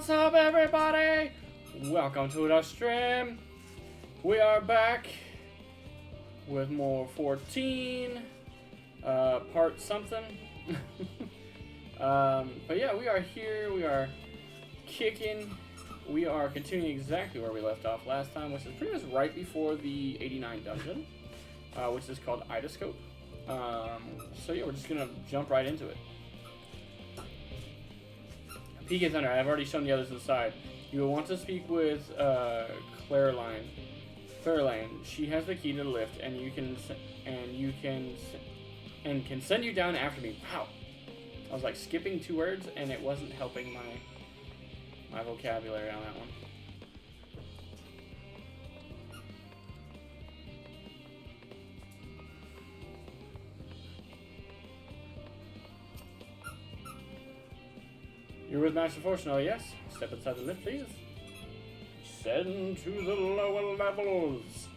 What's up, everybody? Welcome to the stream. We are back with more 14, part something. But yeah, we are here. We are kicking. We are continuing exactly where we left off last time, which is pretty much right before the 89 dungeon, which is called Idoscope. So yeah, we're just gonna jump right into it. Peak Thunder. I've already shown the others inside. You will want to speak with Clairline. She has the key to the lift, and can send you down after me. Wow. I was like skipping 2 words, and it wasn't helping my vocabulary on that one. You're with Master Fortune, yes? Step inside the lift, please. Send to the lower levels.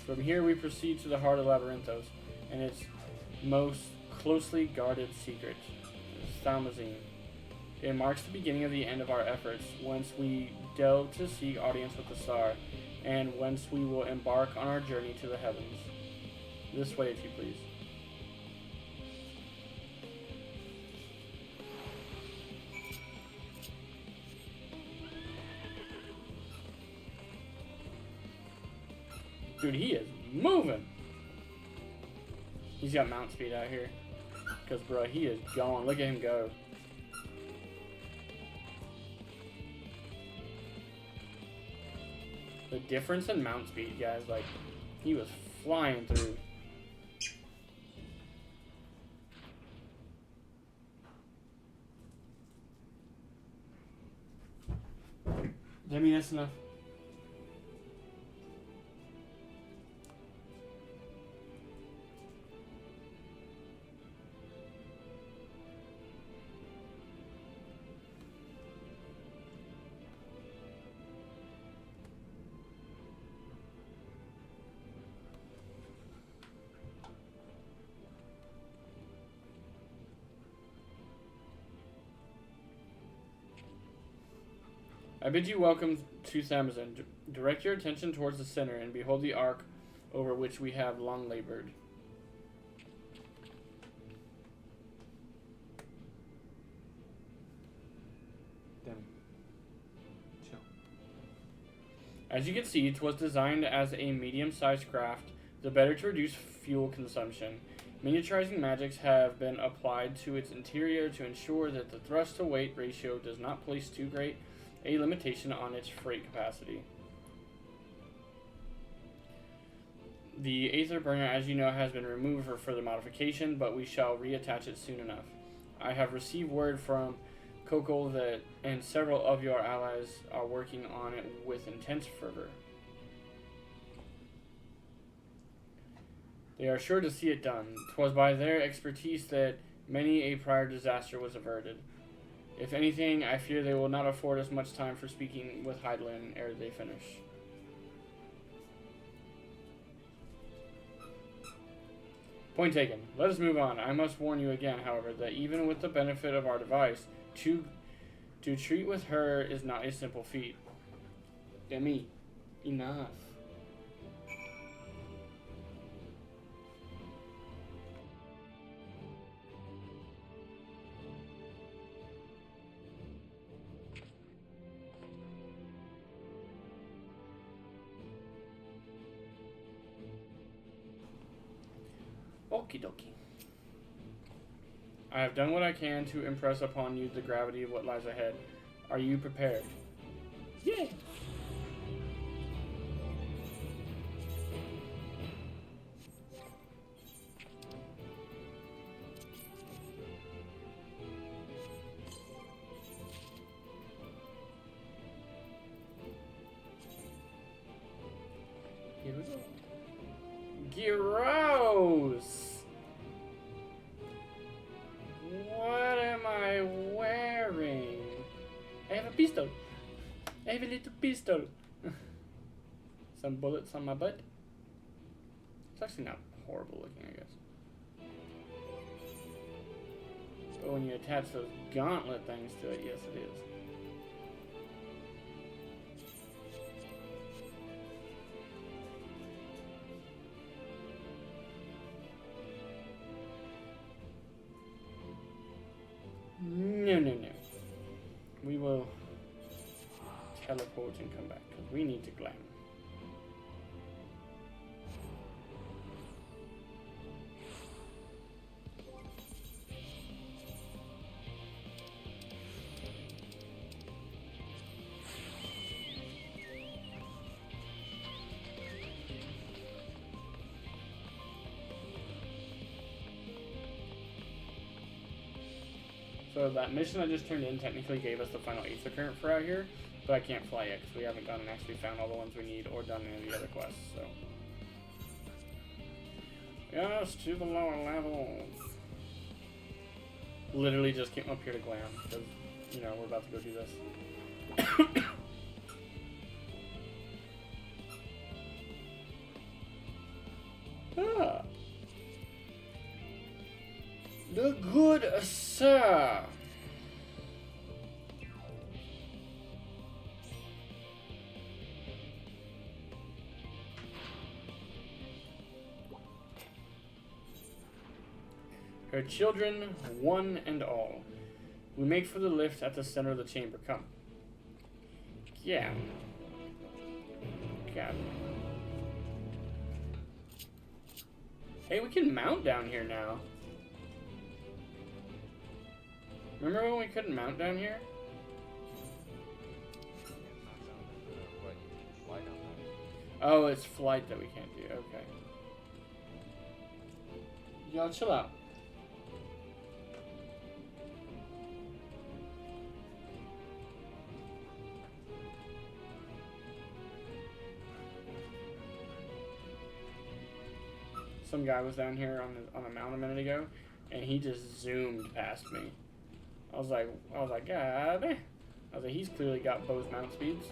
From here, we proceed to the heart of Labyrinthos, and its most closely guarded secret, Thalmazine. It marks the beginning of the end of our efforts, whence we delve to seek audience with the star, and whence we will embark on our journey to the heavens. This way, if you please. Dude, he is moving. He's got mount speed out here. Because, bro, he is going. Look at him go. The difference in mount speed, guys, like, he was flying through. I mean, that's enough. I bid you welcome to Thalmazine. Direct your attention towards the center and behold the arc over which we have long labored. Damn. Chill. As you can see, it was designed as a medium-sized craft, the better to reduce fuel consumption. Miniaturizing magics have been applied to its interior to ensure that the thrust-to-weight ratio does not place too great a limitation on its freight capacity. The Aether Burner, as you know, has been removed for further modification, but we shall reattach it soon enough. I have received word from Kokol that and several of your allies are working on it with intense fervor. They are sure to see it done. 'Twas by their expertise that many a prior disaster was averted. If anything, I fear they will not afford us much time for speaking with Hydaelyn ere they finish. Point taken. Let us move on. I must warn you again, however, that even with the benefit of our device, to treat with her is not a simple feat. Demi, enough. Okie dokie. I have done what I can to impress upon you the gravity of what lies ahead. Are you prepared? Yeah! Here we go. Gross! What am I wearing? I have a pistol. I have a little pistol. Some bullets on my butt. It's actually not horrible looking, I guess. But when you attach those gauntlet things to it, yes it is. No, no, no. We will teleport and come back because we need to glam. So that mission I just turned in technically gave us the final Aether current for out here, but I can't fly yet because we haven't gone and actually found all the ones we need or done any of the other quests, so. Yes, to the lower levels. Literally just came up here to glam because, you know, we're about to go do this. Ah. The good sir. Her children, one and all. We make for the lift at the center of the chamber. Come. Yeah. God. Hey, we can mount down here now. Remember when we couldn't mount down here? Oh, it's flight that we can't do. Okay. Y'all chill out. Some guy was down here on the mount a minute ago, and he just zoomed past me. I was like, God. I was like, he's clearly got Bo's mount speeds.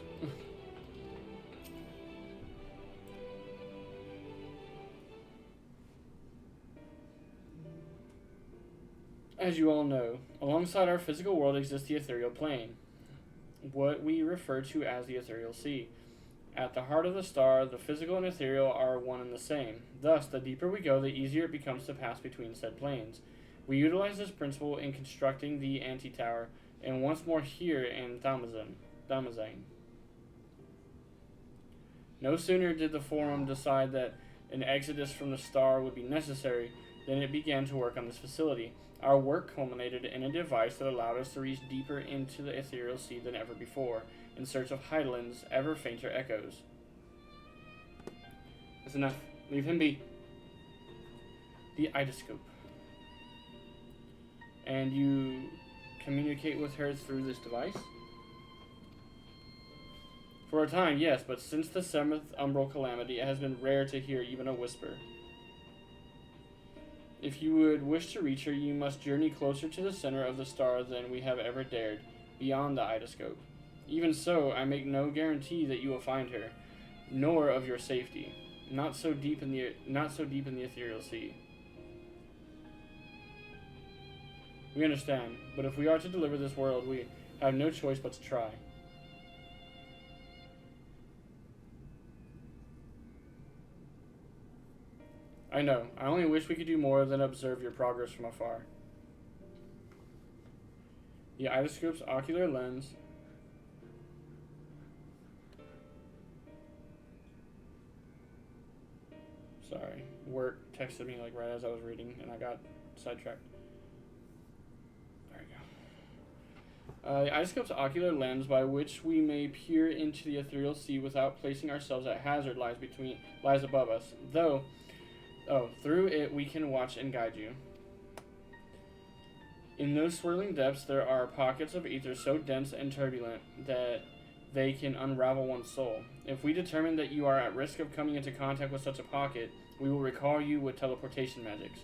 As you all know, alongside our physical world exists the ethereal plane, what we refer to as the ethereal sea. At the heart of the star, the physical and ethereal are one and the same. Thus, the deeper we go, the easier it becomes to pass between said planes. We utilize this principle in constructing the anti-tower, and once more here in Thamazane. No sooner did the Forum decide that an exodus from the star would be necessary than it began to work on this facility. Our work culminated in a device that allowed us to reach deeper into the ethereal sea than ever before, in search of Hydaelyn's ever fainter echoes. That's enough. Leave him be. The Idoscope. And you communicate with her through this device? For a time, yes, but since the 7th Umbral Calamity, it has been rare to hear even a whisper. If you would wish to reach her, you must journey closer to the center of the star than we have ever dared, beyond the Idoscope. Even so, I make no guarantee that you will find her, nor of your safety. Not so deep in the ethereal sea. We understand, but if we are to deliver this world, we have no choice but to try. I know. I only wish we could do more than observe your progress from afar. The Idoscope's ocular lens. Sorry. Work texted me like right as I was reading, and I got sidetracked. There we go. The Idoscope's ocular lens, by which we may peer into the ethereal sea without placing ourselves at hazard, lies above us. Through it we can watch and guide you. In those swirling depths there are pockets of ether so dense and turbulent that they can unravel one's soul. If we determine that you are at risk of coming into contact with such a pocket, we will recall you with teleportation magics.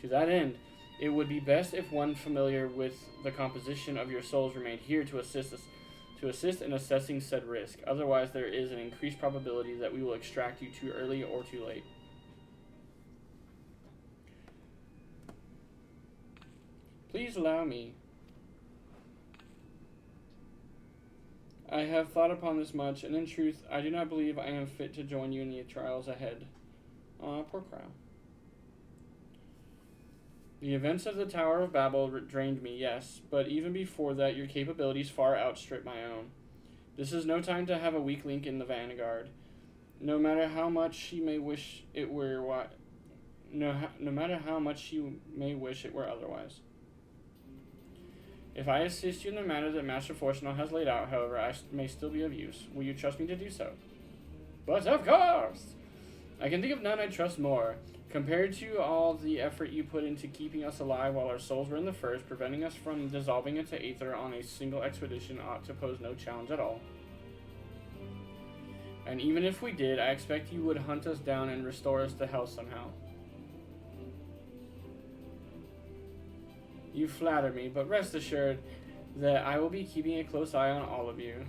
To that end, it would be best if one familiar with the composition of your souls remained here to assist in assessing said risk. Otherwise, there is an increased probability that we will extract you too early or too late. Please allow me. I have thought upon this much, and in truth, I do not believe I am fit to join you in the trials ahead. Aw, poor Crow. The events of the Tower of Babel drained me, yes, but even before that, your capabilities far outstrip my own. This is no time to have a weak link in the vanguard. No matter how much she may wish it were, no matter how much she may wish it were otherwise. If I assist you in the manner that Master Fortunal has laid out, however, I may still be of use. Will you trust me to do so? But of course! I can think of none I trust more. Compared to all the effort you put into keeping us alive while our souls were in the first, preventing us from dissolving into aether on a single expedition ought to pose no challenge at all. And even if we did, I expect you would hunt us down and restore us to health somehow. You flatter me, but rest assured that I will be keeping a close eye on all of you.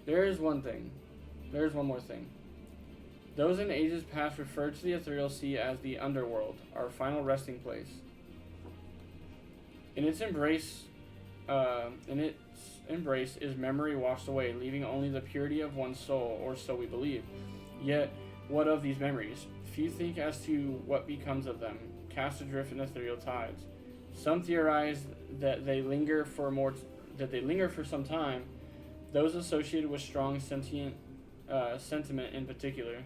There is one more thing. Those in ages past referred to the ethereal sea as the underworld, our final resting place. In its embrace is memory washed away, leaving only the purity of one's soul, or so we believe. Yet, what of these memories? Few think as to what becomes of them, cast adrift in ethereal tides. Some theorize that they linger for some time, those associated with strong sentiment in particular.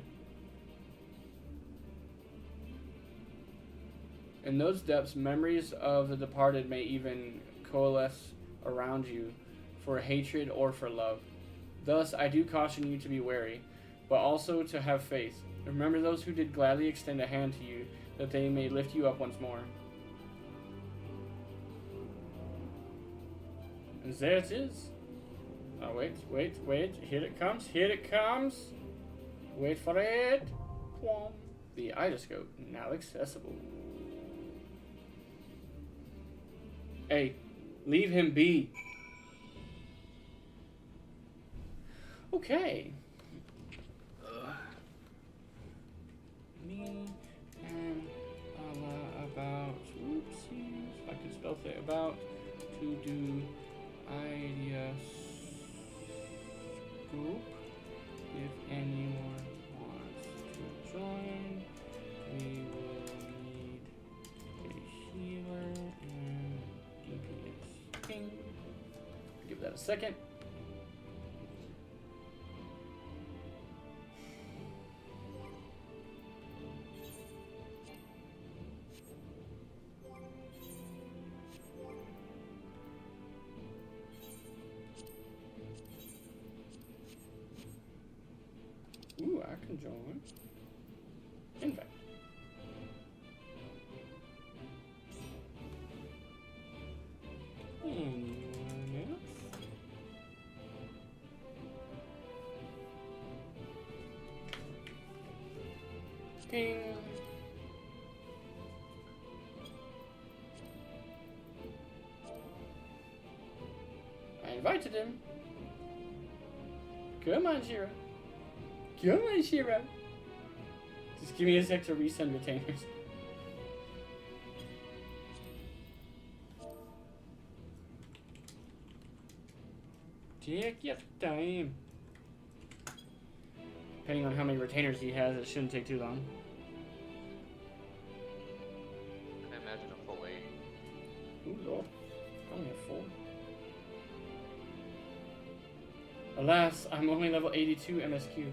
In those depths, memories of the departed may even coalesce around you for hatred or for love. Thus, I do caution you to be wary, but also to have faith. Remember those who did gladly extend a hand to you, that they may lift you up once more. And there it is. Oh, wait. Here it comes. Wait for it. The Idoscope, now accessible. Hey, leave him be. Okay. Me and Allah about, oopsies, if I could spell it, about to do idea scoop. If anyone wants to join, we will need a healer and DPS king. Give that a second. Ooh, I can join. Invite. Anyone else? Ping. I invited him. Come on, Shira. Come on, Shira. Just give me a sec to resend retainers. Take your time. Depending on how many retainers he has, it shouldn't take too long. I imagine a full 8. Ooh, Lord. Only a 4. Alas, I'm only level 82 MSQ.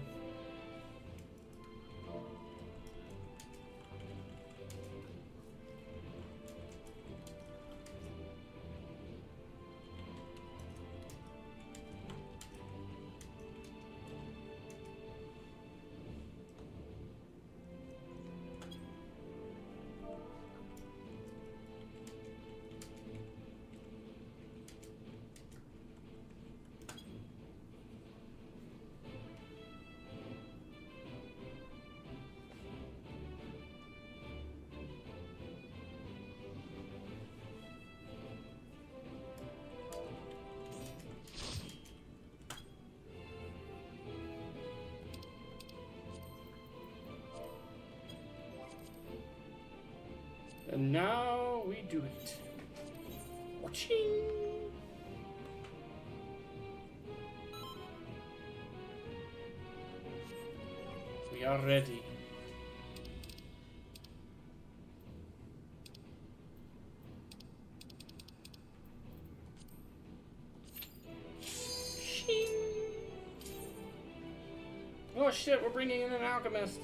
And now we do it. Waching! We are ready. Shing. Oh shit, we're bringing in an alchemist.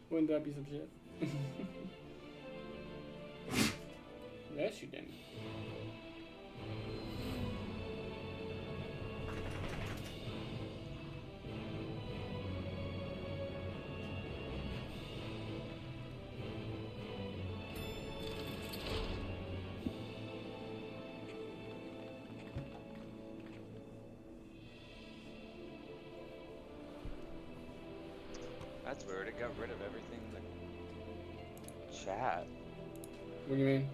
Wouldn't that be some shit? Yes, you didn't. That's weird. It got rid of everything in the chat. What do you mean?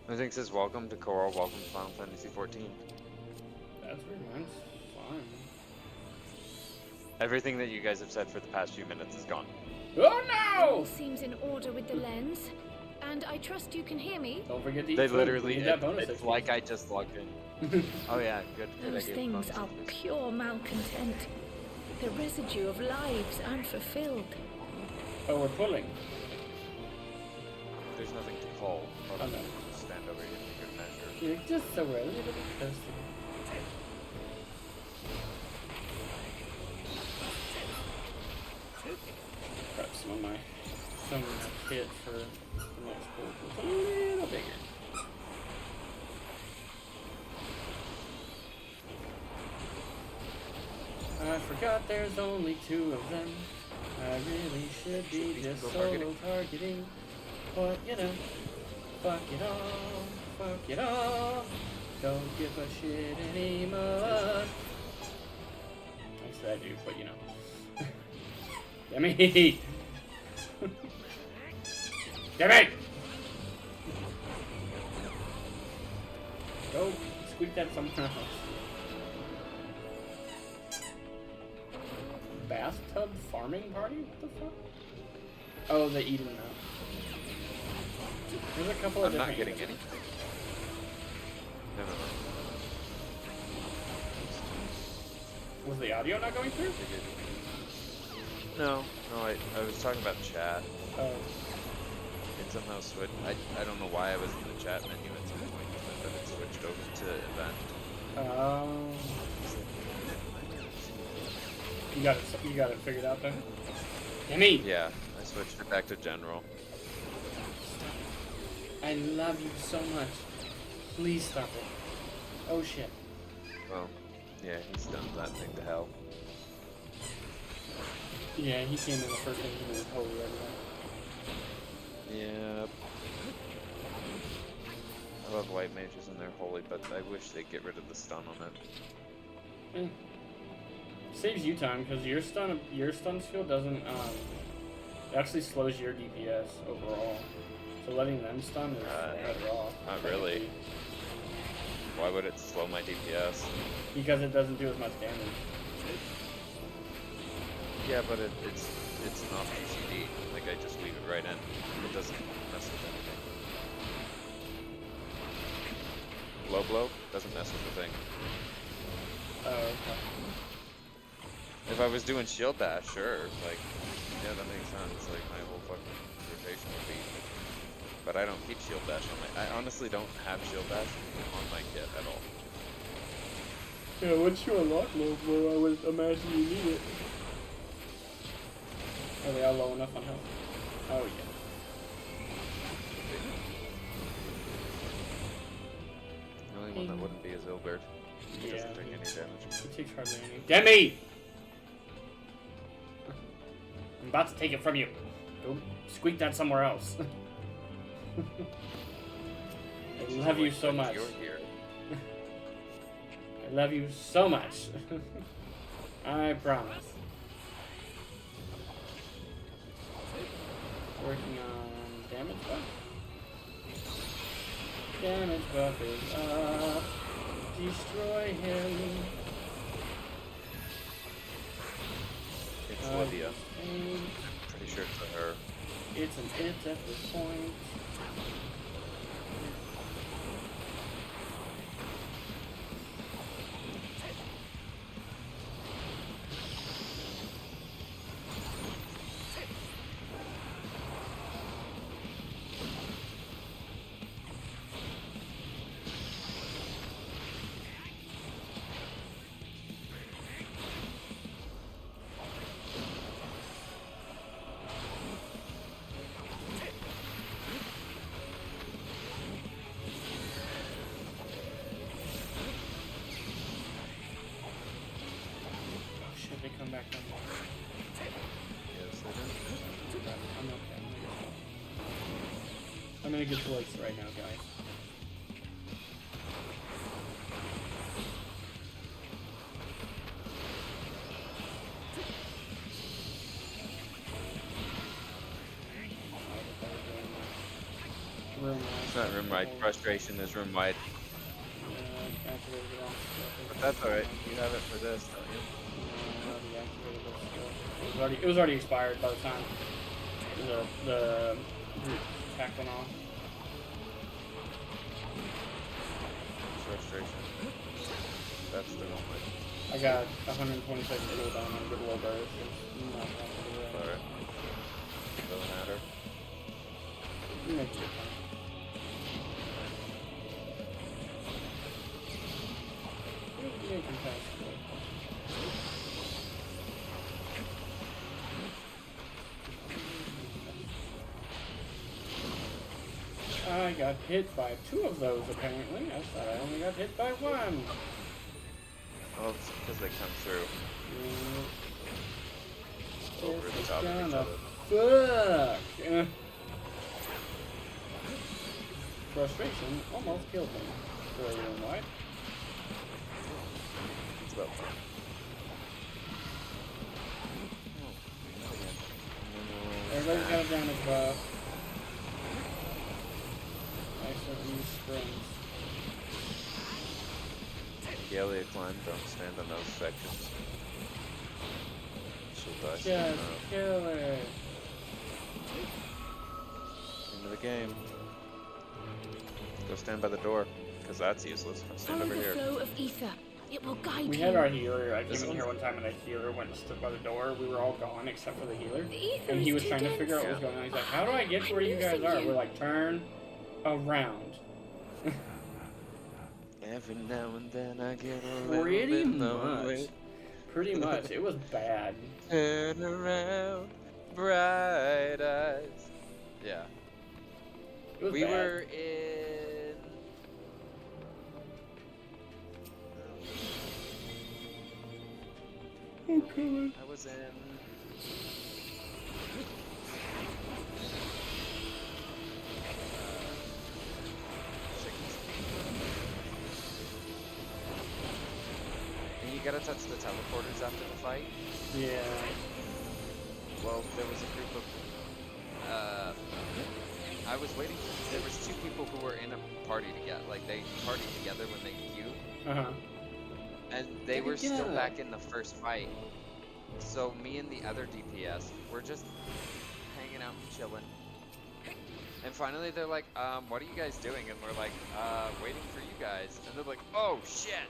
I think it says welcome to Coral, welcome to Final Fantasy 14. That's weird. Mine's fine. Everything that you guys have said for the past few minutes is gone. Oh All no! seems in order with the lens, and I trust you can hear me. Don't forget to eat They food. literally, We need that bonus it's XP. like I just logged in. Oh yeah, good. Those idea. things Bonus are XP. pure malcontent. The residue of lives unfulfilled. Oh, we're pulling. There's nothing to pull. Oh, no. Just stand over here for good measure. You're just so we're a little bit thirsty. Prep some of my kit for the next pull. It's a little bigger. I forgot there's only 2 of them. I really should be just solo targeting. But you know, fuck it all, fuck it all. Don't give a shit anymore. Actually I do, but you know. Damn it! Damn it! Go squeak that somewhere else. Bathtub farming party? What the fuck? Oh, the Eden now. There's a couple of I'm not different getting anything. No. Was the audio not going through? No, I was talking about chat. Oh. It somehow switched. I don't know why I was in the chat menu at some point, but it switched over to event. You got it figured out then? Gimme! Yeah, I switched it back to general. I love you so much. Please stop it. Oh shit. Well, yeah, he's done that thing to hell. Yeah, he came in the first thing he was holy right away. Yep. I love white mages and they're holy, but I wish they'd get rid of the stun on it. Eh. Saves you time because your stun skill doesn't it actually slows your DPS overall. So letting them stun is better off. Not really. Why would it slow my DPS? Because it doesn't do as much damage. Yeah, but it's not PCD. Like I just leave it right in. It doesn't mess with anything. Blow doesn't mess with the thing. Oh, okay. If I was doing shield bash, sure. Like, yeah, that makes sense. Like my whole fucking rotation would be. But I don't keep shield bash on my. I honestly don't have shield bash on my kit at all. Yeah, once you unlock low blow, I would imagine you need it. Are they all low enough on health? Oh yeah. The only one that wouldn't be is Ilbert. He Yeah. doesn't take any damage. It takes hardly any. Demi! I'm about to take it from you. Go squeak that somewhere else. I love you so much. You're here. I love you so much. I promise. Working on damage buff. Damage buff is up. Destroy him. It's Olivia. Pretty sure it's her. It's an it at this point. They come back down there. Yes, I do. I'm okay. I'm in a good place right now, guys. Room It's not room wide. Frustration is room wide. Activated it on stuff. But that's alright. You have it for this, don't you? It was already expired by the time the attack went off. Frustration. That's the one way. I got 120 seconds cooldown on good low burst. It's not that good. Alright. Doesn't matter. You make it good time. You can pass it. I got hit by 2 of those apparently. I thought I only got hit by 1. Oh, it's because they come through Mm. over This the is top of each gonna other. fuck. Frustration almost killed me. For a room wide. It's about fun. Everybody's got a damage buff. Nice of these springs. Galia climb, don't stand on those sections. She'll die soon Just enough. kill her. Into the game. Go stand by the door, because that's useless. I'll stand Follow over the here. flow of ether. It will guide We you. had our healer. I This came in here one's- one time and the healer went and stood by the door. We were all gone except for the healer. The ether And he is was too trying to dense. figure out what was going on. He's like, how do I get to where you guys are? We're like, turn around. Every now and then I get a little Pretty bit much. lonely. Pretty much. It was bad. Turn around, bright eyes. Yeah. It was We bad. were in. Okay. I was in. And you gotta touch the teleporters after the fight. Yeah. Well, there was a group of. I was waiting. There was 2 people who were in a party together. Like they partied together when they queued, Uh-huh. and they Get were it, still yeah. back in the first fight. So me and the other DPS were just hanging out and chilling. And finally they're like, what are you guys doing? And we're like, waiting for you guys. And they're like, oh shit.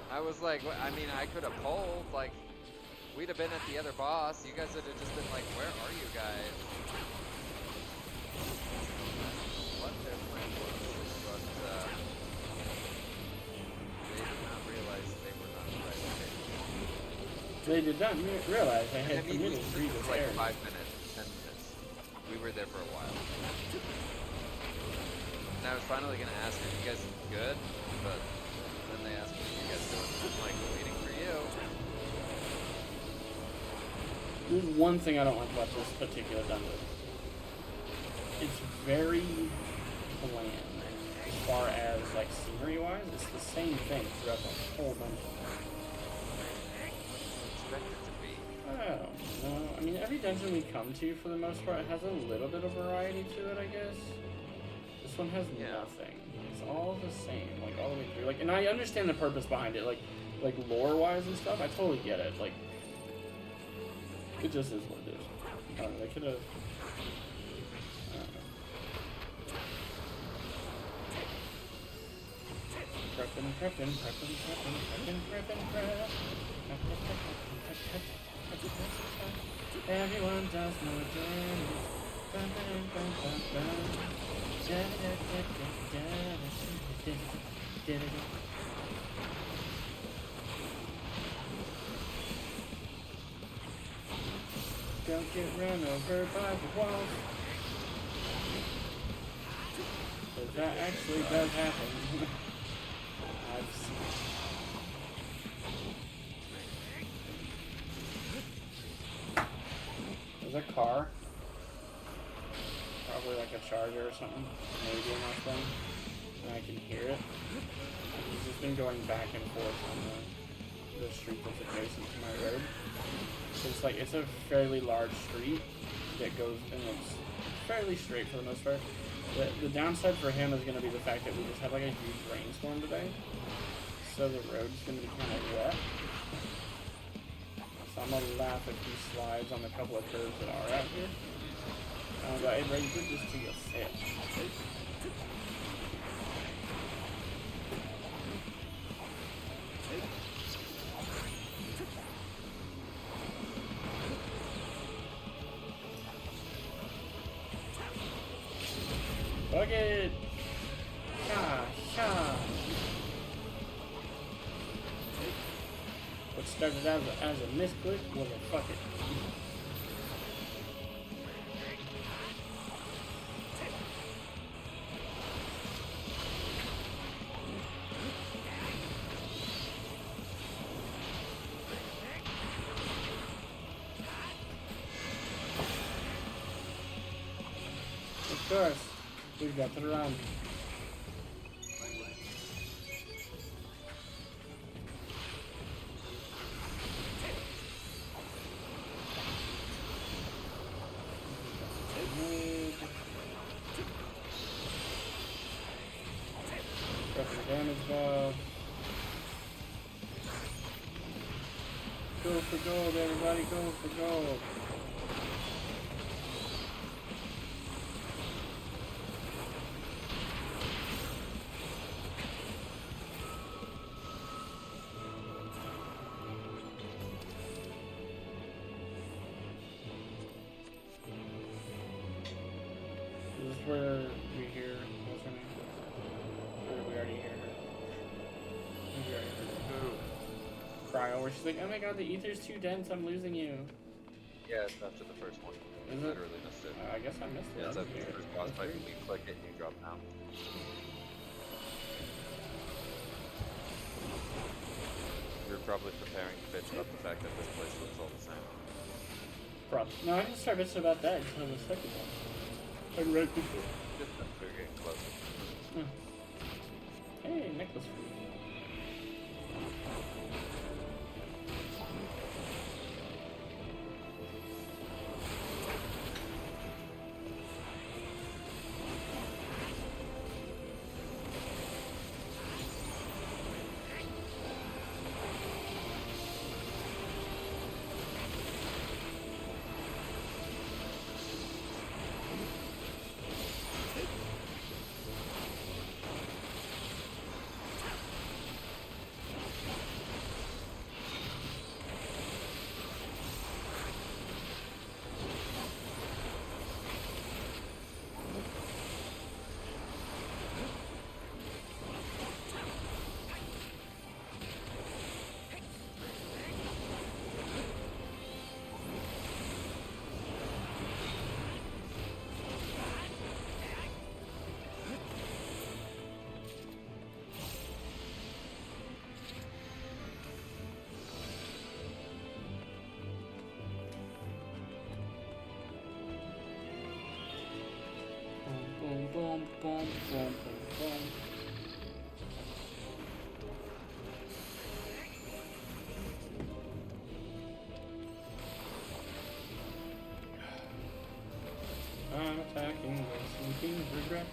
I was like, I mean, I could have polled, like, we'd have been at the other boss. You guys would have just been like, where are you guys? What their plan was, but they did not realize they were not the right location. They did not realize I And had I mean, committed it grievous was like errors. 5 minutes, 10 minutes. We were there for a while. And I was finally gonna ask, are you guys good? But then they asked me, what are you guys doing? I'm like, waiting for you. There's one thing I don't like about this particular dungeon. It's very bland as far as like scenery wise. It's the same thing throughout the whole dungeon. Expect it to be. I don't know. I mean, every dungeon we come to, for the most part, has a little bit of variety to it, I guess. This one has nothing. It's all the same, like all the way through. Like, and I understand the purpose behind it, like lore-wise and stuff. I totally get it. Like, It just is what it is. They could have. Prepping. Everyone does know Don't get run over by the walls. But that actually does happen. I've seen it. There's a car. Probably like a Charger or something. Maybe in my thing. And I can hear it. He's just been going back and forth on the street that's adjacent to my road. So it's a fairly large street that goes, and it's fairly straight for the most part. The downside for him is going to be the fact that we just had like a huge rainstorm today. So the road's going to be kind of wet. So I'm going to laugh if he slides on the couple of curves that are out here. But hey, Ray, you did this to yourself. Bucket! Sha! What started as a misclick was a fuck it. Of course. We've got to run. Pressing damage buff. Go for gold, everybody, go for gold. Where we hear, what's her name? Or did we already hear her? We already heard her. Cryo, where she's like, oh my god, the ether's too dense, I'm losing you. Yeah, it's after the first one. Is it? Literally missed it. I guess I missed it. Yeah, it's after the first boss fight. That's You click it and you drop down. You're probably preparing to bitch about the fact that this place looks all the same. Probably. No, I didn't start bitching about that until the second one. Like right before. Just that they're getting closer. Hey, necklace for you. Boom, boom, boom, boom, boom. I'm attacking the sinking regret.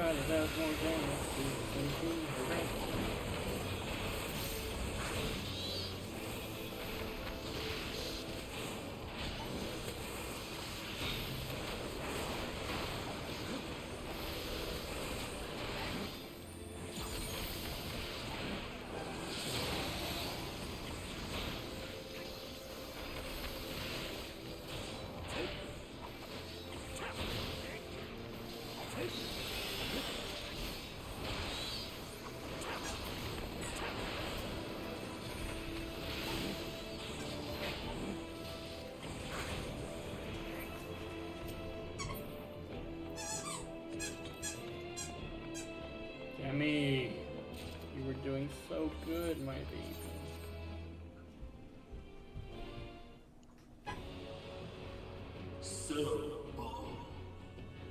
Everybody does more damage to the rest. Tammy, you were doing so good, my baby. So bold,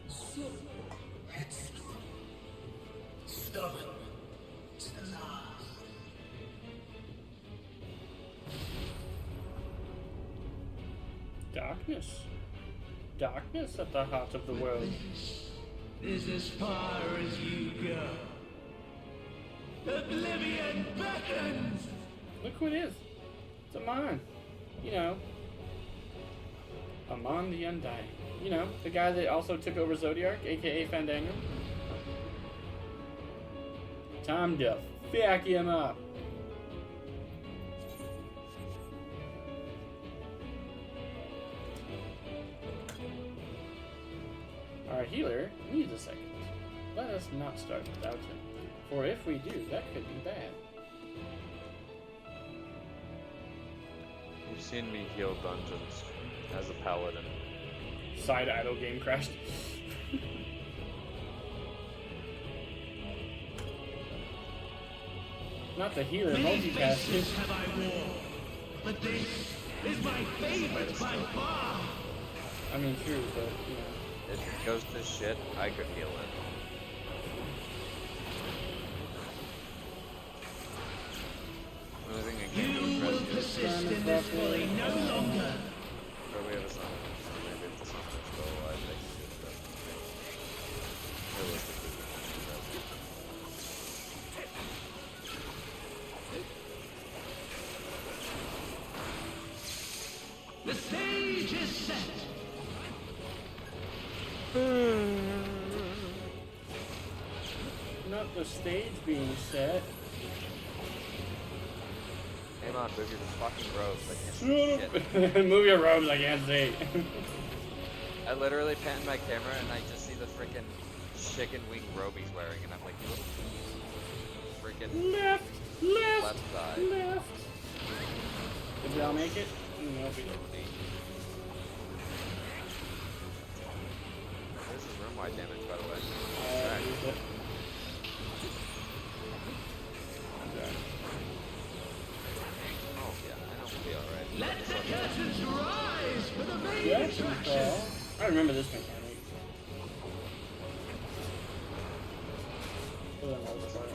so headstrong, stubborn to the last. Darkness. Darkness at the heart of the world. This is as far as you go. Oblivion beckons! Look who it is. It's Amon. You know. Amon the Undying. You know, the guy that also took over Zodiark, aka Fandango. Time to fuck him up. Our healer needs a second. Let us not start without him, for if we do, that could be bad. You've seen me heal dungeons as a paladin. Side idle game crashed. Not the healer Many multitasking. faces have I worn, but this is my favorite by far. I mean, true, but you know. If it goes to shit, I could heal it. The only thing I can't do You is will rescue. persist in this folly no longer. But we have a summon. Maybe if the summoner's still alive, they can do the rest of the thing. Realistically, we can do the rest. The stage is set. Not the stage being set. Hey man, move your fucking robes. I can't see shit. Move your robes, I can't see. I literally pan my camera and I just see the freaking chicken wing robe he's wearing, and I'm like, little freaking Left, left, left side. left. Did y'all make it? Nope, we didn't. This is room wide damage, by the way. Used it. Okay. Oh yeah, I know we'll be alright. Let the curtains rise for the main Jackson attraction. Fall. I remember this mechanic. For the most part.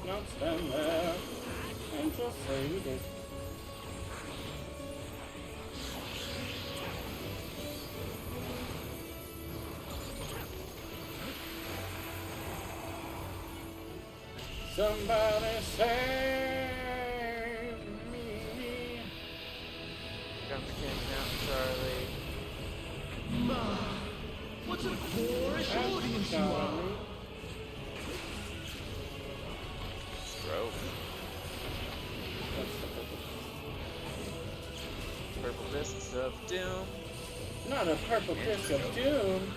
Not stand there and just say we did. Somebody save me. Got the cannon out, Charlie. Ma, what a boorish audience you are. Stroke. That's the purple. Purple discs of doom. Not a purple disc of doom.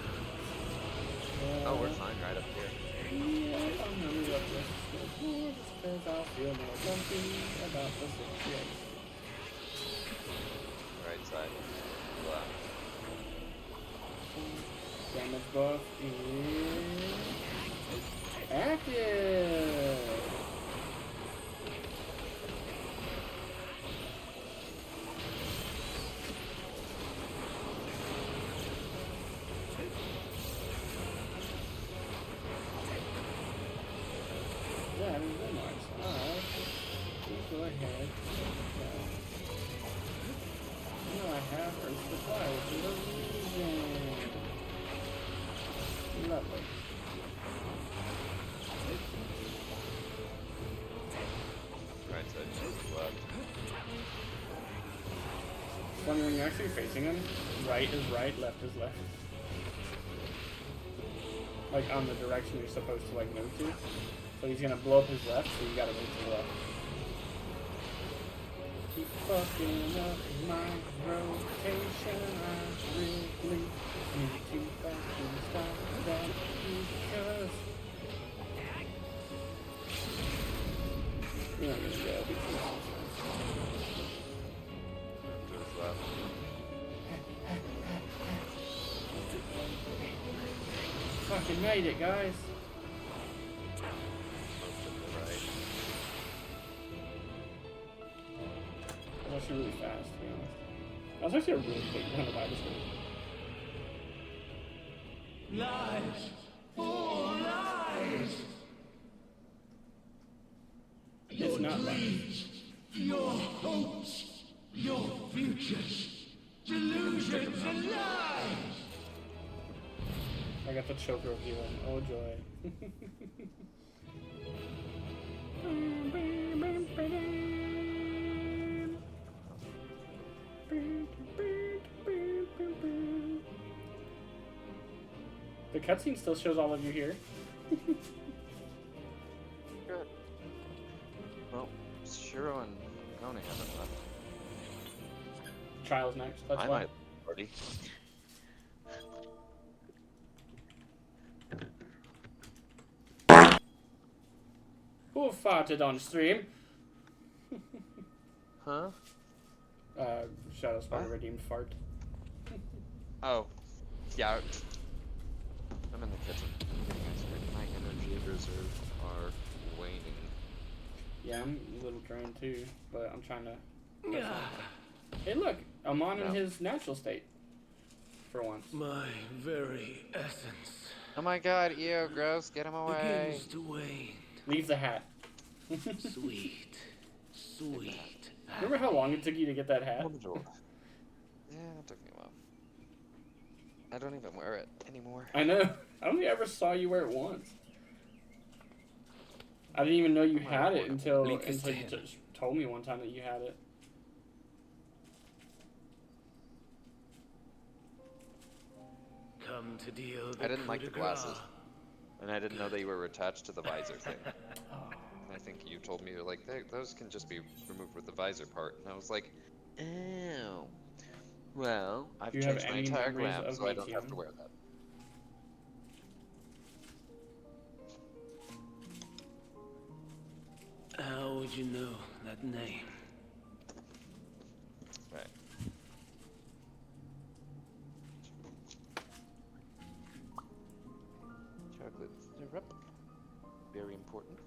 Oh, we're fine right up here. Yeah, I'm gonna move up this because I'll feel more comfy about the situation. Right side. Left. Damage buff is active. That is the nice side. Please go ahead. You know I have her supply, which is a reason. Lovely. Right side to left. Funny when you're actually facing him, right is right, left is left. Like on the direction you're supposed to like move to. So he's gonna blow up his left, so you gotta move to the left. Keep fucking up my rotation, I really need to fucking stop that because you're not gonna go because To his left. fucking made it, guys. Most to the right. That was actually really fast, to be honest. That was actually a really quick run of Ibis. Lies! All lies! It's not lies. Dreams, your hopes, your futures, delusions and lies! I got the choker of healing. Oh joy. The cutscene still shows all of you here. Good. Well, Shiro and Oni haven't left. Trials next. That's I why. might party. Who farted on stream? Huh? Shadow Spider What? redeemed fart. Oh. Yeah. I'm in the kitchen. My energy reserves are waning. Yeah, I'm a little drained too, but I'm trying to. Hey, look, I'm on in No. his natural state. For once. My very essence Oh my god, ew, gross, get him away. begins to wane. Leave the hat. Sweet, sweet. Remember how long it took you to get that hat? Hold the door. Yeah, it took me a while. I don't even wear it anymore. I know. I don't think I ever saw you wear it once. I didn't even know you might had have it worn it. until Link is you dead. just told me one time that you had it. Come to deal the I didn't like the coup de glasses. grace. And I didn't know they were attached to the visor thing. And I think you told me, like, those can just be removed with the visor part. And I was like, oh. Well, I've Do you have changed my any entire memories glam, of so I don't have ATM? to wear that. How would you know that name? Right. Chocolate syrup. Very important.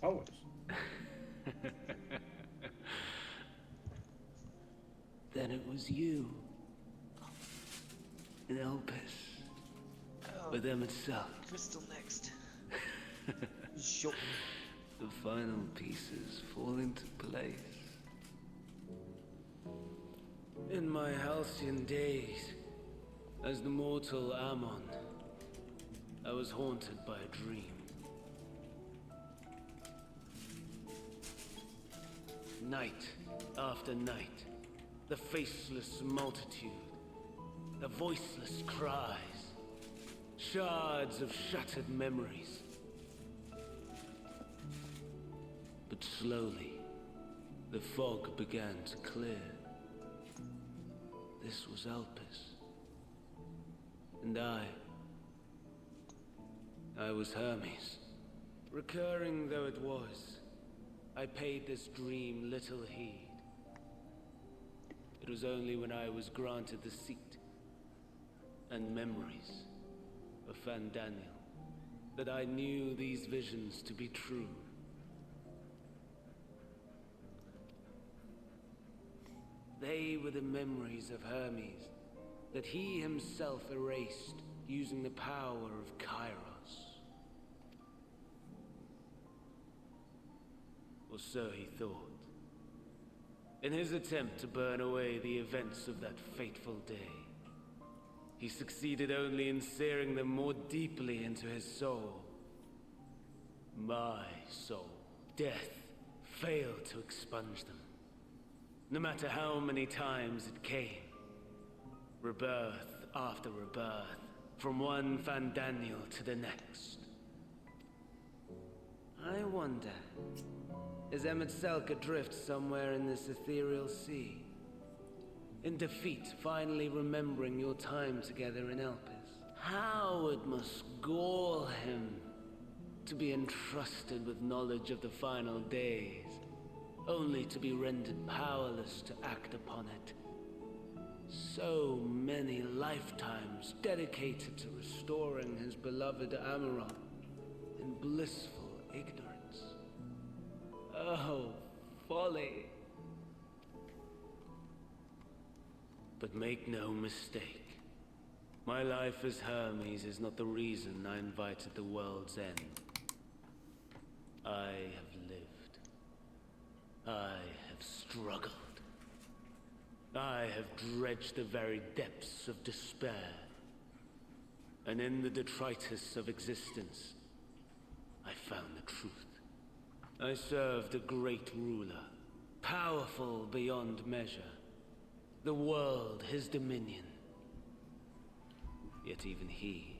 Always. Then it was you. In Elpis. With them itself. Crystal next. Sure. The final pieces fall into place. In my halcyon days, as the mortal Ammon, I was haunted by a dream. Night after night, the faceless multitude, the voiceless cries, shards of shattered memories. But slowly, the fog began to clear. This was Elpis. And I was Hermes. Recurring though it was, I paid this dream little heed. It was only when I was granted the seat and memories of Fandaniel that I knew these visions to be true. They were the memories of Hermes that he himself erased using the power of Kairos. Or so he thought. In his attempt to burn away the events of that fateful day, he succeeded only in searing them more deeply into his soul. My soul. Death failed to expunge them. No matter how many times it came. Rebirth after rebirth, from one Fandaniel to the next. I wonder, is Emet-Selch adrift somewhere in this ethereal sea? In defeat, finally remembering your time together in Elpis? How it must gall him to be entrusted with knowledge of the final days, only to be rendered powerless to act upon it. So many lifetimes dedicated to restoring his beloved Amaron in blissful ignorance. Oh, folly. But make no mistake, my life as Hermes is not the reason I invited the world's end. I have lived. I have struggled. I have dredged the very depths of despair. And in the detritus of existence, I found the truth. I served a great ruler, powerful beyond measure. The world, his dominion. Yet even he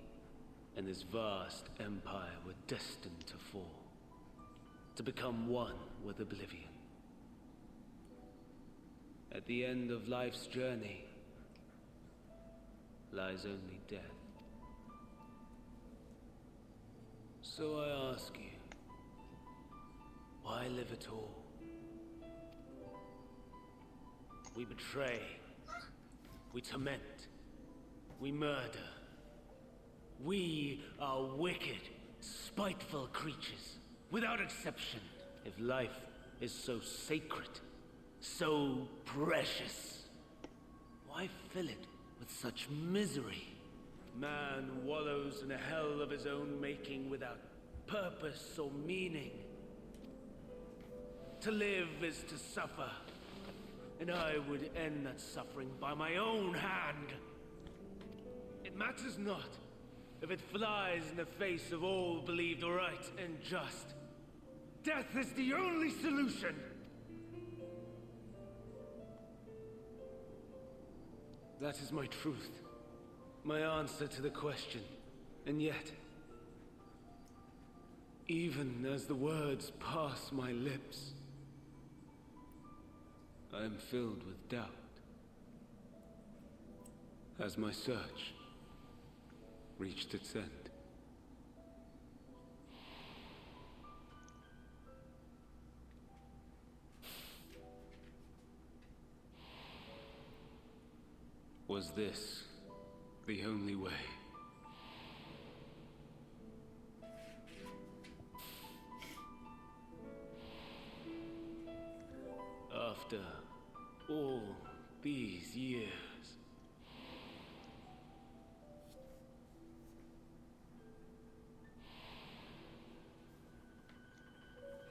and his vast empire were destined to fall. To become one with oblivion. At the end of life's journey lies only death. So I ask you, why live at all? We betray, we torment, we murder. We are wicked, spiteful creatures, without exception. If life is so sacred, so precious, why fill it with such misery? Man wallows in a hell of his own making without purpose or meaning. To live is to suffer, and I would end that suffering by my own hand. It matters not if it flies in the face of all believed right and just. Death is the only solution! That is my truth. My answer to the question. And yet, even as the words pass my lips, I am filled with doubt. Has my search reached its end? Was this the only way? After all these years,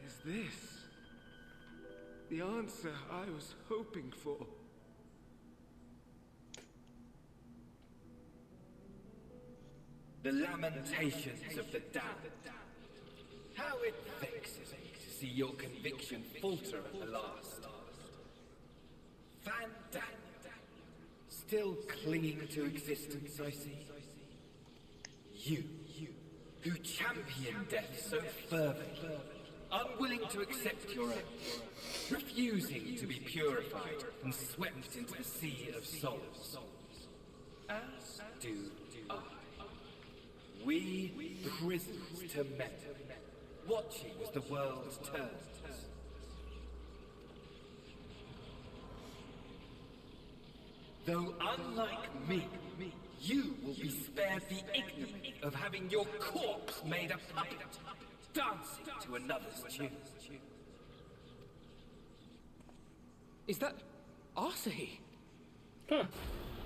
is this the answer I was hoping for? The lamentations of the damned. How it vexes me to see your conviction falter at the last. Fandaniel, still clinging to existence, I see. You, who champion death so fervently, unwilling to accept your own, refusing to be purified and swept into the sea of souls. As do I. We prisoners to men, watching as the world turns. Though unlike me, you will be spared the ignominy of having your corpse made a puppet, dancing to another's tune. Is that Arsahi? Huh.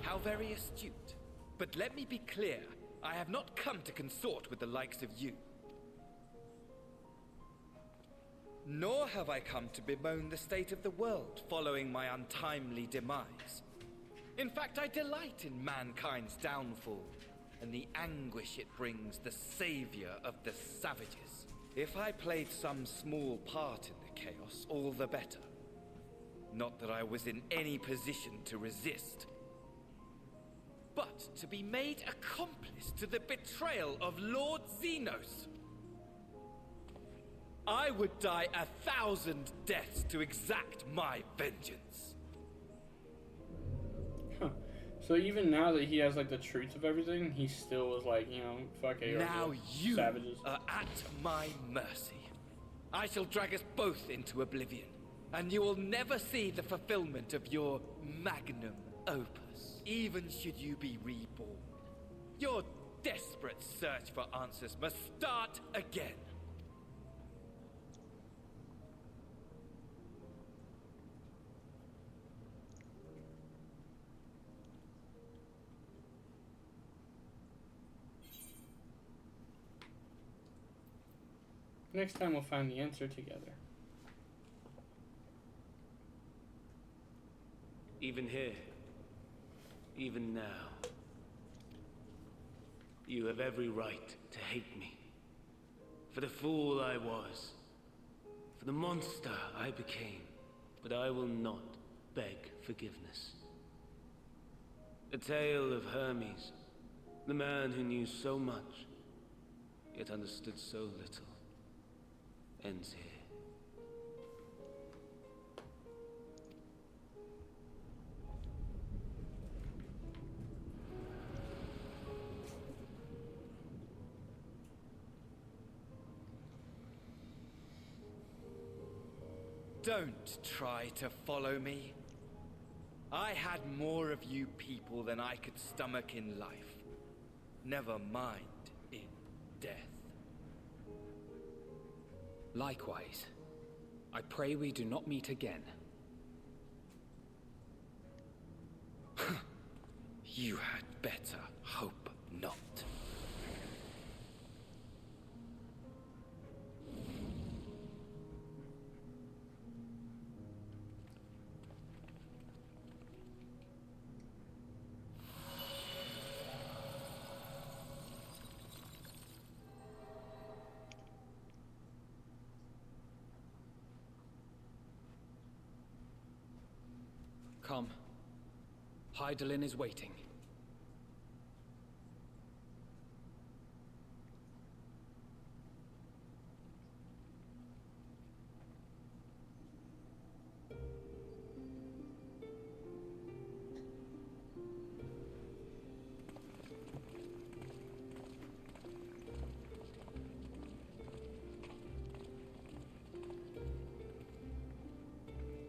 How very astute. But let me be clear, I have not come to consort with the likes of you. Nor have I come to bemoan the state of the world following my untimely demise. In fact, I delight in mankind's downfall and the anguish it brings the savior of the savages. If I played some small part in the chaos, all the better. Not that I was in any position to resist. But to be made accomplice to the betrayal of Lord Xenos. I would die 1,000 deaths to exact my vengeance. Huh. So even now that he has like the truth of everything, he still was like, you know, fuck AR. Now you savages. are at my mercy. I shall drag us both into oblivion, and you will never see the fulfillment of your magnum opus, even should you be reborn. Your desperate search for answers must start again. Next time we'll find the answer together. Even here, even now, you have every right to hate me. For the fool I was, for the monster I became, but I will not beg forgiveness. The tale of Hermes, the man who knew so much, yet understood so little, ends here. Don't try to follow me. I had more of you people than I could stomach in life. Never mind in death. Likewise, I pray we do not meet again. You had better hope not. Come. Hydaelyn is waiting.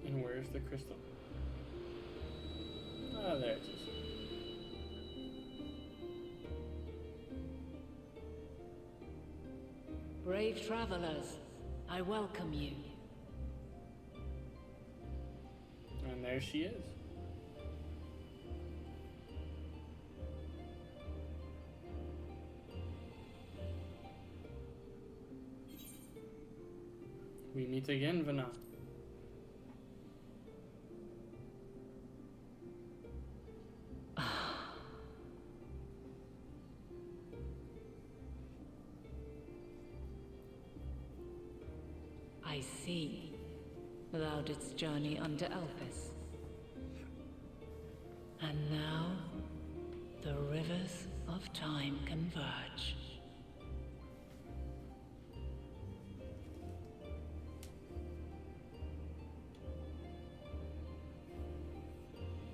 And where's the crystal? Oh, there it is. Brave travelers, I welcome you. And there she is. We meet again, Vana. I see. Thou didst journey under Elpis. And now, the rivers of time converge.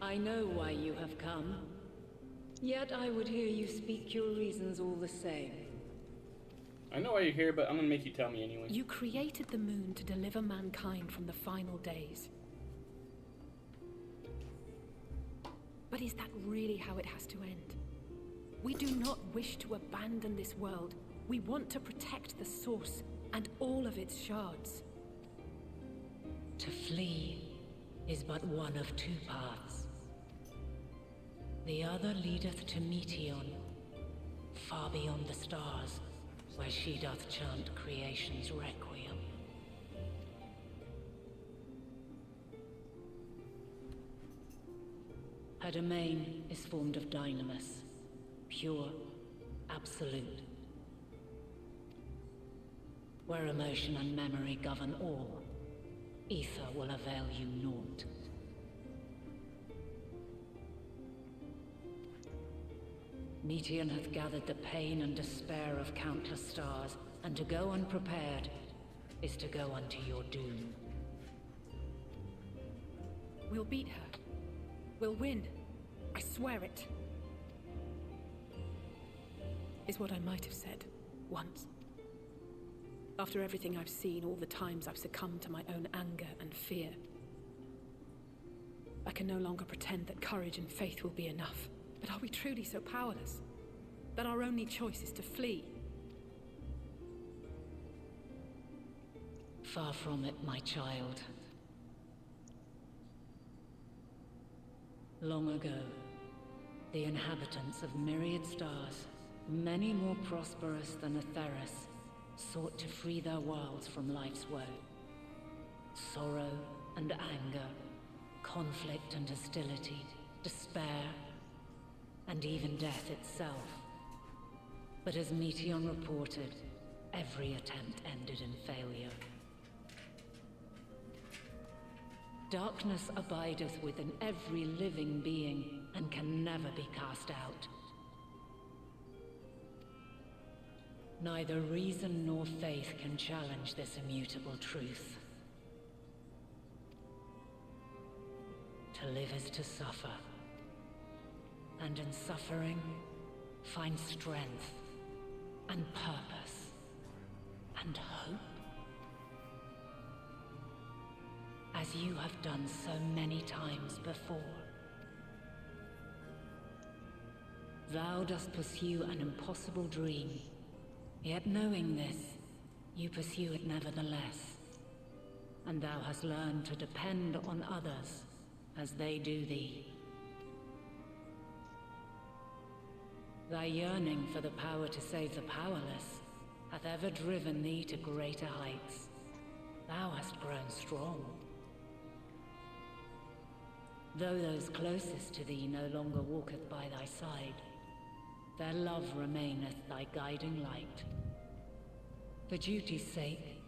I know why you have come. Yet I would hear you speak your reasons all the same. I know why you're here, but I'm gonna make you tell me anyway. You created the moon to deliver mankind from the final days. But is that really how it has to end? We do not wish to abandon this world. We want to protect the source and all of its shards. To flee is but one of two paths. The other leadeth to Meteon, far beyond the stars, where she doth chant creation's requiem. Her domain is formed of dynamis, pure, absolute. Where emotion and memory govern all, ether will avail you naught. Meteon hath gathered the pain and despair of countless stars, and to go unprepared is to go unto your doom. We'll beat her. We'll win. I swear it. Is what I might have said once. After everything I've seen, all the times I've succumbed to my own anger and fear. I can no longer pretend that courage and faith will be enough. But are we truly so powerless? That our only choice is to flee? Far from it, my child. Long ago, the inhabitants of myriad stars, many more prosperous than Atheris, sought to free their worlds from life's woe. Sorrow and anger, conflict and hostility, despair, and even death itself. But as Meteon reported, every attempt ended in failure. Darkness abideth within every living being and can never be cast out. Neither reason nor faith can challenge this immutable truth. To live is to suffer, and in suffering, find strength, and purpose, and hope. As you have done so many times before. Thou dost pursue an impossible dream, yet knowing this, you pursue it nevertheless. And thou hast learned to depend on others as they do thee. Thy yearning for the power to save the powerless hath ever driven thee to greater heights. Thou hast grown strong. Though those closest to thee no longer walketh by thy side, their love remaineth thy guiding light. For duty's sake,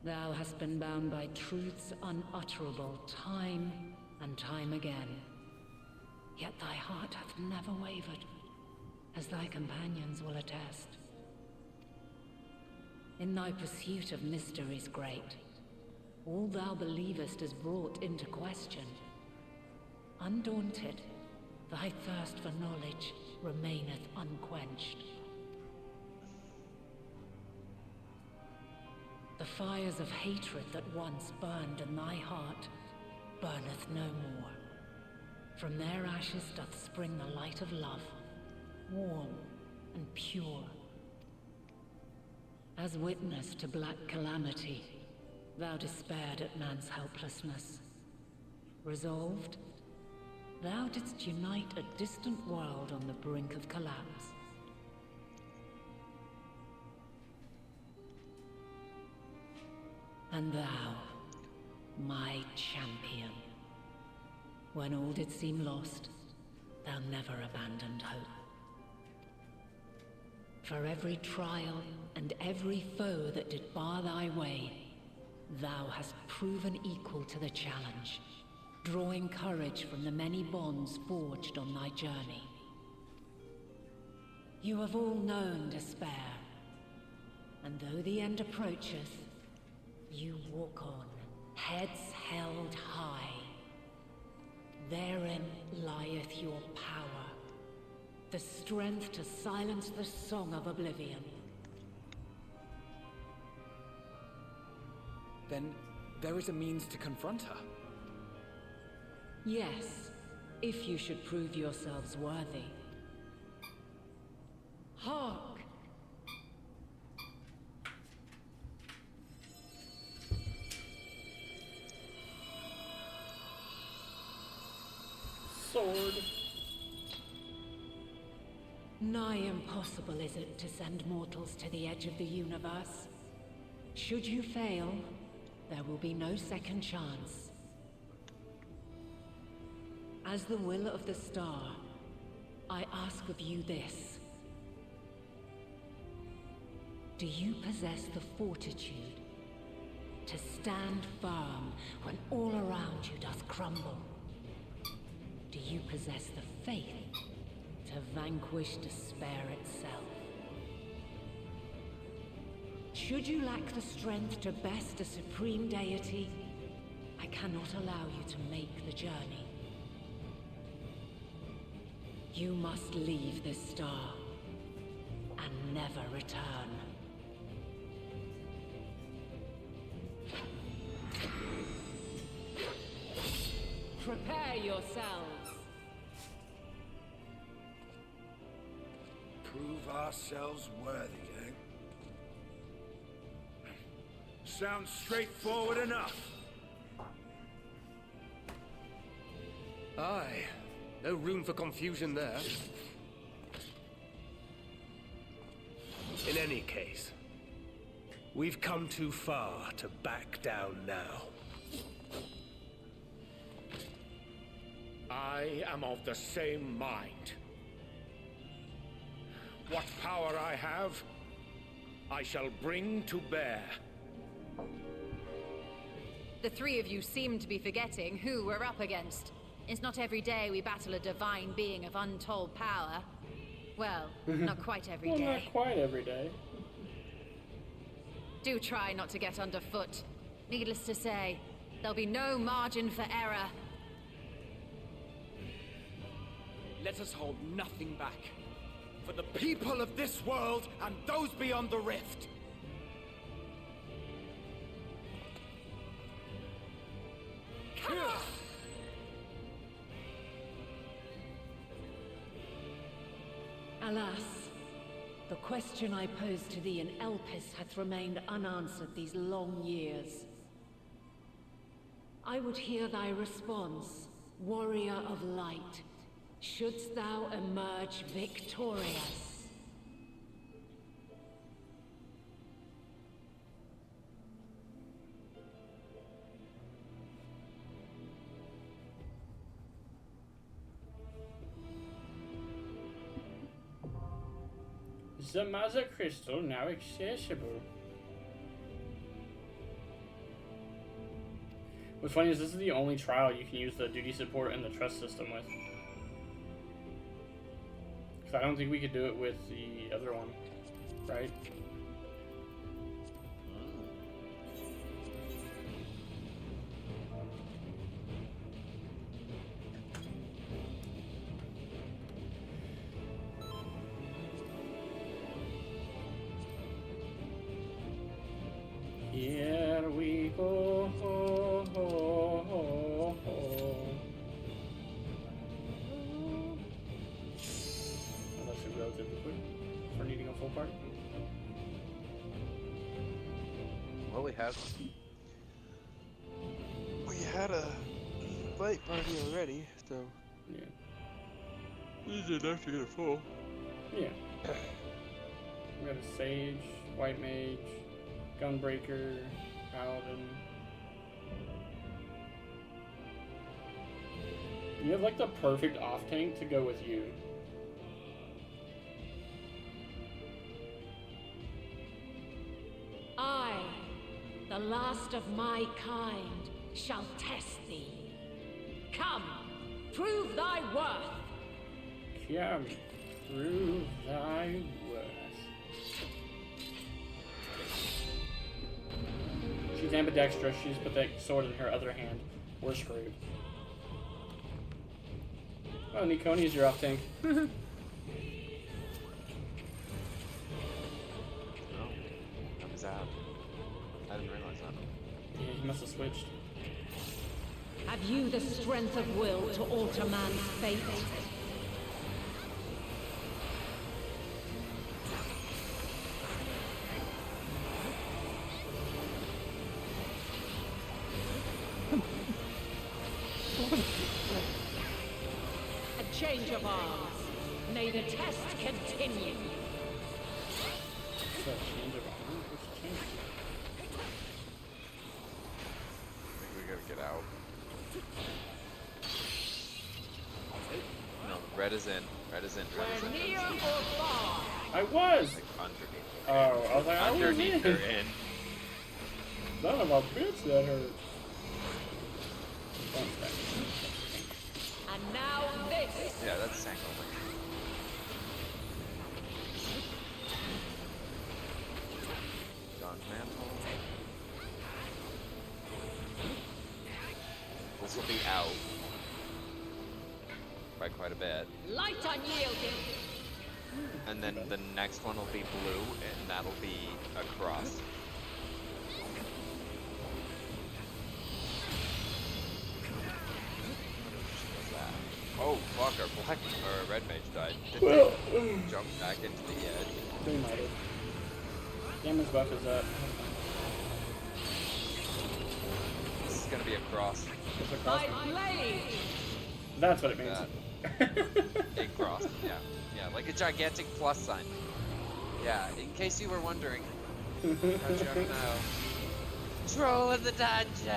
thou hast been bound by truths unutterable time and time again. Yet thy heart hath never wavered, as thy companions will attest. In thy pursuit of mysteries great, all thou believest is brought into question. Undaunted, thy thirst for knowledge remaineth unquenched. The fires of hatred that once burned in thy heart burneth no more. From their ashes doth spring the light of love, warm and pure. As witness to black calamity, thou despaired at man's helplessness. Resolved, thou didst unite a distant world on the brink of collapse. And thou, my champion, when all did seem lost, thou never abandoned hope. For every trial and every foe that did bar thy way, thou hast proven equal to the challenge, drawing courage from the many bonds forged on thy journey. You have all known despair, and though the end approacheth, you walk on, heads held high. Therein lieth your power, the strength to silence the song of oblivion. Then there is a means to confront her. Yes, if you should prove yourselves worthy. Hark! Sword. Nigh impossible is it to send mortals to the edge of the universe. Should you fail, there will be no second chance. As the will of the star, I ask of you this. Do you possess the fortitude to stand firm when all around you doth crumble? Do you possess the faith to vanquish despair itself? Should you lack the strength to best a supreme deity, I cannot allow you to make the journey. You must leave this star and never return. Prepare yourselves. Prove ourselves worthy, eh? Sounds straightforward enough. Aye. No room for confusion there. In any case, we've come too far to back down now. I am of the same mind. What power I have, I shall bring to bear. The three of you seem to be forgetting who we're up against. It's not every day we battle a divine being of untold power. Well, not quite every Well, day. not quite every day. Do try not to get underfoot. Needless to say, there'll be no margin for error. Let us hold nothing back. For the people of this world and those beyond the rift. Alas, the question I posed to thee in Elpis hath remained unanswered these long years. I would hear thy response, warrior of light, shouldst thou emerge victorious. The Mother Crystal now accessible. What's funny is this is the only trial you can use the duty support and the trust system with. Because I don't think we could do it with the other one, right? Here we go. Unless it's relatively quick for needing a full party. Well, we had a light party already, so Yeah. this is enough to get a full. Yeah. We got a Sage, White Mage, Gunbreaker, Paladin. You have like the perfect off tank to go with you. I, the last of my kind, shall test thee. Come, prove thy worth. Come, prove thy worth. She's ambidextrous. She's put that sword in her other hand. We're screwed. Oh, Nikoni's your off tank. Oh, that was out. I didn't realize that. Yeah, he must have switched. Have you the strength of will to alter man's fate? A change of arms. May the test continue. So, change of armor? What's changed? I think we gotta get out. Red is in. Red is in. Red is in. Near or far? I was! Like underneath. Oh, I was like, I was Underneath, in. you're in. Son of a bitch, that hurt. One sec. And now this. Yeah, that's tank only. John's mantle. This will be out by quite a bit. Light unyielding. And then the next one will be blue, and that'll be a cross. Oh fuck, our black or our red mage died. Did Well, they jump back into the edge? they might have. Damage buff is up. This is gonna be a cross. It's a cross. By blade. That's what it means. A cross, yeah. Yeah, like a gigantic plus sign. Yeah, in case you were wondering. How'd you know? Troll in the dungeon!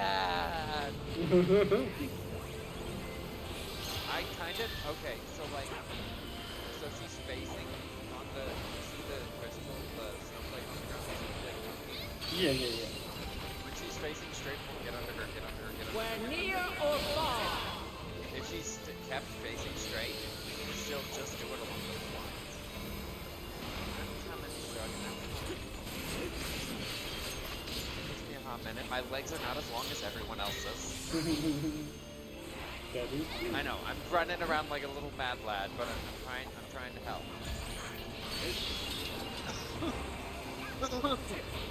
I kind of, okay, so like, so she's facing on the, you see the crystal, the snowflake on the ground? Yeah, yeah, yeah. When she's facing straight, get under her, get under her, get under her. We're near or far? If she's kept facing straight, she'll just do it along those lines. Takes me a hot minute. My legs are not as long as everyone else's. I know, I'm running around like a little mad lad, but I'm trying to help.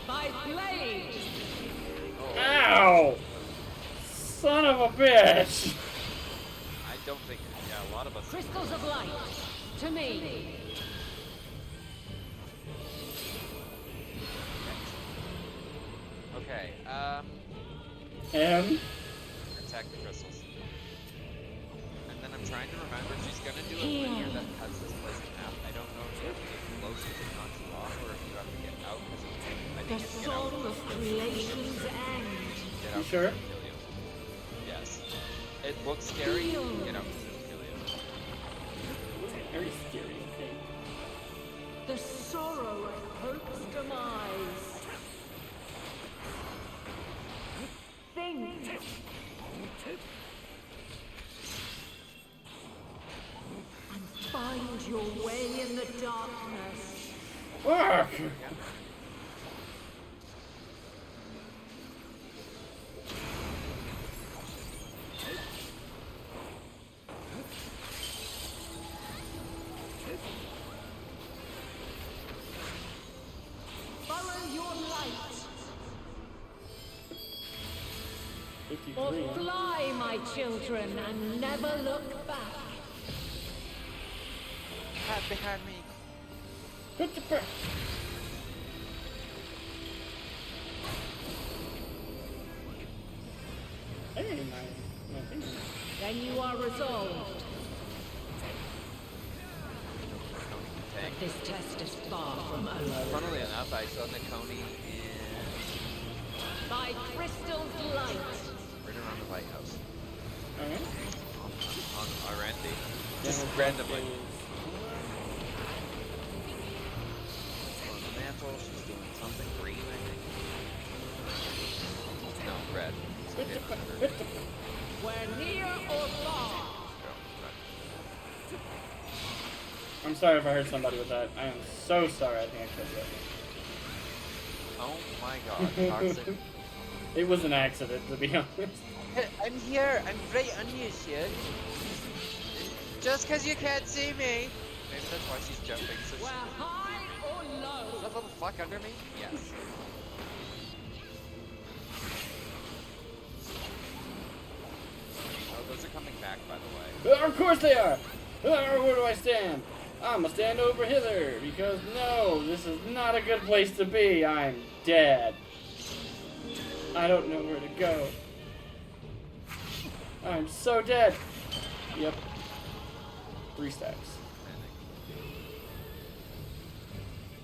By blade. Oh, Ow! Son of a bitch! I don't think, yeah, a lot of us. Crystals of light. To me. Okay, M? protect the crystals. And then I'm trying to remember if she's gonna do a linear that has this place map. I don't know if you have to get close to knock you off or if you have to get out because I think it's get out. of creation's end. Get You out. sure? Kill you. Yes. It looks scary. Get out. Kill you. Very scary, okay. The sorrow of hope's demise. Think. And find your way in the darkness. Fuck! Follow your light. 53. Or fly, my children, and never look back. Cat behind me. Hit the back. Hey, my thing. Then you are resolved. But this test is far from over. Funnily enough, I saw Nakoni in By crystal's light. right around the lighthouse Alright. on R&D. Just randomly. On the mantle, she's doing something green, I think. No, red. So Hit hit the back. under. Hit the back. We're near or far. Go, red. I'm sorry if I hurt somebody with that. I am so sorry. I think I killed you. Oh my god, toxic. It was an accident, to be honest. I'm here. I'm right on you, shit. Just because you can't see me. Maybe that's why she's jumping. So We're high or is low. that little fuck under me? Yes. Oh, those are coming back, by the way. Of course they are! Where do I stand? I'ma stand over hither, because no, this is not a good place to be. I'm dead. I don't know where to go. I'm so dead. Yep. 3 stacks.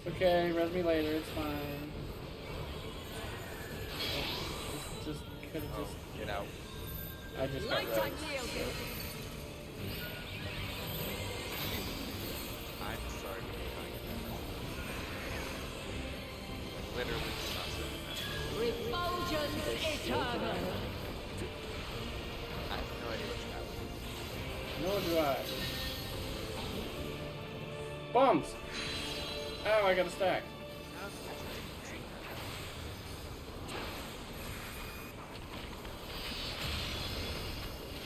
Okay, res me later, it's fine. Just could've Oh, just... get out. I just got Light res. unyielding. Bombs! Oh, I got a stack. I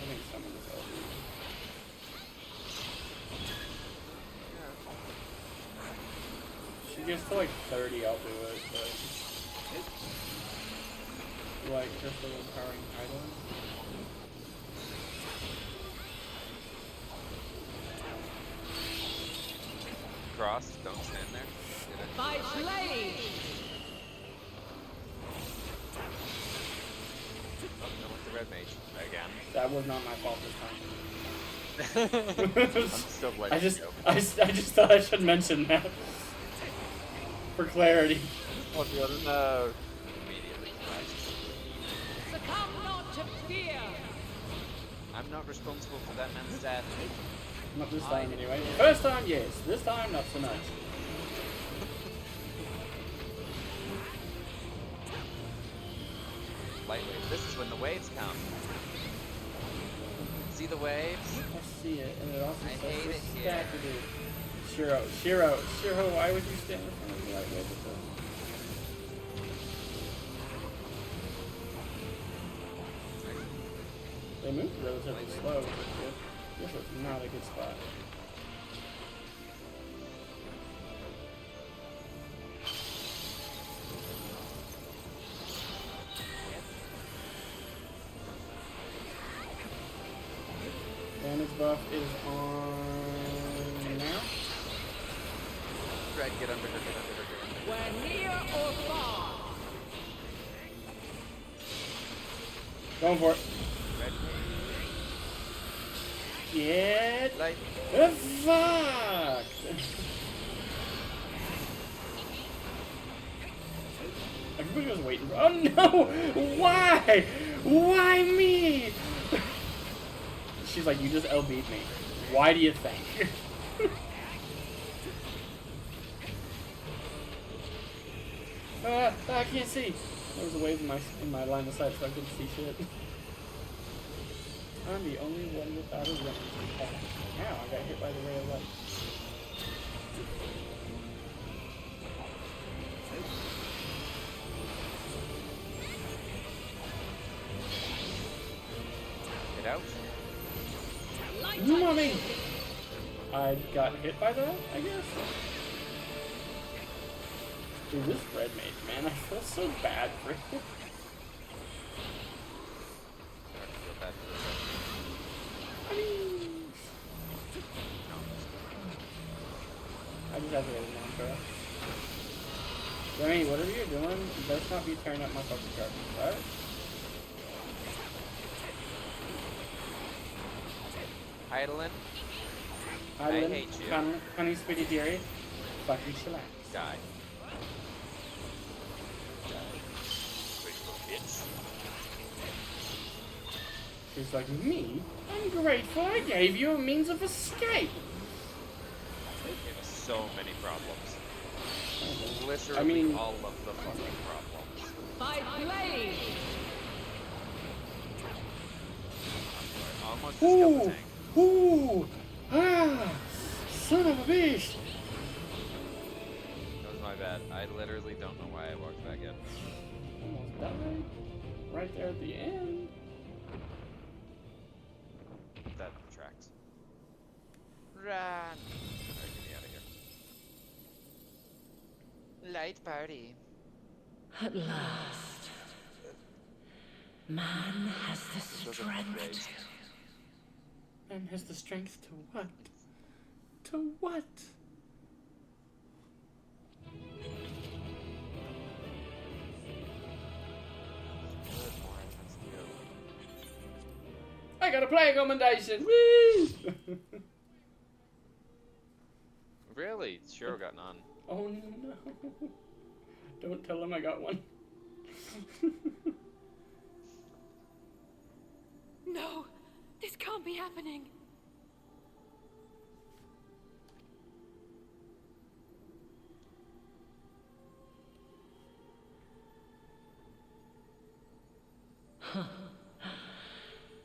think someone is over. She gets to like 30, I'll do it, but... Like, crystal empowering idol. Cross, don't stand there. By blade! Oh, no, with the red mage. Again. That was not my fault this time. I'm still letting I you just, go. I just thought I should mention that. For clarity. Oh, the other no. Immediately crashed. Succumb not to fear! I'm not responsible for that man's death. Not this time anyway. First time, yes. This time, not so much. Lightweight. This is when the waves come. See the waves? I see it, and it also I says hate this it here. stack to do. Shiro, why would you stand in front of me like this? They move relatively slow, which is good. This is not a good spot. Damage buff is on now. Red, get under her, get under her, get under her. Where near or far! Going for it. Red, Get light. fucked! Everybody was waiting for. Oh no! Why? Why me? She's like, you just LB'd me. Why do you think? I can't see. There was a wave in my line of sight, so I couldn't see shit. I'm the only one without a ring. Now I got hit by the ray of light. Get out. Mommy! I got hit by that, I guess. Dude, this red mage, man, I feel so bad for him. I mean... I just have to get a mantra. Remy, whatever you're doing, let's not be tearing up my fucking carpet, alright? Heidelin, I Heidelin, hate you. Honey, sweetie dearie, fucking chillax. Die. Bitch. She's like, me? I'm grateful I gave you a means of escape. It has so many problems. Literally I mean, all of the fucking problems. By blade! Almost just killed the tank. Ooh! Ah! Son of a bitch! That was my bad. I literally don't know why I walked back in. Almost died. Right there at the end. That tracks. Run! Alright, get me out of here. Light party. At last, man has the strength to. Man has the strength to what? To what? I got a play commendation! Woo! Really? Shiro got none. Oh no. Don't tell him I got one. No! This can't be happening!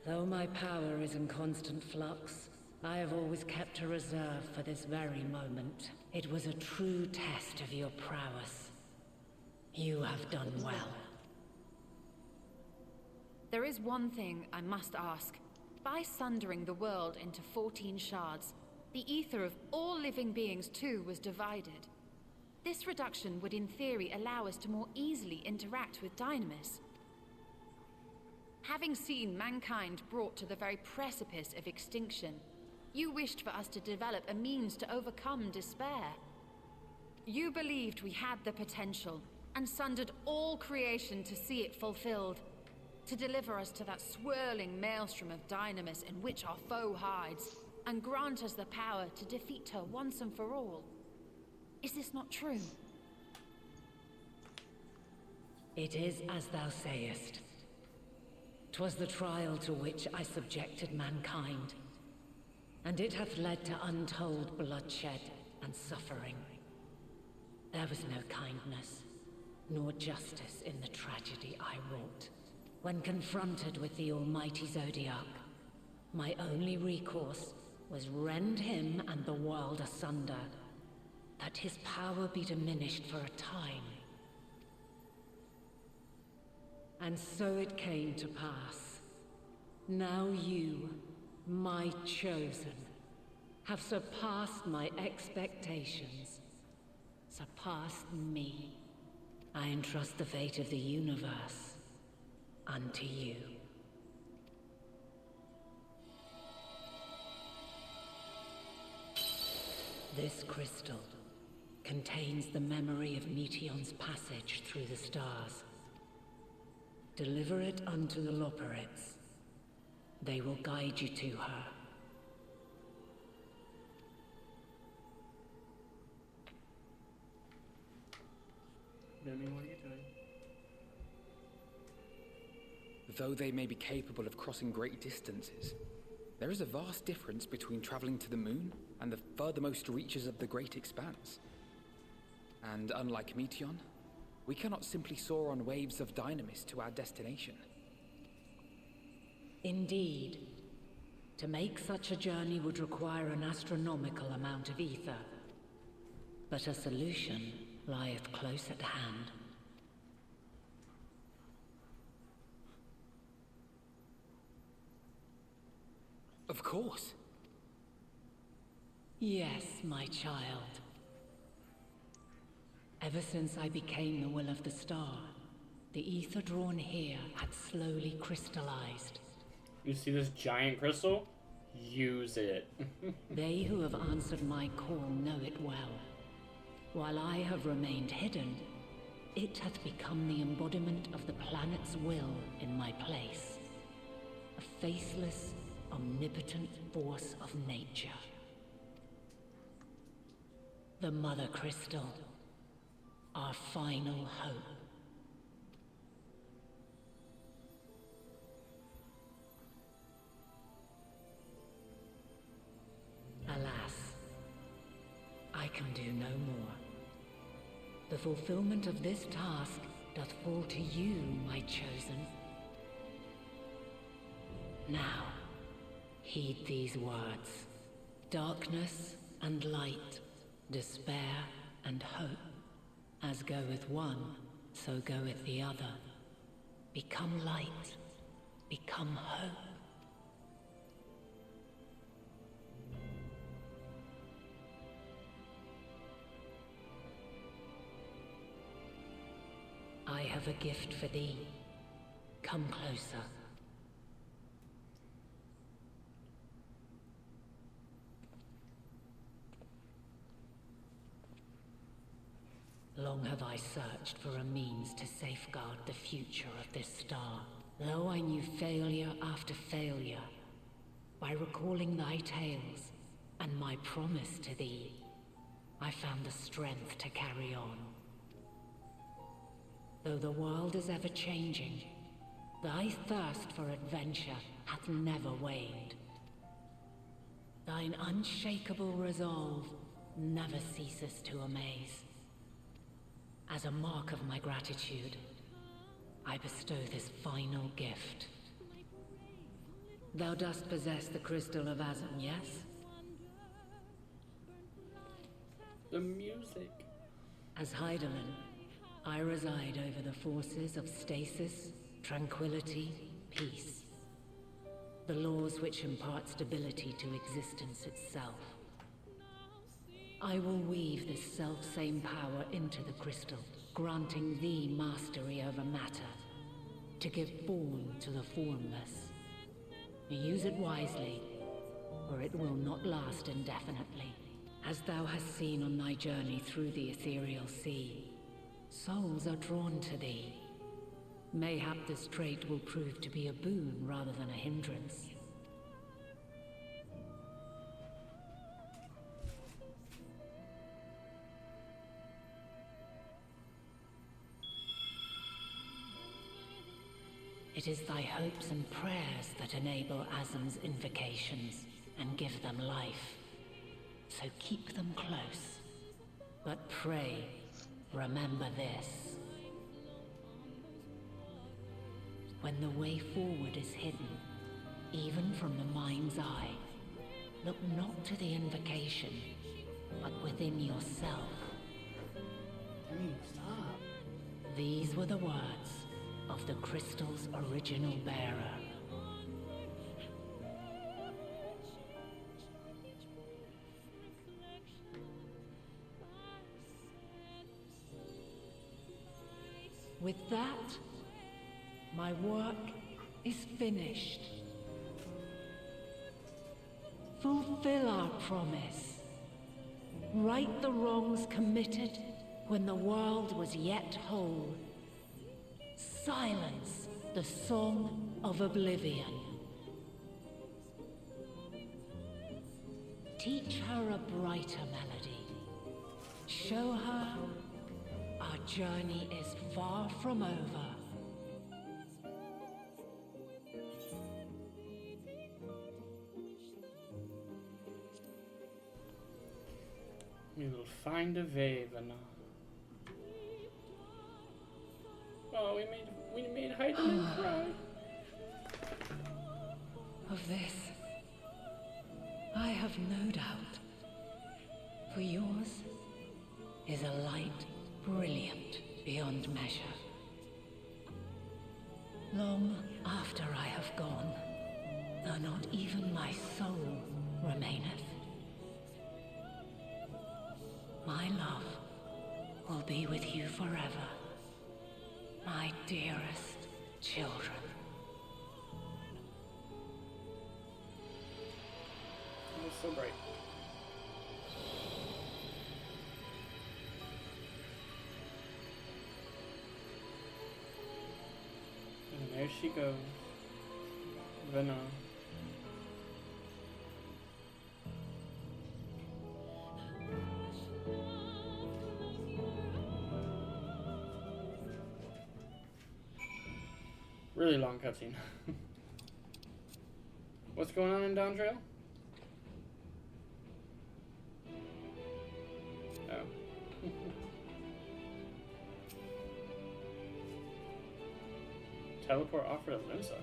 Though my power is in constant flux, I have always kept a reserve for this very moment. It was a true test of your prowess. You have done well. There is one thing I must ask. By sundering the world into 14 shards, the ether of all living beings too was divided. This reduction would in theory allow us to more easily interact with Dynamis. Having seen mankind brought to the very precipice of extinction, you wished for us to develop a means to overcome despair. You believed we had the potential, and sundered all creation to see it fulfilled. To deliver us to that swirling maelstrom of Dynamis in which our foe hides, and grant us the power to defeat her once and for all. Is this not true? It is as thou sayest. 'Twas the trial to which I subjected mankind, and it hath led to untold bloodshed and suffering. There was no kindness, nor justice in the tragedy I wrought. When confronted with the almighty Zodiac, my only recourse was rend him and the world asunder, that his power be diminished for a time. And so it came to pass. Now you, my chosen, have surpassed my expectations, surpassed me. I entrust the fate of the universe unto you. This crystal contains the memory of Meteion's passage through the stars. Deliver it unto the Loporrits. They will guide you to her. Mimi, what are you doing? Though they may be capable of crossing great distances, there is a vast difference between traveling to the moon and the furthermost reaches of the great expanse. And unlike Meteion, we cannot simply soar on waves of Dynamis to our destination. Indeed. To make such a journey would require an astronomical amount of ether. But a solution lieth close at hand. Of course. Yes, my child. Ever since I became the will of the star, the ether drawn here had slowly crystallized. You see this giant crystal? Use it. They who have answered my call know it well. While I have remained hidden, it hath become the embodiment of the planet's will in my place. A faceless, omnipotent force of nature. The Mother Crystal, our final hope. Alas, I can do no more. The fulfillment of this task doth fall to you, my chosen. Now, heed these words. Darkness and light, despair and hope. As goeth one, so goeth the other. Become light, become hope. I have a gift for thee. Come closer. Long have I searched for a means to safeguard the future of this star. Though I knew failure after failure, by recalling thy tales and my promise to thee, I found the strength to carry on. Though the world is ever changing, thy thirst for adventure hath never waned. Thine unshakable resolve never ceases to amaze. As a mark of my gratitude, I bestow this final gift. Thou dost possess the crystal of Azam, yes? The music. As Heidelin, I reside over the forces of stasis, tranquility, peace. The laws which impart stability to existence itself. I will weave this self-same power into the crystal, granting thee mastery over matter, to give form to the formless. Use it wisely, or it will not last indefinitely. As thou hast seen on thy journey through the ethereal sea, souls are drawn to thee. Mayhap this trait will prove to be a boon rather than a hindrance. It is thy hopes and prayers that enable Azam's invocations and give them life. So keep them close. But pray, remember this. When the way forward is hidden, even from the mind's eye, look not to the invocation, but within yourself. Stop. These were the words of the crystal's original bearer. With that, my work is finished. Fulfill our promise. Right the wrongs committed when the world was yet whole. Silence the song of oblivion. Teach her a brighter melody. Show her our journey is far from over. We will find a way, Vanna. Oh, we made Heidelin cry. Of this, I have no doubt. For yours is a light brilliant beyond measure. Long after I have gone, though not even my soul remaineth, my love will be with you forever, my dearest children. It was so bright. And there she goes, Vanna. Really long cutscene. What's going on in Dawntrail? Oh. Teleport offered at Limsa.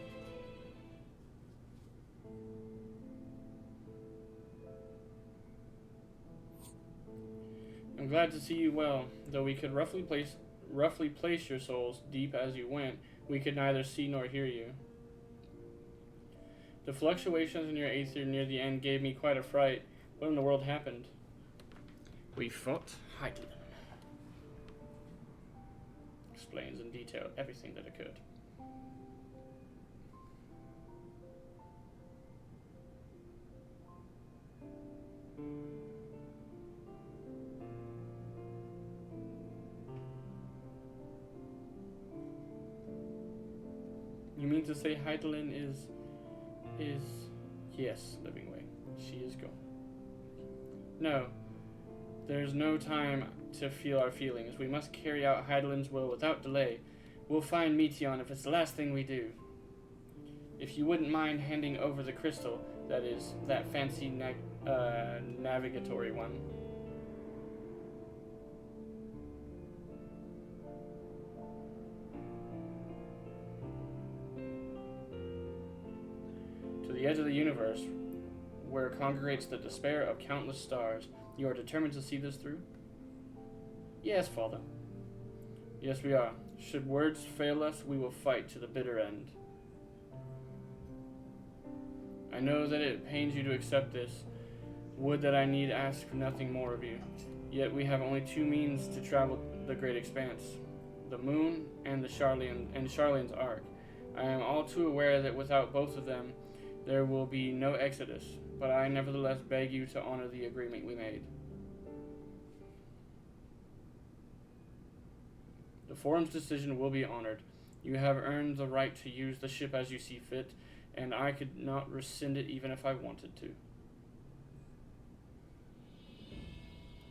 I'm glad to see you well, though we could roughly place your souls deep as you went. We could neither see nor hear you. The fluctuations in your aether near the end gave me quite a fright. What in the world happened? We fought Heidelin. Explains in detail everything that occurred. You mean to say Heidelin is yes, living way. She is gone. No, there's no time to feel our feelings. We must carry out Heidelin's will without delay. We'll find Meteon if it's the last thing we do. If you wouldn't mind handing over the crystal, that is, that fancy navigatory one. To the edge of the universe, where congregates the despair of countless stars. You are determined to see this through? Yes, Father. Yes, we are. Should words fail us, we will fight to the bitter end. I know that it pains you to accept this. Would that I need ask nothing more of you. Yet we have only two means to travel the great expanse. The moon and Charlene's ark. I am all too aware that without both of them, there will be no exodus, but I nevertheless beg you to honor the agreement we made. The Forum's decision will be honored. You have earned the right to use the ship as you see fit, and I could not rescind it even if I wanted to.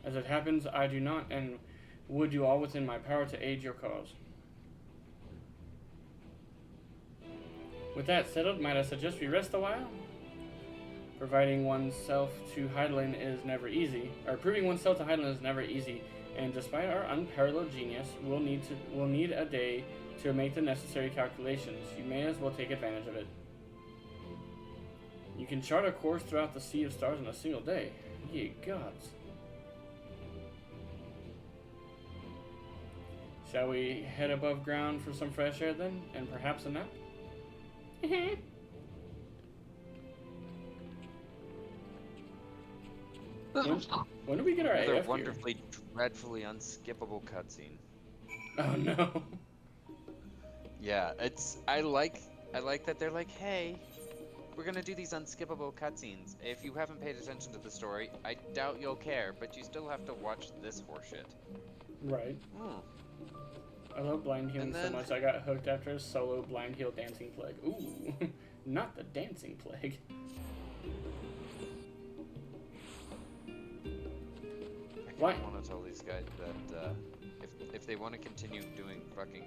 As it happens, I do not, and would do all within my power to aid your cause. With that settled, might I suggest we rest a while? Proving oneself to Heidelin is never easy, and despite our unparalleled genius, we'll need a day to make the necessary calculations. You may as well take advantage of it. You can chart a course throughout the sea of stars in a single day. Ye gods. Shall we head above ground for some fresh air then, and perhaps a nap? When do we get our Another AF wonderfully, dreadfully unskippable cutscene. Oh no. Yeah, I like that they're like, hey, we're gonna do these unskippable cutscenes. If you haven't paid attention to the story, I doubt you'll care, but you still have to watch this horseshit. Right. I love blind healing so much I got hooked after a solo blind heal dancing plague. Ooh, not the dancing plague. I want to tell these guys that if they want to continue doing fucking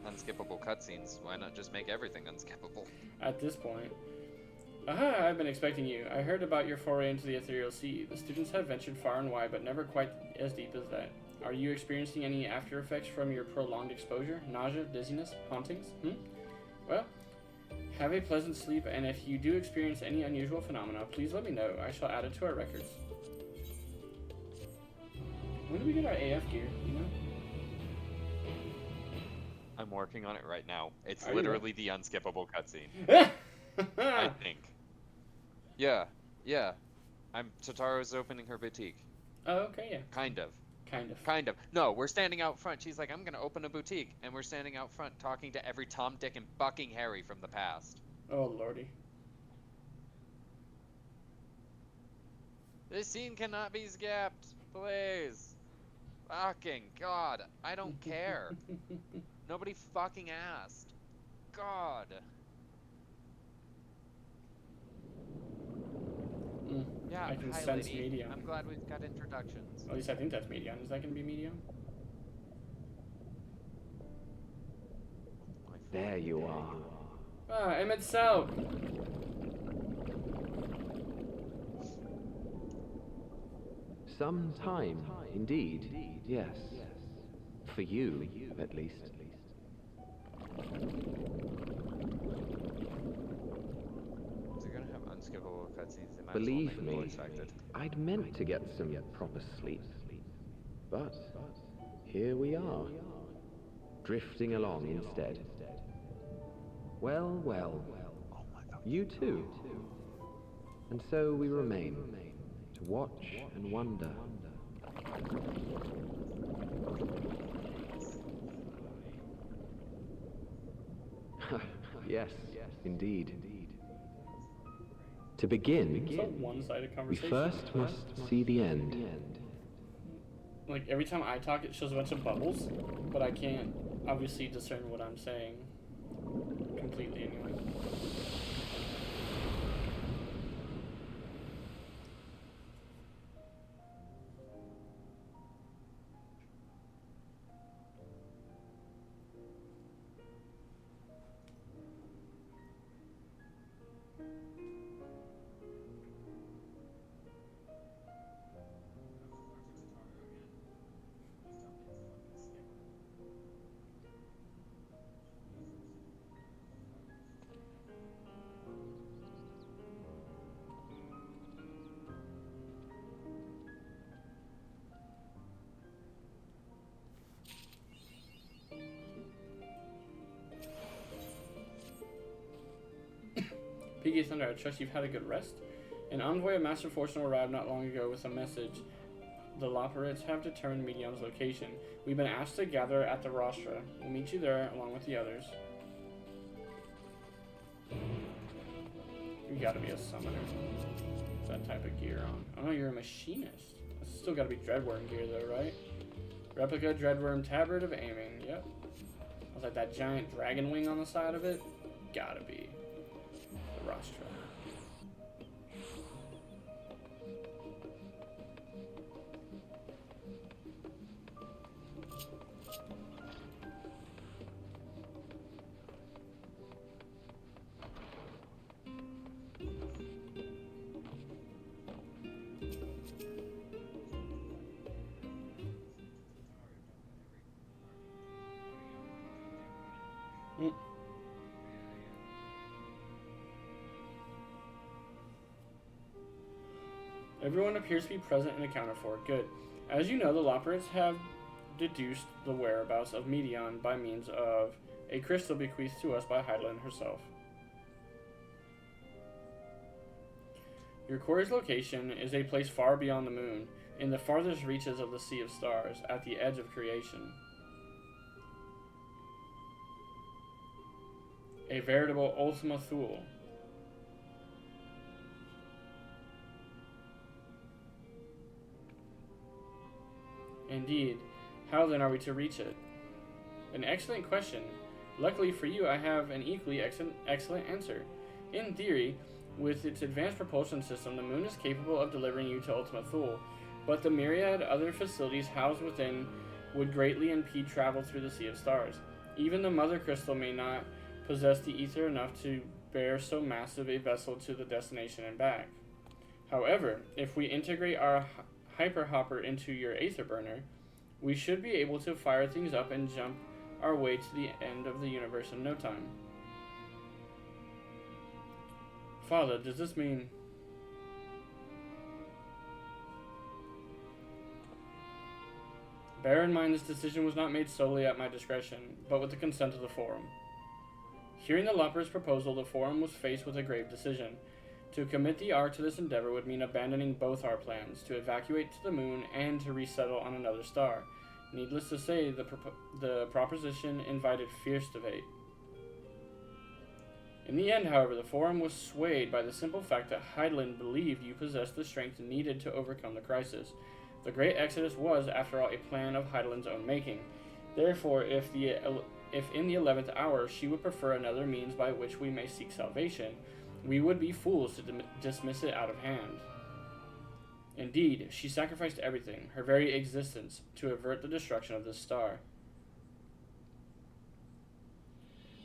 unskippable cutscenes, why not just make everything unskippable? At this point. Aha, I've been expecting you. I heard about your foray into the ethereal sea. The students have ventured far and wide, but never quite as deep as that. Are you experiencing any after effects from your prolonged exposure? Nausea, dizziness, hauntings? Well, have a pleasant sleep, and if you do experience any unusual phenomena, please let me know. I shall add it to our records. When do we get our AF gear, you know? I'm working on it right now. It's Are literally the unskippable cutscene. I think. Yeah. Tataro's opening her boutique. Oh, okay, yeah. Kind of. Kind of. No, we're standing out front. She's like, I'm gonna open a boutique, and we're standing out front talking to every Tom, Dick, and fucking Harry from the past. Oh, lordy. This scene cannot be skipped, please. Fucking God, I don't care. Nobody fucking asked. God. Yeah, I can hi, sense lady. medium. I'm glad we've got introductions. At least I think that's medium. Is that going to be medium? There you are. Ah, Emmett South. Some time, indeed. Yes. For you, at least. They're gonna have unskippable cutscenes. They might Believe as well me, make it voice acted. I'd meant to get some proper sleep. But here we are, drifting along instead. Well, you too. And so we remain, to watch and wonder. Yes, indeed. To begin, It's a one-sided we conversation. first must see the end. Like, every time I talk, it shows a bunch of bubbles, but I can't obviously discern what I'm saying completely anyway. Piggy Thunder, I trust you've had a good rest. An envoy of Master Fortune arrived not long ago with a message. The Loporrits have determined Medion's location. We've been asked to gather at the Rostra. We'll meet you there along with the others. You gotta be a summoner. That type of gear on. Oh, you're a machinist. That's still gotta be Dreadworm gear though, right? Replica Dreadworm Tabard of Aiming. Yep. I was like, that giant dragon wing on the side of it? Gotta be the Rostra. Everyone appears to be present and accounted for. Good. As you know, the Loporrits have deduced the whereabouts of Medion by means of a crystal bequeathed to us by Hydaelyn herself. Your quarry's location is a place far beyond the moon, in the farthest reaches of the Sea of Stars, at the edge of creation. A veritable Ultima Thule. Indeed. How then are we to reach it? An excellent question. Luckily for you, I have an equally excellent answer. In theory, with its advanced propulsion system, the moon is capable of delivering you to Ultima Thule, but the myriad other facilities housed within would greatly impede travel through the Sea of Stars. Even the Mother Crystal may not possess the ether enough to bear so massive a vessel to the destination and back. However, if we integrate our Hyper Hopper into your Aether Burner, we should be able to fire things up and jump our way to the end of the universe in no time. Father, does this mean... Bear in mind this decision was not made solely at my discretion, but with the consent of the Forum. Hearing the Loporrit's proposal, the Forum was faced with a grave decision. To commit the Ark to this endeavor would mean abandoning both our plans, to evacuate to the moon and to resettle on another star. Needless to say, the proposition invited fierce debate. In the end, however, the Forum was swayed by the simple fact that Hydaelyn believed you possessed the strength needed to overcome the crisis. The Great Exodus was, after all, a plan of Hydaelyn's own making. Therefore, if in the 11th hour she would prefer another means by which we may seek salvation, we would be fools to dismiss it out of hand. Indeed, she sacrificed everything, her very existence, to avert the destruction of this star.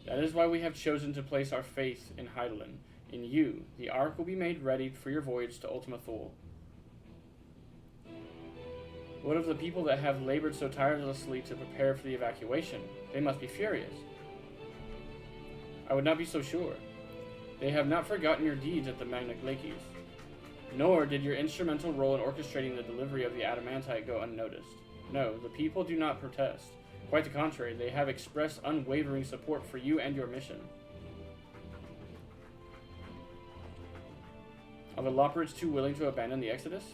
That is why we have chosen to place our faith in Hydaelyn. In you, the Ark will be made ready for your voyage to Ultima Thule. What of the people that have labored so tirelessly to prepare for the evacuation? They must be furious. I would not be so sure. They have not forgotten your deeds at the Magna Glacies, nor did your instrumental role in orchestrating the delivery of the adamantite go unnoticed. No, the people do not protest. Quite the contrary, they have expressed unwavering support for you and your mission. Are the Loporrits too willing to abandon the Exodus?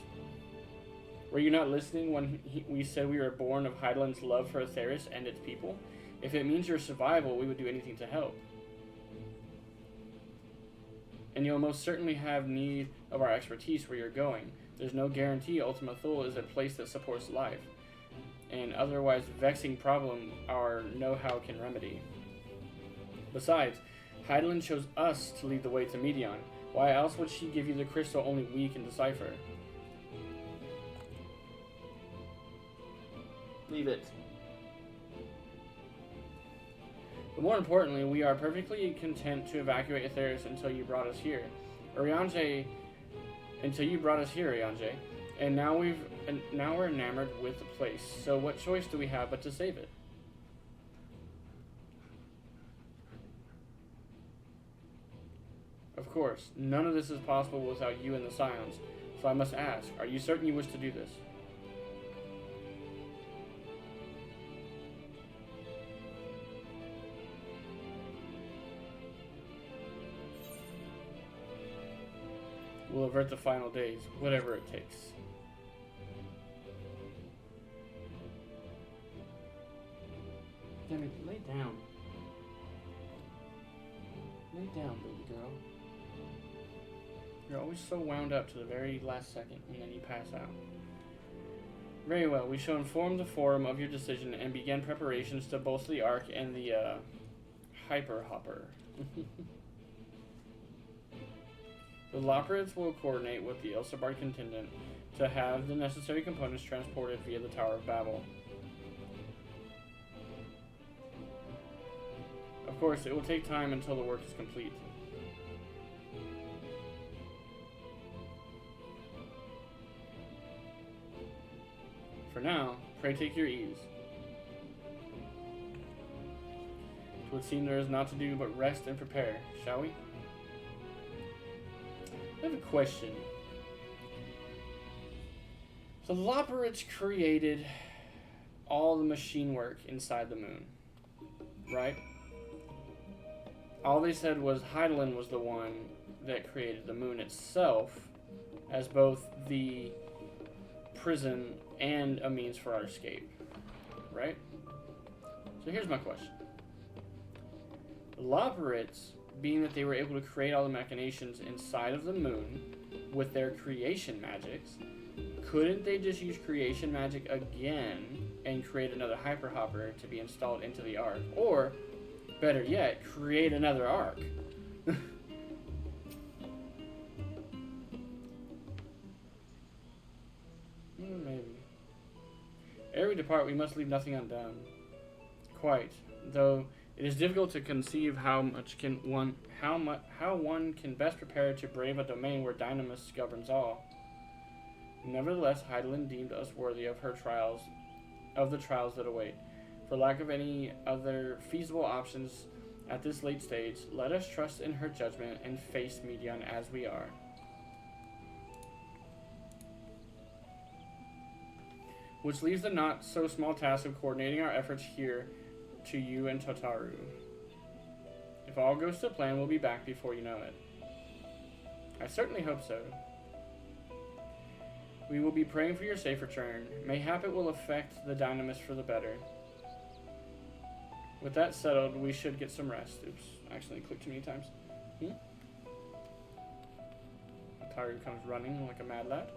Were you not listening when we said we were born of Hydaelyn's love for Aetheris and its people? If it means your survival, we would do anything to help. And you'll most certainly have need of our expertise where you're going. There's no guarantee Ultima Thule is a place that supports life, an otherwise vexing problem our know-how can remedy. Besides, Hydaelyn chose us to lead the way to Medion. Why else would she give you the crystal only we can decipher? Leave it. But more importantly, we are perfectly content to evacuate Aetheris until you brought us here. Urianger, and now we're enamored with the place. So what choice do we have but to save it? Of course, none of this is possible without you and the Scions. So I must ask, are you certain you wish to do this? will avert the final days, whatever it takes. Damn it, lay down. Lay down, baby girl. You're always so wound up to the very last second, and then you pass out. Very well, we shall inform the Forum of your decision and begin preparations to bolster the Ark and the, Hyper Hopper. The Loperids will coordinate with the Elsabard contingent to have the necessary components transported via the Tower of Babel. Of course, it will take time until the work is complete. For now, pray take your ease. It would seem there is naught to do but rest and prepare, shall we? I have a question. The Loperids created all the machine work inside the moon, right? All they said was Hydaelyn was the one that created the moon itself as both the prison and a means for our escape, right? So here's my question. The Loperids, being that they were able to create all the machinations inside of the moon with their creation magics, couldn't they just use creation magic again and create another hyperhopper to be installed into the Ark? Or, better yet, create another Ark? Maybe. Ere we depart, we must leave nothing undone. Quite, though it is difficult to conceive how one can best prepare to brave a domain where Dynamis governs all. Nevertheless, Hydaelyn deemed us worthy of her trials, of the trials that await. For lack of any other feasible options at this late stage, let us trust in her judgment and face Medion as we are. Which leaves the not so small task of coordinating our efforts here to you and Totaru. If all goes to plan, we'll be back before you know it. I certainly hope so. We will be praying for your safe return. Mayhap it will affect the Dynamis for the better. With that settled, we should get some rest. Oops, I accidentally clicked too many times. Totaru comes running like a mad lad.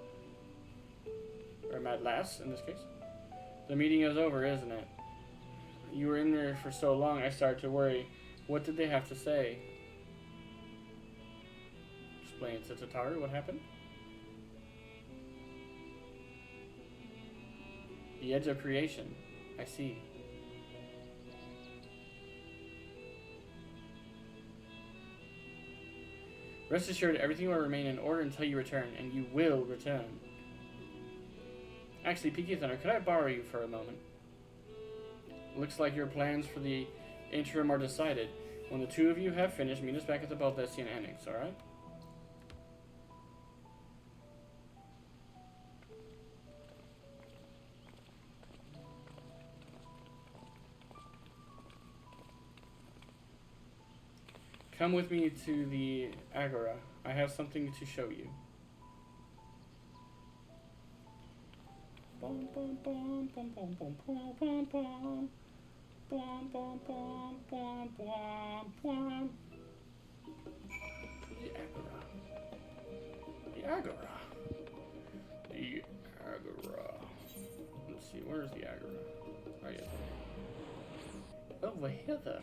Or a mad lass, in this case. The meeting is over, isn't it? You were in there for so long, I started to worry. What did they have to say? Explain to Totaru what happened. The edge of creation. I see. Rest assured, everything will remain in order until you return, and you will return. Actually, Peaky Thunder, could I borrow you for a moment? Looks like your plans for the interim are decided. When the two of you have finished, meet us back at the Baldessian Annex, alright? Come with me to the Agora. I have something to show you. Bum, bum, bum, bum, bum, bum, bum, bum, bum. Bum, bum, bum, bum, bum, bum. The Agora. The Agora. The Agora. Let's see, where's the Agora? Oh, yeah. Over here.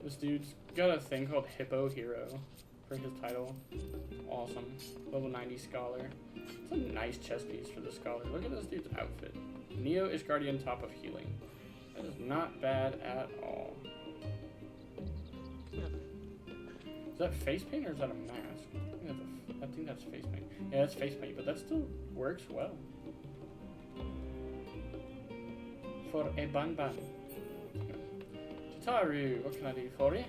This dude's got a thing called Hippo Hero for his title. Awesome. Level 90 Scholar. It's a nice chest piece for the Scholar. Look at this dude's outfit. Neo Ishgardian top of healing. That is not bad at all. Is that face paint or is that a mask? I think that's face paint. Yeah, that's face paint, but that still works well. For a bun bun. Totaru, what can I do for you?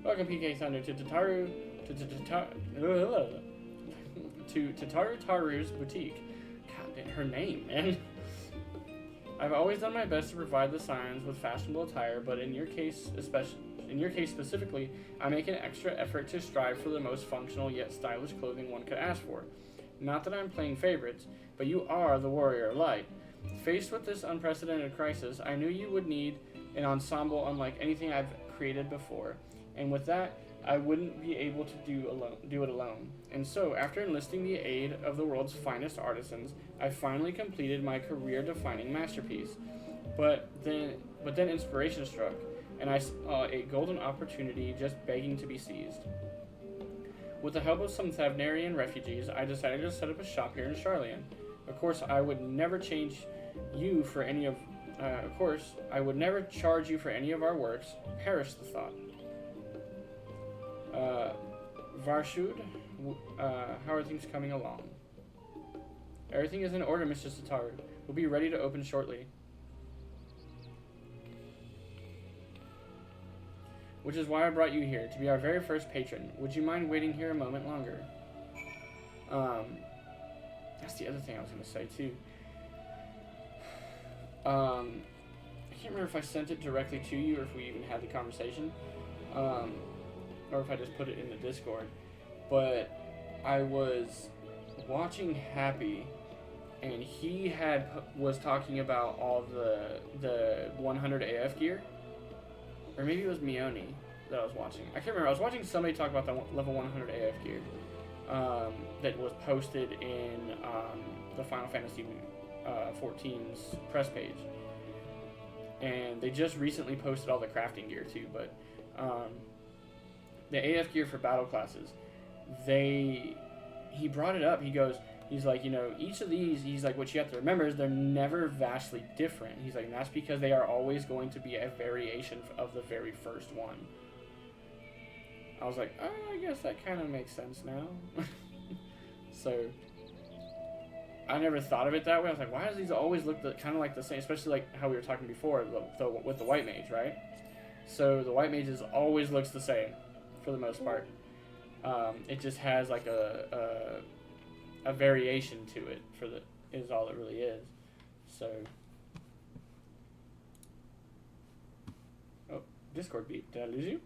Welcome, PK Thunder, to Totaru, to Totaru Taru's boutique. God damn, her name, man. I've always done my best to provide the Scions with fashionable attire, but in your case, especially In your case specifically, I make an extra effort to strive for the most functional yet stylish clothing one could ask for. Not that I'm playing favorites, but you are the warrior of light. Faced with this unprecedented crisis, I knew you would need an ensemble unlike anything I've created before, and with that, I wouldn't be able to do it alone. And so, after enlisting the aid of the world's finest artisans, I finally completed my career-defining masterpiece. But then inspiration struck, and I saw a golden opportunity just begging to be seized. With the help of some Thavnarian refugees, I decided to set up a shop here in Charlian. Of course, I would never charge you for any of our works. Perish the thought. Varshud, how are things coming along? Everything is in order, Mr. Sataru. We'll be ready to open shortly. Which is why I brought you here, to be our very first patron. Would you mind waiting here a moment longer? That's the other thing I was going to say, too. I can't remember if I sent it directly to you or if we even had the conversation. Or if I just put it in the Discord. But I was watching Happy, and he was talking about all the 100 AF gear. Or maybe it was Mione that I was watching. I can't remember. I was watching somebody talk about the level 100 AF gear that was posted in the Final Fantasy 14's press page. And they just recently posted all the crafting gear too, but the AF gear for battle classes, he brought it up. He's like, each of these, he's like, what you have to remember is they're never vastly different. He's like, and that's because they are always going to be a variation of the very first one. I was like, oh, I guess that kind of makes sense now. So, I never thought of it that way. I was like, why does these always look kind of like the same? Especially like how we were talking before with the white mage, right? So the white mages always looks the same for the most part. It just has like a variation to it is all it really is. So, oh, Discord beat. Did I lose you?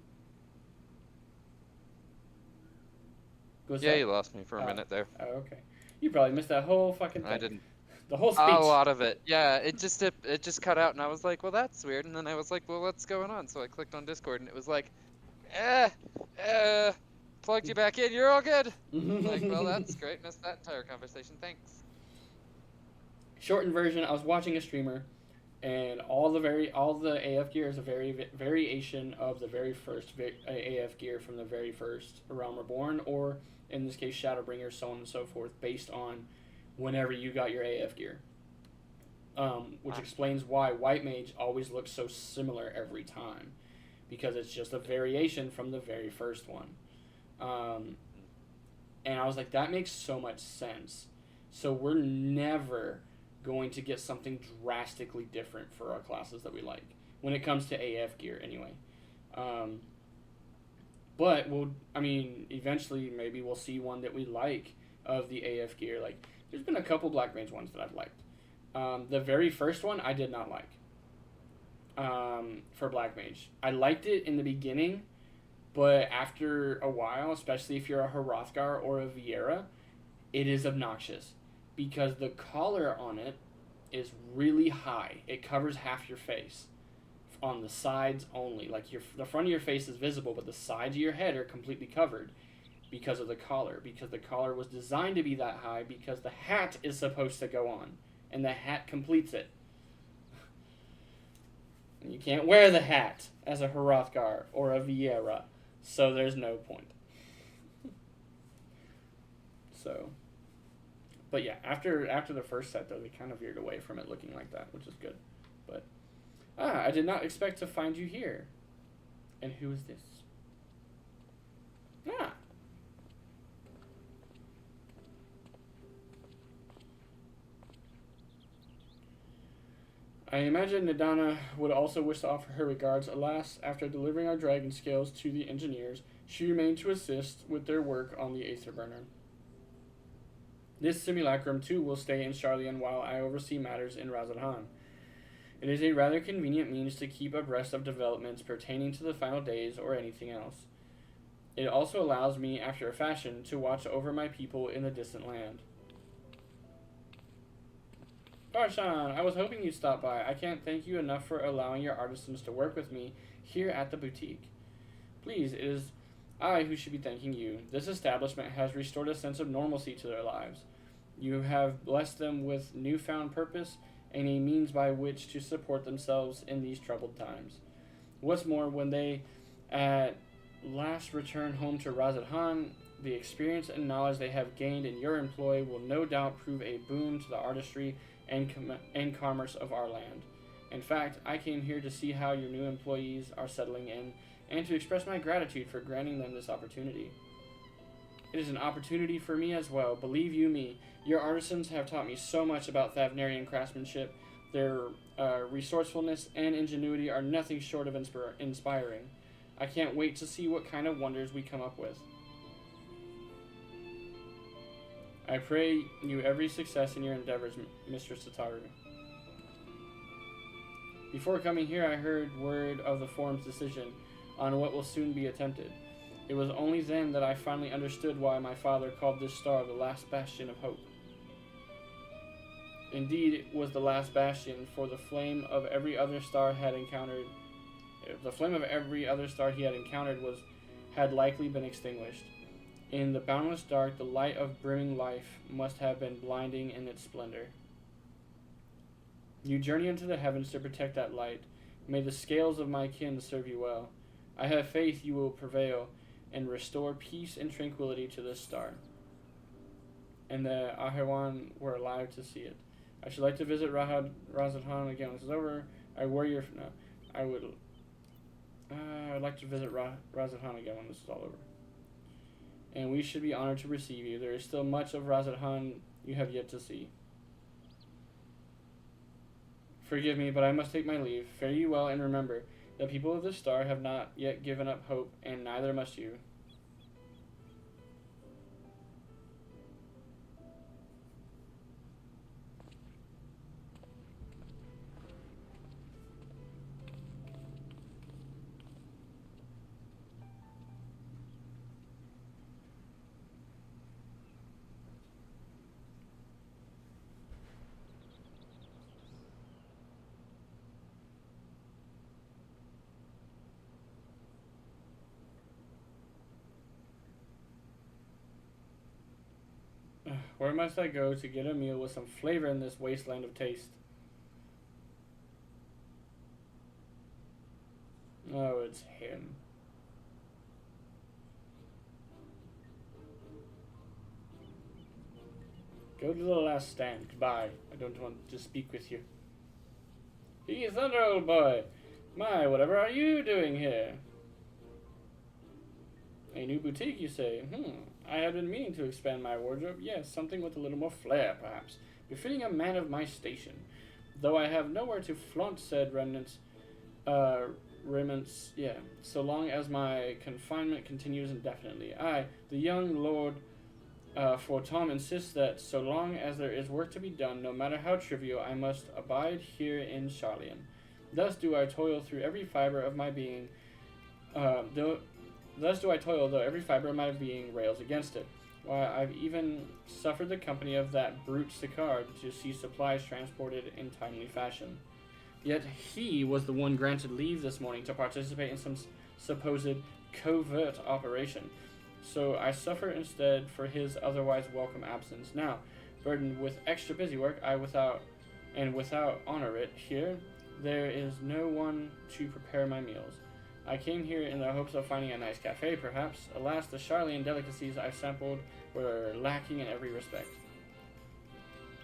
Yeah, you lost me for a minute there. Oh, okay. You probably missed that whole fucking thing. I didn't. The whole speech. A lot of it. Yeah, it just cut out, and I was like, well, that's weird. And then I was like, well, what's going on? So I clicked on Discord, and it was like, plugged you back in. You're all good. Like, well, that's great. Missed that entire conversation. Thanks. Shortened version. I was watching a streamer, and all the AF gear is a variation of the very first AF gear from the very first Realm Reborn, or in this case, Shadowbringer, so on and so forth, based on whenever you got your AF gear. Which explains why White Mage always looks so similar every time, because it's just a variation from the very first one. And I was like, that makes so much sense. So we're never going to get something drastically different for our classes that we like, when it comes to AF gear anyway. But eventually maybe we'll see one that we like of the AF gear. Like, there's been a couple Black Mage ones that I've liked. The very first one I did not like. For Black Mage, I liked it in the beginning, but after a while, especially if you're a Hrothgar or a Viera, it is obnoxious because the collar on it is really high. It covers half your face on the sides only. Like, the front of your face is visible, but the sides of your head are completely covered because of the collar. Because the collar was designed to be that high because the hat is supposed to go on, and the hat completes it. And you can't wear the hat as a Hrothgar or a Viera, so there's no point. So, but yeah, after the first set though, they kind of veered away from it looking like that, which is good. But I did not expect to find you here. And who is this? I imagine Nadana would also wish to offer her regards. Alas, after delivering our dragon scales to the engineers, she remained to assist with their work on the Aether Burner. This simulacrum, too, will stay in Charlian while I oversee matters in Razadhan. It is a rather convenient means to keep abreast of developments pertaining to the final days or anything else. It also allows me, after a fashion, to watch over my people in the distant land. Barshan, I was hoping you'd stop by. I can't thank you enough for allowing your artisans to work with me here at the boutique. Please, it is I who should be thanking you. This establishment has restored a sense of normalcy to their lives. You have blessed them with newfound purpose and a means by which to support themselves in these troubled times. What's more, when they at last return home to Razadhan, the experience and knowledge they have gained in your employ will no doubt prove a boon to the artistry and commerce of our land. In fact, I came here to see how your new employees are settling in and to express my gratitude for granting them this opportunity. It is an opportunity for me as well. Believe you me, your artisans have taught me so much about Thavnarian craftsmanship. Their resourcefulness and ingenuity are nothing short of inspiring. I can't wait to see what kind of wonders we come up with. I pray you every success in your endeavors, Mr. Sataru. Before coming here, I heard word of the forum's decision on what will soon be attempted. It was only then that I finally understood why my father called this star the last bastion of hope. Indeed, it was the last bastion, for the flame of every other star he had encountered had likely been extinguished. In the boundless dark, the light of brimming life must have been blinding in its splendor. You journey into the heavens to protect that light. May the scales of my kin serve you well. I have faith you will prevail and restore peace and tranquility to this star. And the Ahewan were alive to see it. I should like to visit Razadhan again when this is over. I'd like to visit Razadhan again when this is all over. And we should be honored to receive you. There is still much of Razadhan you have yet to see. Forgive me, but I must take my leave. Fare you well, and remember, the people of this star have not yet given up hope, and neither must you. Where must I go to get a meal with some flavor in this wasteland of taste? Oh, it's him. Go to the last stand. Goodbye. I don't want to speak with you. Hey, Thunder, old boy. My, whatever are you doing here? A new boutique, you say? I had been meaning to expand my wardrobe. Yes, something with a little more flair, perhaps, befitting a man of my station. Though I have nowhere to flaunt said remnants, so long as my confinement continues indefinitely. I, the young Lord Fortom, insists that so long as there is work to be done, no matter how trivial, I must abide here in Charlian. Thus do I toil through every fiber of my being, though every fiber of my being rails against it. Why, I've even suffered the company of that brute Sicard to see supplies transported in timely fashion. Yet he was the one granted leave this morning to participate in some supposed covert operation. So I suffer instead for his otherwise welcome absence. Now, burdened with extra busy work, without honor it here, there is no one to prepare my meals. I came here in the hopes of finding a nice cafe, perhaps. Alas, the Charlian delicacies I've sampled were lacking in every respect.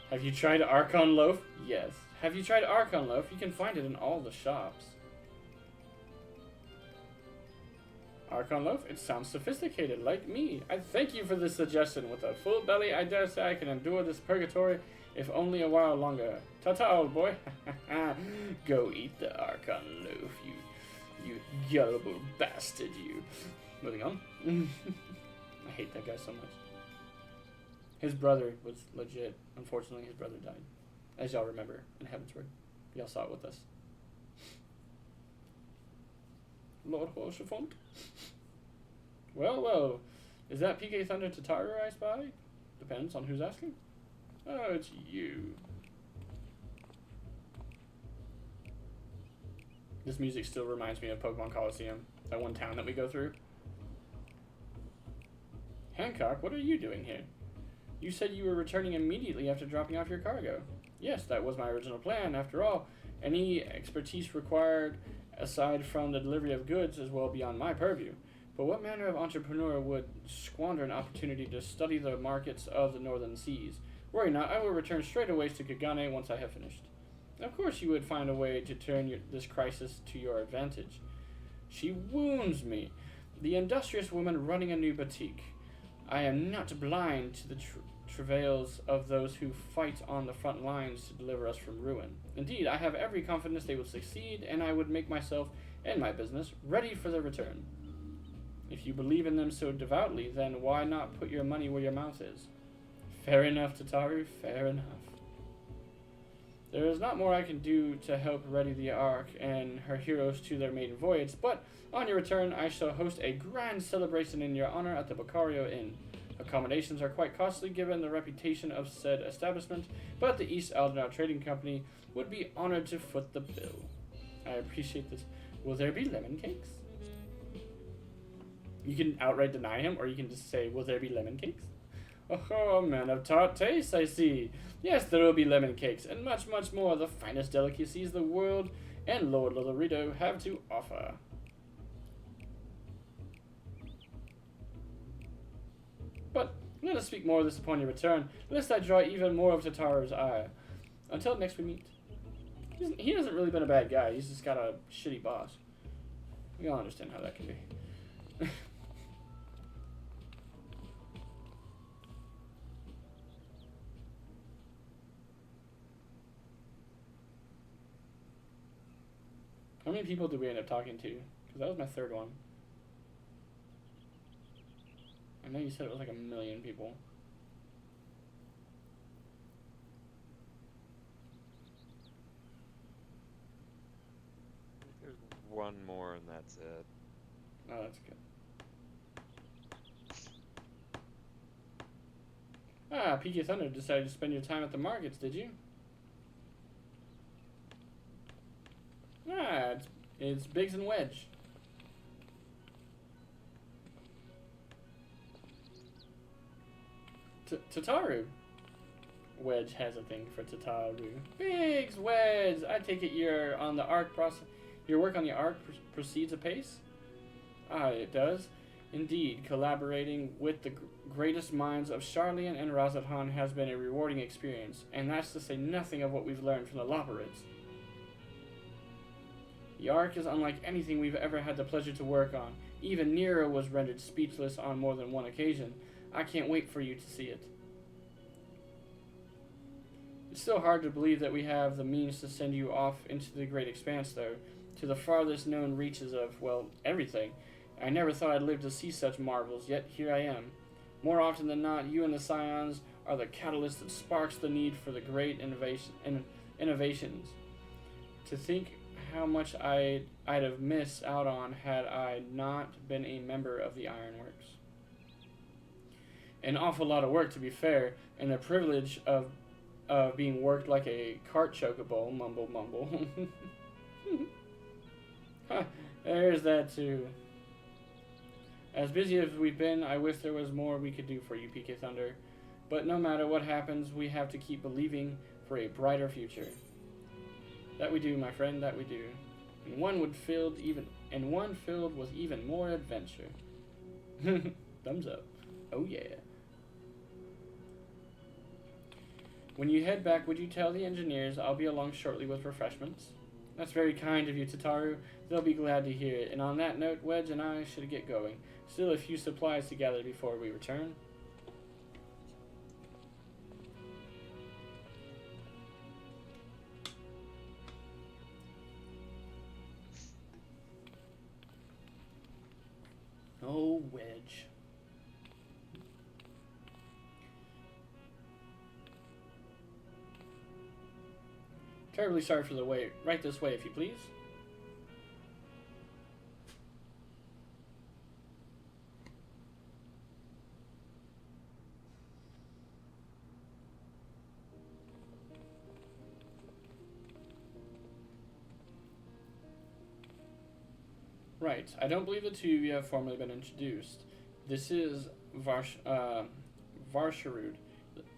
Have you tried Archon Loaf? Yes. Have you tried Archon Loaf? You can find it in all the shops. Archon Loaf? It sounds sophisticated, like me. I thank you for this suggestion. With a full belly, I dare say I can endure this purgatory, if only a while longer. Ta-ta, old boy. Go eat the Archon Loaf, you gullible bastard, you. Moving on. I hate that guy so much. His brother was legit. Unfortunately, his brother died. As y'all remember in Heavensward. Y'all saw it with us. Lord Horsefont. Well. Is that PK Thunder Tataru I spy? Depends on who's asking. Oh, it's you. This music still reminds me of Pokemon Coliseum, that one town that we go through. Hancock, what are you doing here? You said you were returning immediately after dropping off your cargo. Yes, that was my original plan. After all, any expertise required aside from the delivery of goods is well beyond my purview. But what manner of entrepreneur would squander an opportunity to study the markets of the northern seas? Worry not, I will return straight away to Kagane once I have finished. Of course you would find a way to turn this crisis to your advantage. She wounds me. The industrious woman running a new boutique. I am not blind to the travails of those who fight on the front lines to deliver us from ruin. Indeed, I have every confidence they will succeed, and I would make myself and my business ready for their return. If you believe in them so devoutly, then why not put your money where your mouth is? Fair enough, Tataru, fair enough. There is not more I can do to help ready the Ark and her heroes to their maiden voyage, but on your return I shall host a grand celebration in your honor at the Baccario Inn. Accommodations are quite costly given the reputation of said establishment, but the East Aldenau Trading Company would be honored to foot the bill. I appreciate this. Will there be lemon cakes? You can outright deny him, or you can just say, will there be lemon cakes? Oh, man of tart taste, I see. Yes, there will be lemon cakes, and much, much more of the finest delicacies the world and Lord Lolorito have to offer. But let us speak more of this upon your return, lest I draw even more of Tataru's ire. Until next we meet. He hasn't really been a bad guy, he's just got a shitty boss. We all understand how that can be. How many people did we end up talking to? Because that was my third one. I know you said it was like 1 million people. There's one more and that's it. Oh, that's good. Ah, PK Thunder decided to spend your time at the markets, did you? Ah, it's Biggs and Wedge. Tataru. Wedge has a thing for Tataru. Biggs, Wedge. I take it you're on the Ark process. Your work on the Ark proceeds apace. Ah, it does. Indeed, collaborating with the greatest minds of Charlian and Razathan has been a rewarding experience, and that's to say nothing of what we've learned from the Loperids. The Ark is unlike anything we've ever had the pleasure to work on. Even Nero was rendered speechless on more than one occasion. I can't wait for you to see it. It's still hard to believe that we have the means to send you off into the great expanse, though, to the farthest known reaches of, well, everything. I never thought I'd live to see such marvels, yet here I am. More often than not, you and the Scions are the catalyst that sparks the need for the great innovations. To think how much I'd have missed out on had I not been a member of the Ironworks. An awful lot of work, to be fair, and the privilege of being worked like a cart chocobo, mumble mumble. There's that too. As busy as we've been, I wish there was more we could do for you, PK Thunder. But no matter what happens, we have to keep believing for a brighter future. That we do, my friend, that we do. And one filled with even more adventure. Thumbs up. Oh yeah. When you head back, would you tell the engineers I'll be along shortly with refreshments? That's very kind of you, Tataru. They'll be glad to hear it. And on that note, Wedge and I should get going. Still a few supplies to gather before we return. Oh, Wedge. Terribly sorry for the wait. Right this way, if you please. Right. I don't believe the two of you have formally been introduced. This is Varsharud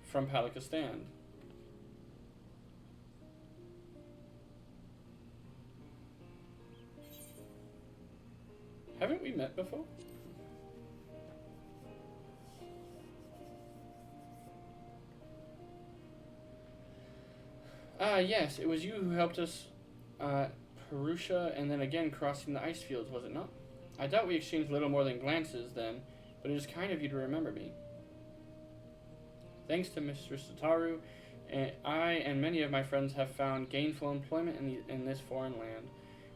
from Palakistan. Haven't we met before? Yes, it was you who helped us, Perusha, and then again crossing the ice fields, was it not? I doubt we exchanged little more than glances then, but it is kind of you to remember me. Thanks to Mr. Sataru, I and many of my friends have found gainful employment in this foreign land.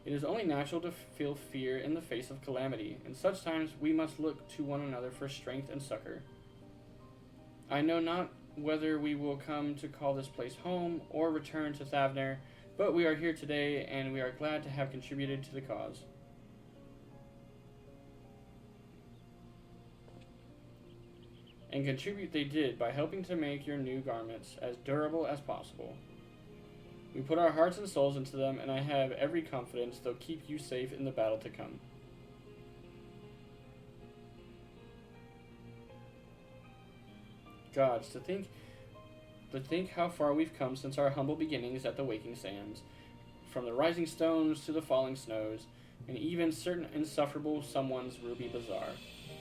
It is only natural to feel fear in the face of calamity. In such times, we must look to one another for strength and succor. I know not whether we will come to call this place home or return to Thavner, but we are here today, and we are glad to have contributed to the cause. And contribute they did by helping to make your new garments as durable as possible. We put our hearts and souls into them, and I have every confidence they'll keep you safe in the battle to come. Gods, to think how far we've come since our humble beginnings at the Waking Sands, from the rising stones to the falling snows, and even certain insufferable someone's ruby bazaar.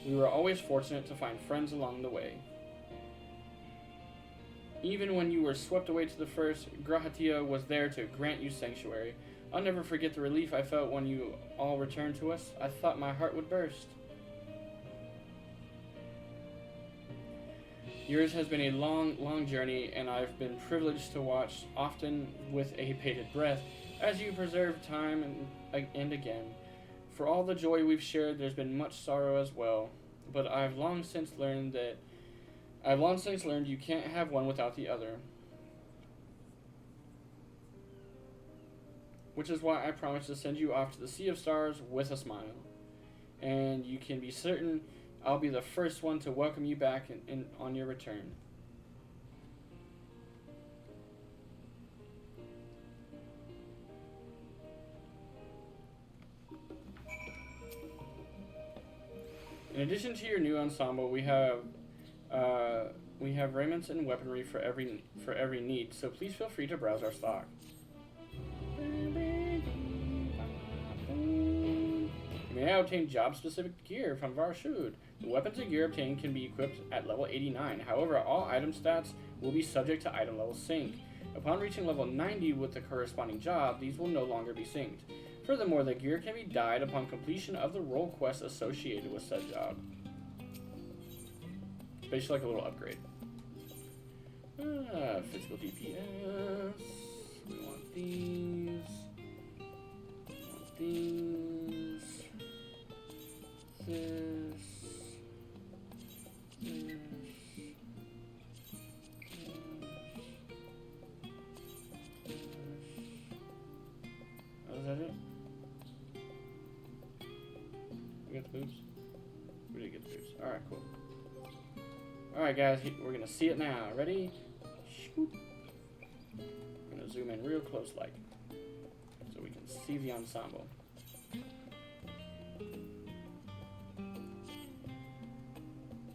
We were always fortunate to find friends along the way. Even when you were swept away to the first, Grahatia was there to grant you sanctuary. I'll never forget the relief I felt when you all returned to us. I thought my heart would burst. Yours has been a long, long journey, and I've been privileged to watch, often with a bated breath, as you preserve time and again. For all the joy we've shared, there's been much sorrow as well, but I've long since learned you can't have one without the other. Which is why I promise to send you off to the Sea of Stars with a smile. And you can be certain I'll be the first one to welcome you back on your return. In addition to your new ensemble, we have raiments and weaponry for every need, so please feel free to browse our stock. You may now obtain job-specific gear from Varshud. The weapons and gear obtained can be equipped at level 89. However, all item stats will be subject to item level sync. Upon reaching level 90 with the corresponding job, these will no longer be synced. Furthermore, the gear can be dyed upon completion of the role quest associated with said job. It's basically like a little upgrade. Physical DPS. We want these. We want these. This. Oh, is that it? We got the boobs? We did get the boobs. Alright, cool. Alright, guys, we're gonna see it now. Ready? Shoot. I'm gonna zoom in real close, like, so we can see the ensemble.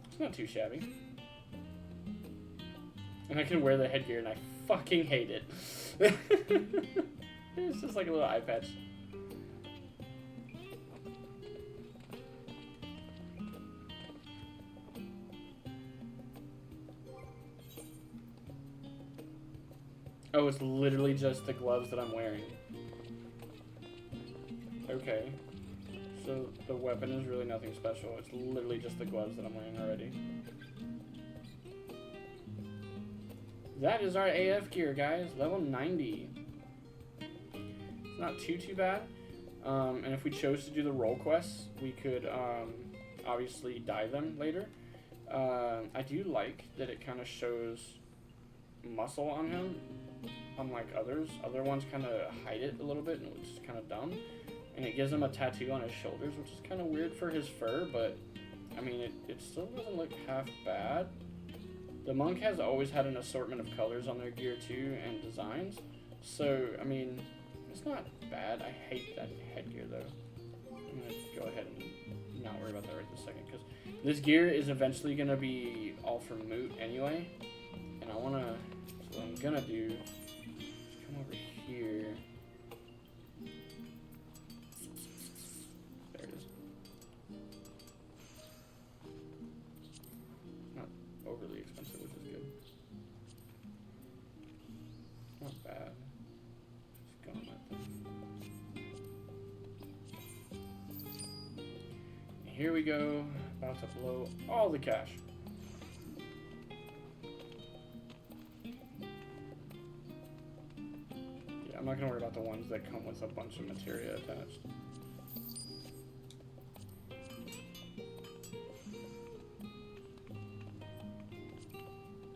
It's not too shabby. And I can wear the headgear, and I fucking hate it. It's just like a little eye patch. Oh, it's literally just the gloves that I'm wearing. Okay. So the weapon is really nothing special. It's literally just the gloves that I'm wearing already. That is our AF gear, guys. Level 90. It's not too bad. And if we chose to do the role quests, we could obviously dye them later. I do like that it kind of shows muscle on him, unlike others. Other ones kind of hide it a little bit, and which is kind of dumb. And it gives him a tattoo on his shoulders, which is kind of weird for his fur, but I mean, it still doesn't look half bad. The monk has always had an assortment of colors on their gear too, and designs. So, I mean, it's not bad. I hate that headgear though. I'm gonna go ahead and not worry about that right this second, because this gear is eventually gonna be all for moot anyway. And I wanna, so what I'm gonna do is come over here. There it is. Not overly expensive, which is good. Not bad. Just go on that thing. And here we go. About to blow all the cash. Yeah, I'm not gonna worry about the ones that come with a bunch of materia attached.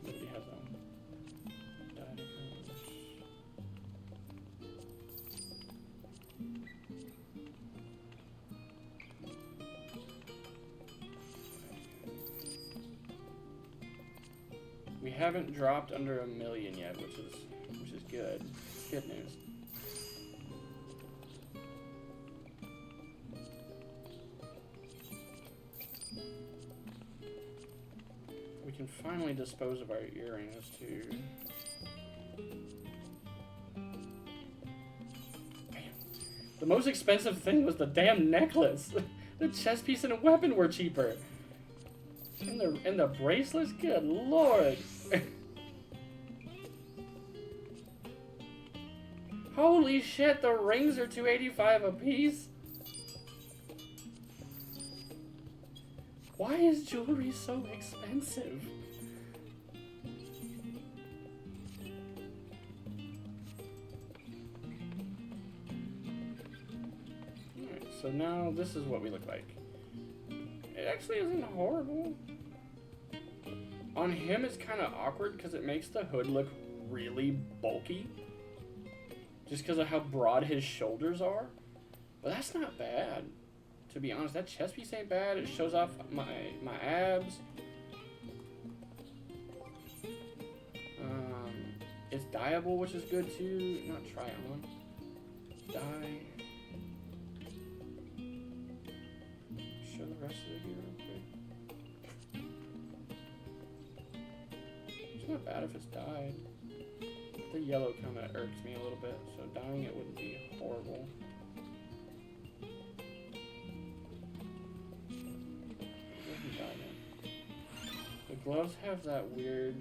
Nobody has them. We haven't dropped under 1 million yet, which is good. Good news. We can finally dispose of our earrings too. Damn. The most expensive thing was the damn necklace. The chest piece and a weapon were cheaper. And the bracelets? Good lord. Holy shit, the rings are $285 a piece? Why is jewelry so expensive? Alright, so now this is what we look like. It actually isn't horrible. On him, it's kind of awkward because it makes the hood look really bulky. Just because of how broad his shoulders are. But that's not bad. To be honest, that chest piece ain't bad. It shows off my abs. It's dyeable, which is good too. Not try on. Dye. Show the rest of the gear real quick. It's not bad if it's dyed. The yellow kind of irks me a little bit, so dyeing it wouldn't be horrible. The gloves have that weird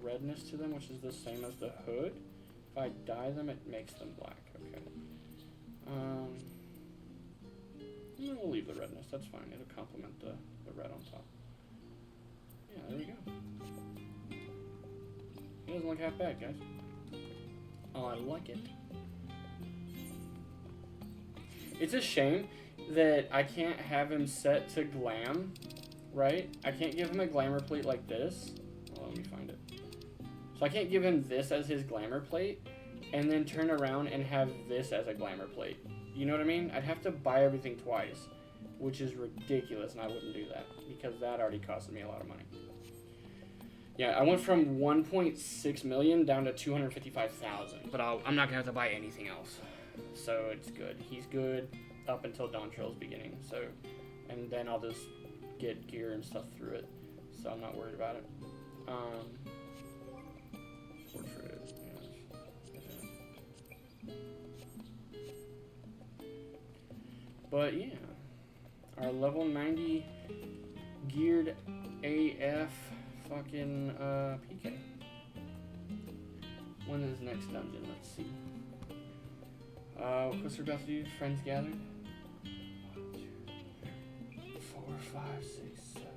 redness to them, which is the same as the hood. If I dye them, it makes them black. Okay. And we'll leave the redness. That's fine. It'll complement the red on top. Yeah, there we go. It doesn't look half bad, guys. Oh, I like it. It's a shame that I can't have him set to glam, right? I can't give him a glamour plate like this. Oh, let me find it. So I can't give him this as his glamour plate and then turn around and have this as a glamour plate. You know what I mean? I'd have to buy everything twice, which is ridiculous, and I wouldn't do that because that already costed me a lot of money. Yeah, I went from 1.6 million down to 255,000, but I'm not gonna have to buy anything else, so it's good. He's good up until Dawn Trail's beginning. So, and then I'll just get gear and stuff through it, so I'm not worried about it. Portrait, yeah. But yeah, our level 90 geared AF fucking PK. When is next dungeon? Let's see. What's we're about to do? Friends gathered. 1, 2, 3, 4, 5, 6, 7,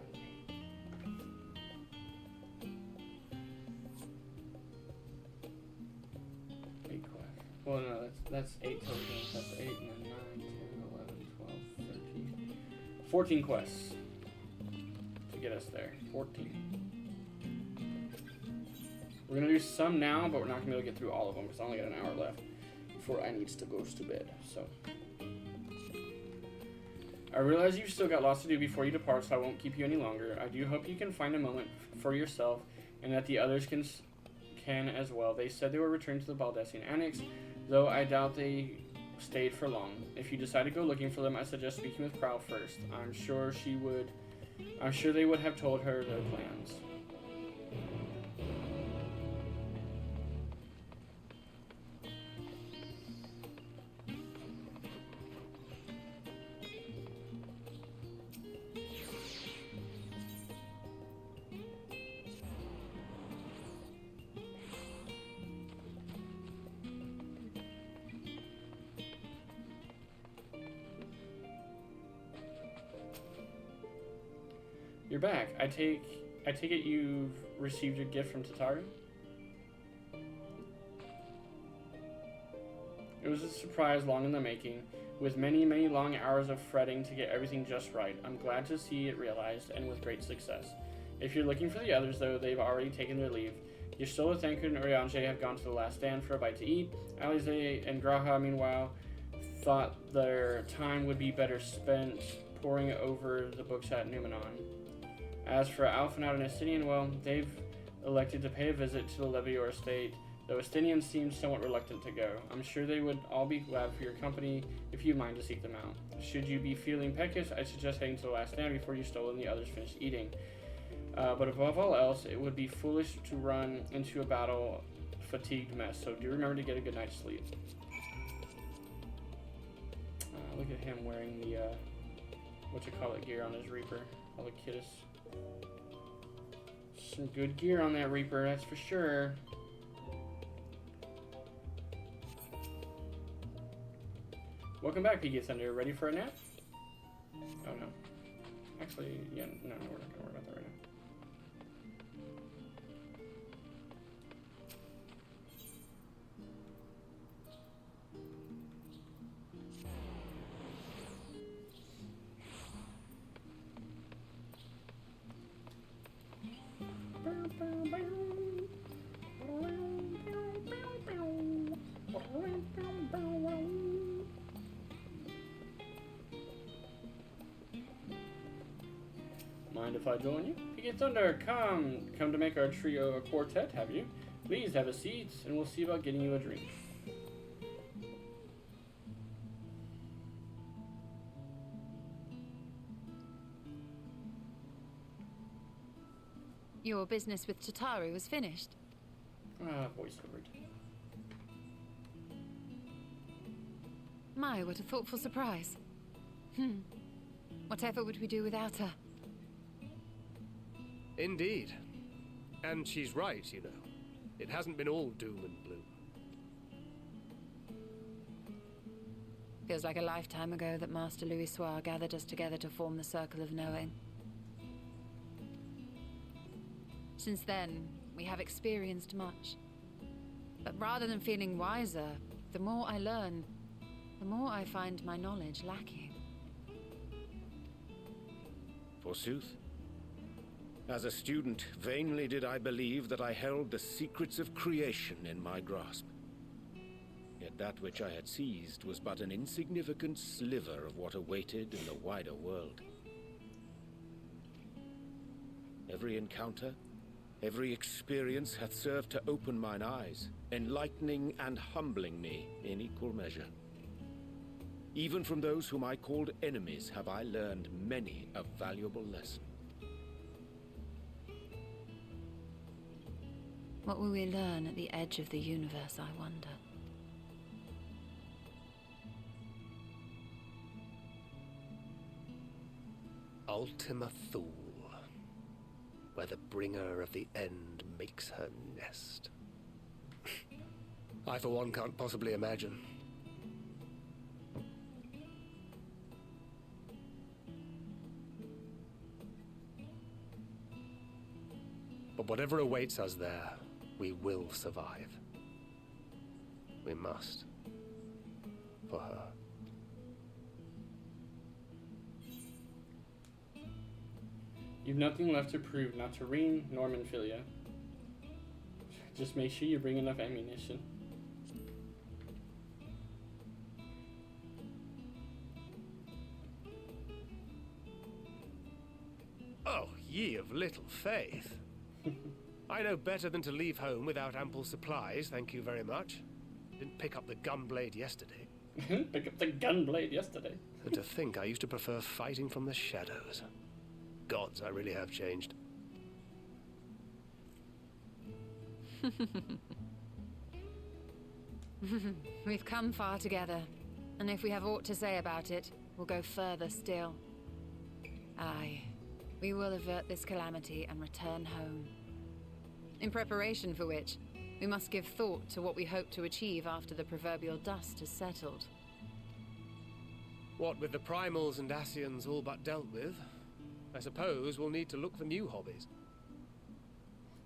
8. 8 quests. Well, no, that's 8 total. That's 8 and then 9, 10, 11, 12, 13, 14 quests to get us there. 14. We're going to do some now, but we're not going to be able to get through all of them because I only got an hour left before I need to go to bed. So, I realize you've still got lots to do before you depart, so I won't keep you any longer. I do hope you can find a moment for yourself and that the others can as well. They said they were returning to the Baldessian Annex, though I doubt they stayed for long. If you decide to go looking for them, I suggest speaking with Prowl first. I'm sure they would have told her their plans. You're back. I take it you've received a gift from Tataru? It was a surprise long in the making, with many, many long hours of fretting to get everything just right. I'm glad to see it realized, and with great success. If you're looking for the others, though, they've already taken their leave. Ystola, Thancred, and Urianger have gone to the last stand for a bite to eat. Alize and Graha, meanwhile, thought their time would be better spent poring over the books at Numenon. As for Alphinaud and Estinian, well, they've elected to pay a visit to the Levior estate, though Estinian seemed somewhat reluctant to go. I'm sure they would all be glad for your company if you mind to seek them out. Should you be feeling peckish, I suggest heading to the last stand before Ystola and the others finish eating. But above all else, it would be foolish to run into a battle-fatigued mess, so do remember to get a good night's sleep. Look at him wearing the, gear on his Reaper. All the kiddos. Some good gear on that Reaper, that's for sure. Welcome back, Piggy Thunder. Ready for a nap? Oh no. Actually, yeah, no, we're not gonna worry about that right now. Mind if I join you? Piggy Thunder, come to make our trio a quartet, have you? Please have a seat, and we'll see about getting you a drink. Your business with Tataru was finished. Voiceovered. My, what a thoughtful surprise. Whatever would we do without her? Indeed. And she's right, you know. It hasn't been all doom and gloom. Feels like a lifetime ago that Master Louis Soir gathered us together to form the Circle of Knowing. Since then, we have experienced much. But rather than feeling wiser, the more I learn, the more I find my knowledge lacking. Forsooth. As a student, vainly did I believe that I held the secrets of creation in my grasp. Yet that which I had seized was but an insignificant sliver of what awaited in the wider world. Every encounter, every experience hath served to open mine eyes, enlightening and humbling me in equal measure. Even from those whom I called enemies have I learned many a valuable lesson. What will we learn at the edge of the universe, I wonder? Ultima Thule, where the bringer of the end makes her nest. I, for one, can't possibly imagine. But whatever awaits us there, we will survive. We must. For her. You've nothing left to prove, not to Reen nor Minfilia. Just make sure you bring enough ammunition. Oh, ye of little faith. I know better than to leave home without ample supplies, thank you very much. Didn't pick up the gunblade yesterday. Pick up the gunblade yesterday. And to think I used to prefer fighting from the shadows. Gods, I really have changed. We've come far together, and if we have aught to say about it, we'll go further still. Aye, we will avert this calamity and return home. In preparation for which, we must give thought to what we hope to achieve after the proverbial dust has settled. What with the primals and Asians all but dealt with, I suppose we'll need to look for new hobbies.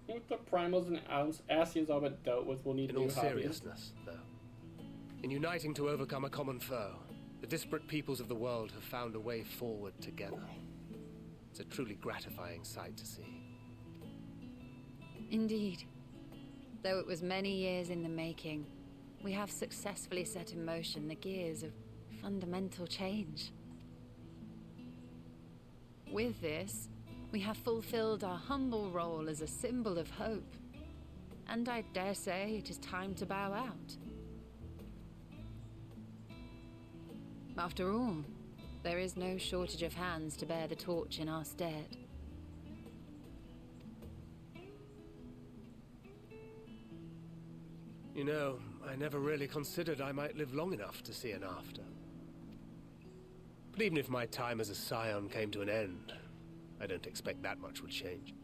With the primals and Asians all but dealt with, we'll need new hobbies. In all seriousness, though, in uniting to overcome a common foe, the disparate peoples of the world have found a way forward together. It's a truly gratifying sight to see. Indeed. Though it was many years in the making, we have successfully set in motion the gears of fundamental change. With this, we have fulfilled our humble role as a symbol of hope. And I dare say it is time to bow out. After all, there is no shortage of hands to bear the torch in our stead. You know, I never really considered I might live long enough to see an after. But even if my time as a scion came to an end, I don't expect that much would change.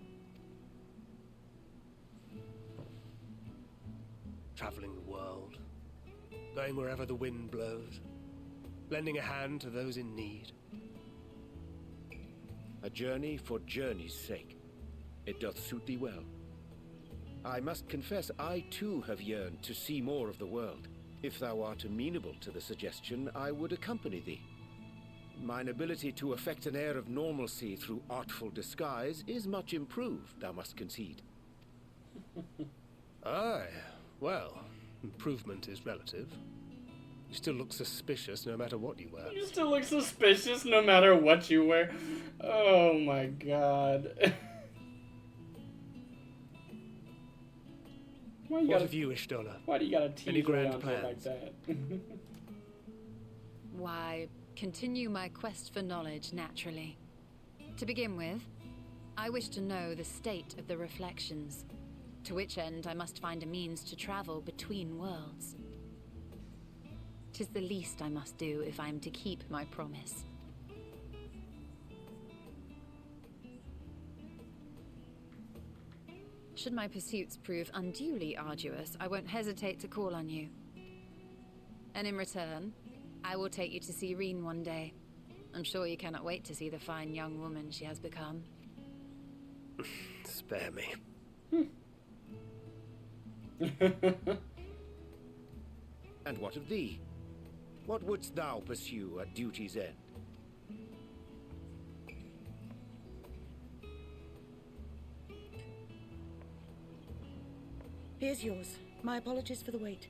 Traveling the world, going wherever the wind blows, lending a hand to those in need. A journey for journey's sake. It doth suit thee well. I must confess, I too have yearned to see more of the world. If thou art amenable to the suggestion, I would accompany thee. Mine ability to effect an air of normalcy through artful disguise is much improved, thou must concede. Aye, well, improvement is relative. You still look suspicious no matter what you wear. You still look suspicious no matter what you wear. Oh my god. What have you, Ishtola? Why do you gotta tease Any grand around plans? like that? Why, continue my quest for knowledge, naturally. To begin with, I wish to know the state of the reflections, to which end I must find a means to travel between worlds. 'Tis the least I must do if I am to keep my promise. Should my pursuits prove unduly arduous, I won't hesitate to call on you. And in return, I will take you to see Reen one day. I'm sure you cannot wait to see the fine young woman she has become. Spare me. And what of thee? What wouldst thou pursue at duty's end? Here's yours. My apologies for the wait.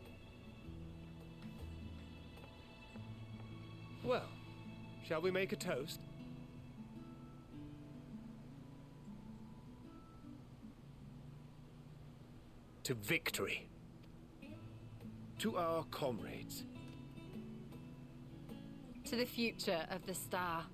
Well, shall we make a toast? To victory. To our comrades. To the future of the star.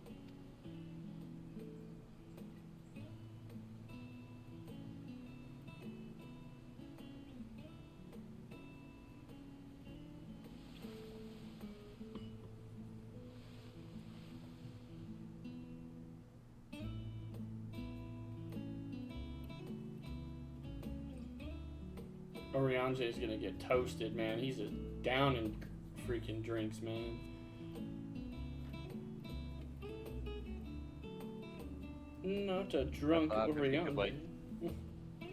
Oriange is gonna get toasted, man. He's down in freaking drinks, man. Not a drunk Oriange. Like,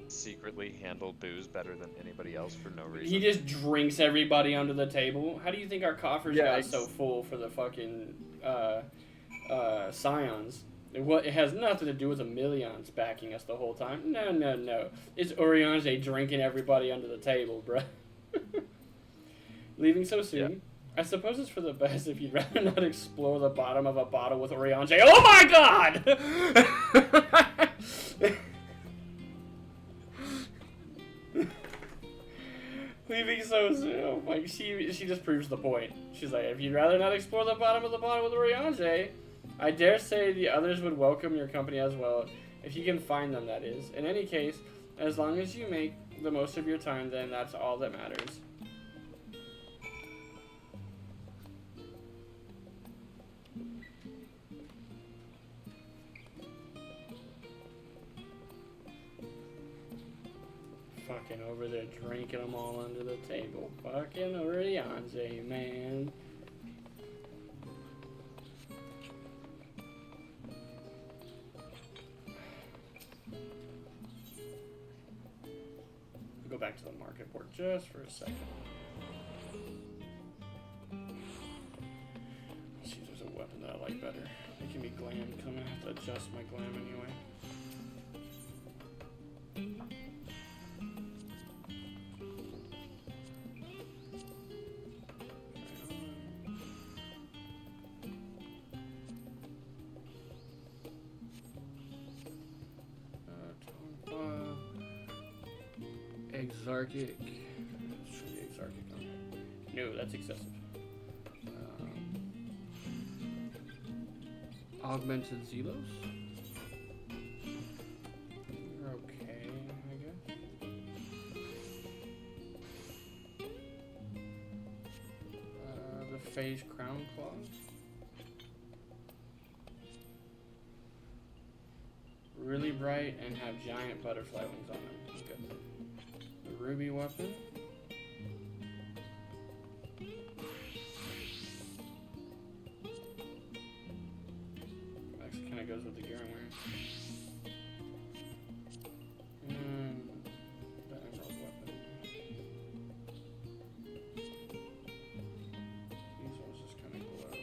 secretly handle booze better than anybody else for no reason. He just drinks everybody under the table. How do you think our coffers got so full for the fucking scions? It has nothing to do with the Millions backing us the whole time. No, no, no. It's Urianger drinking everybody under the table, bruh. Leaving so soon? Yeah. I suppose it's for the best if you'd rather not explore the bottom of a bottle with Urianger. Oh my god! Leaving so soon. Like, she just proves the point. She's like, if you'd rather not explore the bottom of the bottle with Urianger, I dare say the others would welcome your company as well, if you can find them, that is. In any case, as long as you make the most of your time, then that's all that matters. Fucking over there drinking them all under the table. Fucking Urianger, man. Go back to the market board just for a second. Let's see if there's a weapon that I like better. It can be glam, because I'm going to have to adjust my glam anyway. Exarchic. Let's try the Exarchic on. No, that's excessive. Augmented Zelos. Okay, I guess. The Phase Crown Claws. Really bright and have giant butterfly wings on them. Okay. Ruby weapon. Actually kind of goes with the gear I'm wearing. And the emerald weapon. These ones just kind of glow.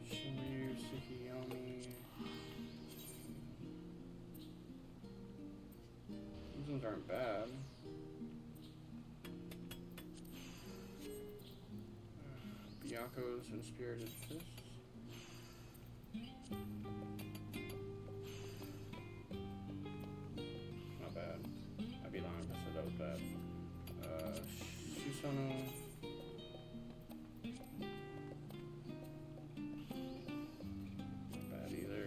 Shimryu, Tsukiyomi. These ones aren't bad. Byaku's and Spirited Fists. Not bad. I'd be lying if I said that was bad. Susanoo. Not bad either.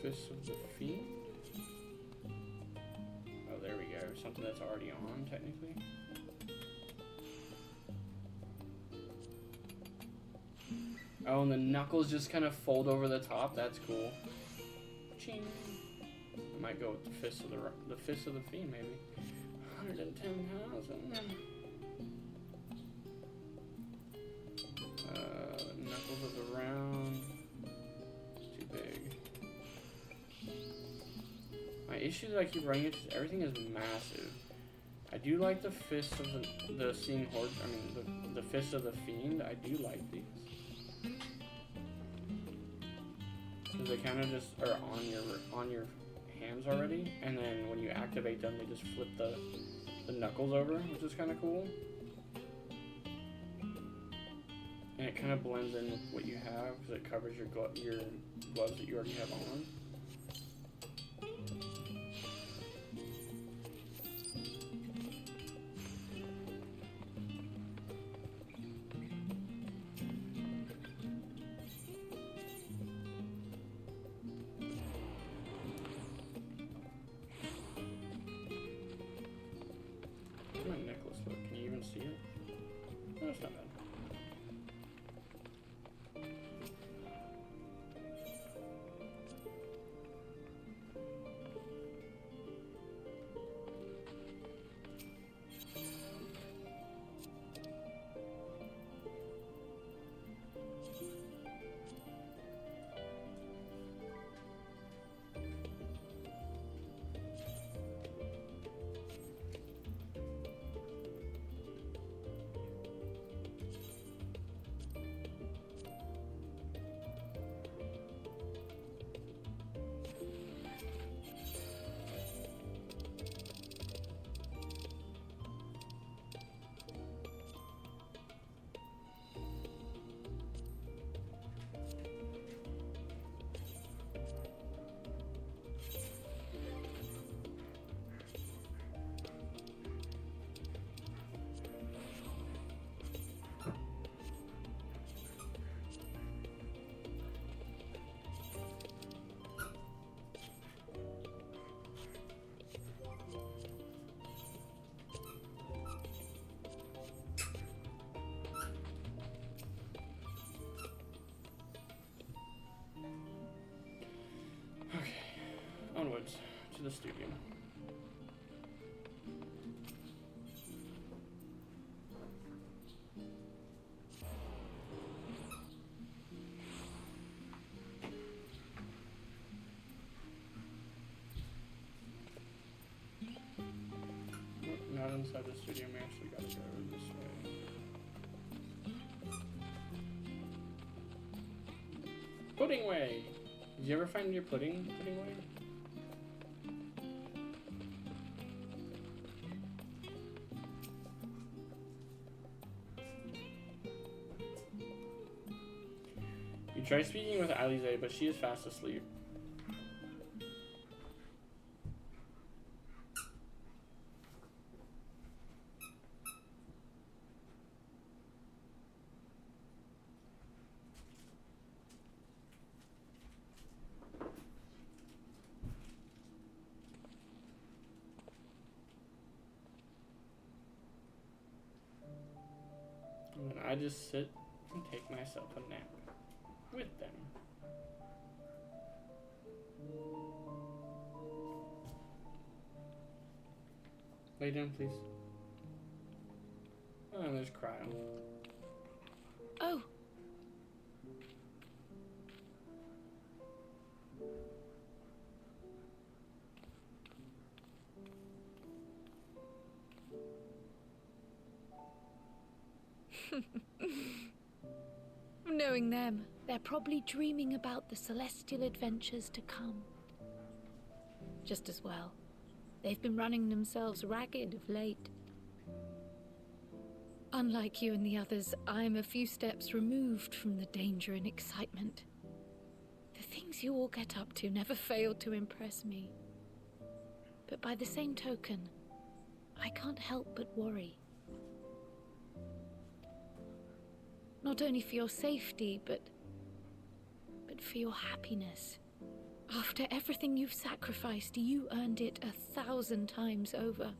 Fist of the Fiend. Oh, there we go. Something that's already on, technically. Oh, and the knuckles just kind of fold over the top. That's cool. Ching. I might go with the Fist of the Fiend, maybe. 110,000. Knuckles of the Round. Too big. My issue that I keep running into is everything is massive. I do like the Fist of the Seeing Horde. I mean, the Fist of the Fiend. I do like these. Because they kind of just are on your hands already, and then when you activate them, they just flip the knuckles over, which is kind of cool. And it kind of blends in with what you have, because it covers your gloves that you already have on. the studio. Not inside the studio, we actually gotta go this way. Pudding way! Did you ever find your pudding way? You try speaking with Alize, but she is fast asleep. And then I just sit and take myself a nap with them. Lay down, please. Oh, and there's Cryo. Oh. Knowing them, they're probably dreaming about the celestial adventures to come. Just as well. They've been running themselves ragged of late. Unlike you and the others, I'm a few steps removed from the danger and excitement. The things you all get up to never fail to impress me. But by the same token, I can't help but worry. Not only for your safety, but for your happiness. After everything you've sacrificed, you earned it 1,000 times over.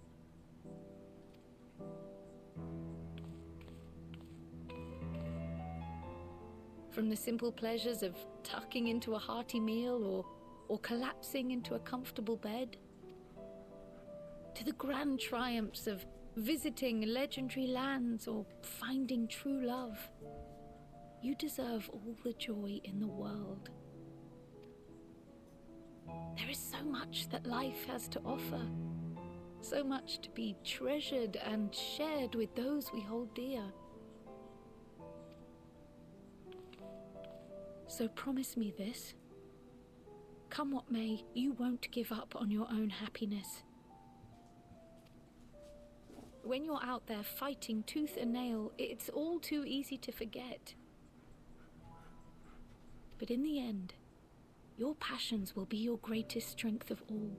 From the simple pleasures of tucking into a hearty meal or collapsing into a comfortable bed, to the grand triumphs of visiting legendary lands or finding true love. You deserve all the joy in the world. There is so much that life has to offer, so much to be treasured and shared with those we hold dear. So promise me this. Come what may, you won't give up on your own happiness. When you're out there fighting tooth and nail, it's all too easy to forget. But in the end, your passions will be your greatest strength of all.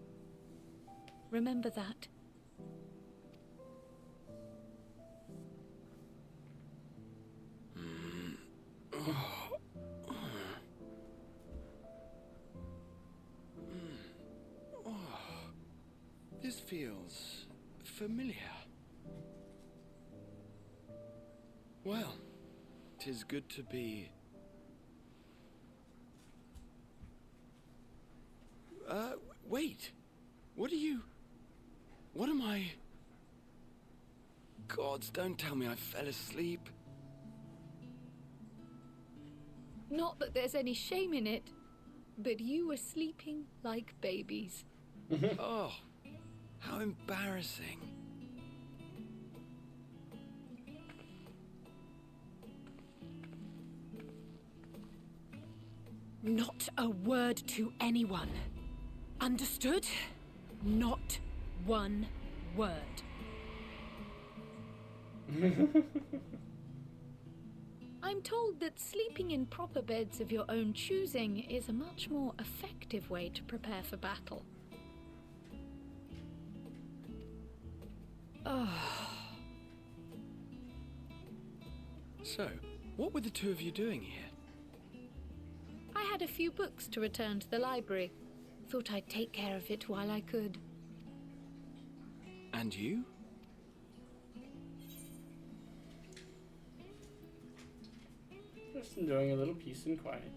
Remember that. This feels familiar. Well, 'tis good to be... wait. What am I... Gods, don't tell me I fell asleep. Not that there's any shame in it, but you were sleeping like babies. Oh, how embarrassing. Not a word to anyone. Understood? Not one word. I'm told that sleeping in proper beds of your own choosing is a much more effective way to prepare for battle. So, what were the two of you doing here? I had a few books to return to the library. Thought I'd take care of it while I could. And you? Just enjoying a little peace and quiet.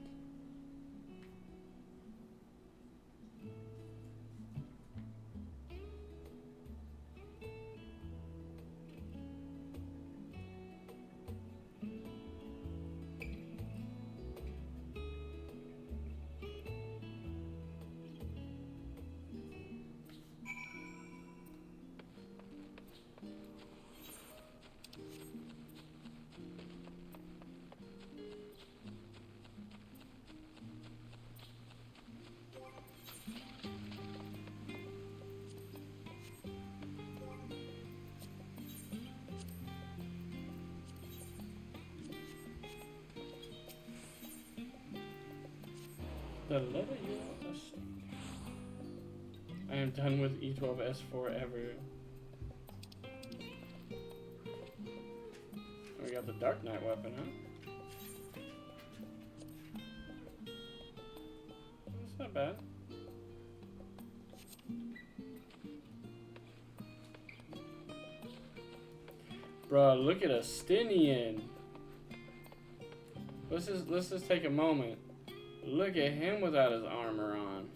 The Leviosa estate. I am done with E12S forever. We got the Dark Knight weapon, huh? That's not bad. Bruh, look at Astinian. Let's just take a moment. Look at him without his armor on.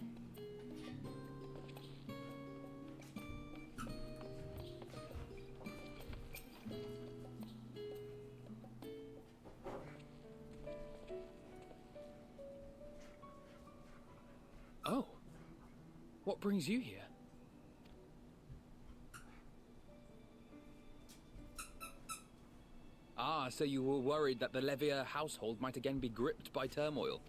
Oh. What brings you here? Ah, so you were worried that the Levier household might again be gripped by turmoil.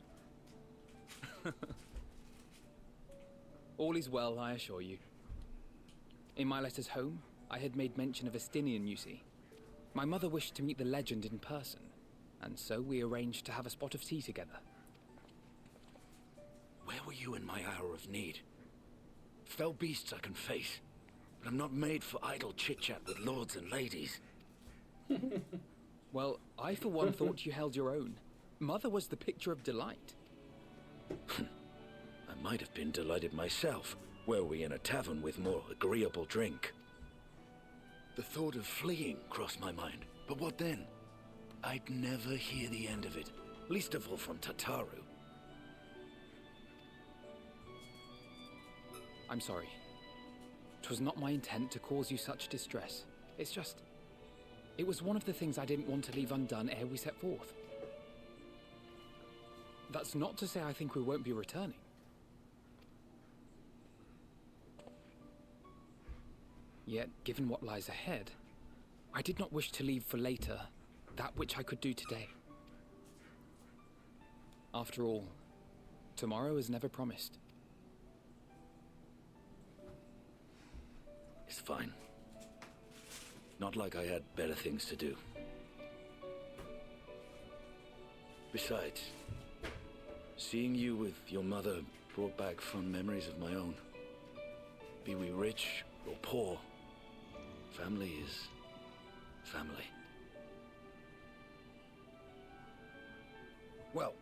All is well, I assure you. In my letters home, I had made mention of Astinian, you see. My mother wished to meet the legend in person, and so we arranged to have a spot of tea together. Where were you in my hour of need? Fell beasts I can face, but I'm not made for idle chit-chat with lords and ladies. Well, I for one thought you held your own. Mother was the picture of delight. I might have been delighted myself, were we in a tavern with more agreeable drink. The thought of fleeing crossed my mind, but what then? I'd never hear the end of it, least of all from Tataru. I'm sorry. 'Twas not my intent to cause you such distress. It's just... It was one of the things I didn't want to leave undone ere we set forth. That's not to say I think we won't be returning. Yet, given what lies ahead, I did not wish to leave for later that which I could do today. After all, tomorrow is never promised. It's fine. Not like I had better things to do. Besides, seeing you with your mother brought back fond memories of my own. Be we rich or poor, family is family. Well,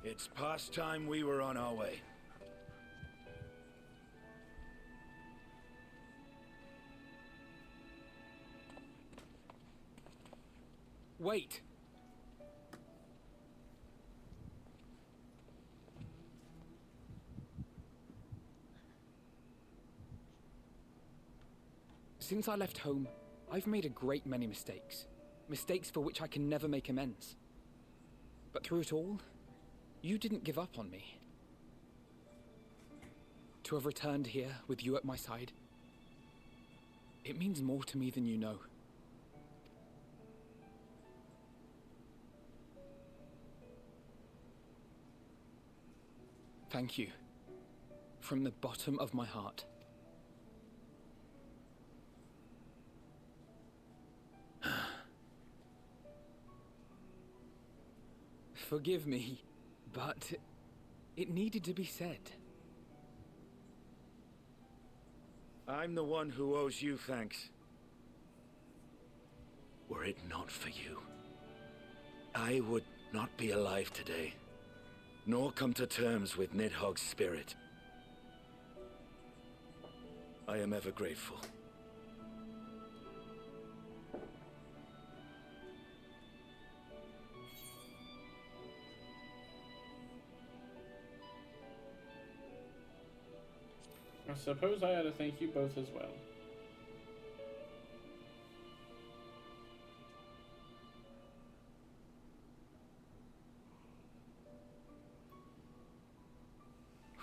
it's past time we were on our way. Wait! Since I left home, I've made a great many mistakes. Mistakes for which I can never make amends. But through it all, you didn't give up on me. To have returned here with you at my side, it means more to me than you know. Thank you. From the bottom of my heart. Forgive me, but it needed to be said. I'm the one who owes you thanks. Were it not for you, I would not be alive today, nor come to terms with Nidhogg's spirit. I am ever grateful. I suppose I ought to thank you both as well.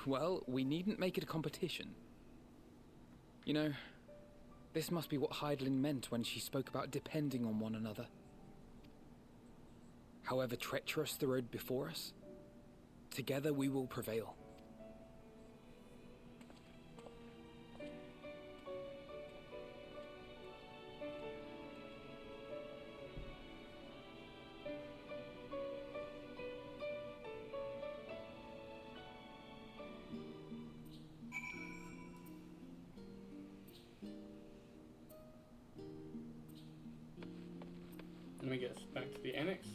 Well, we needn't make it a competition. You know, this must be what Heidelin meant when she spoke about depending on one another. However treacherous the road before us, together we will prevail. yes, back to the annex.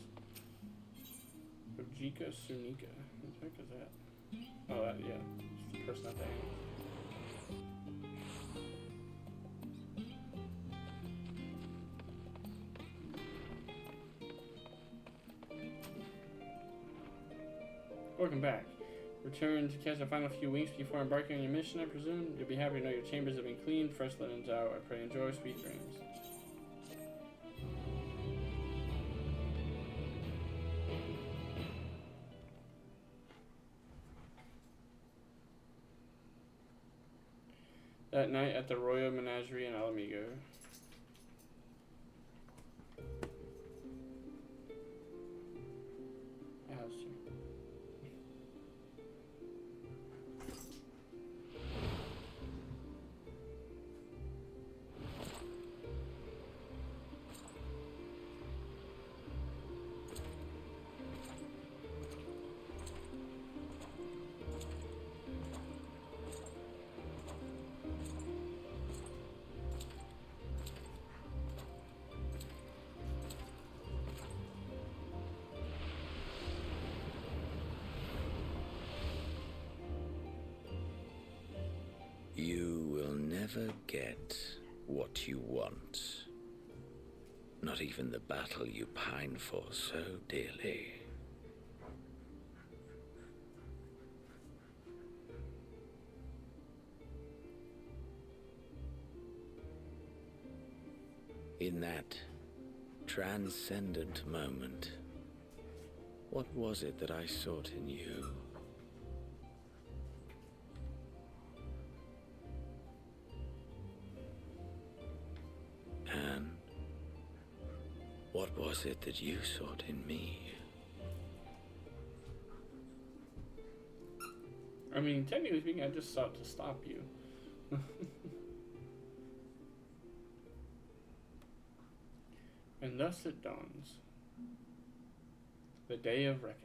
Ojika Sunika. Who the heck is that? Oh, that, yeah. It's the person at the annex. Welcome back. Return to catch the final few weeks before embarking on your mission, I presume. You'll be happy to know your chambers have been cleaned, fresh linens out. I pray you enjoy sweet dreams. That night at the Royal Menagerie in Alamigo. You will never get what you want. Not even the battle you pine for so dearly. In that transcendent moment, what was it that I sought in you? And what was it that you sought in me? I mean, technically speaking, I just sought to stop you. And thus it dawns. The day of reckoning.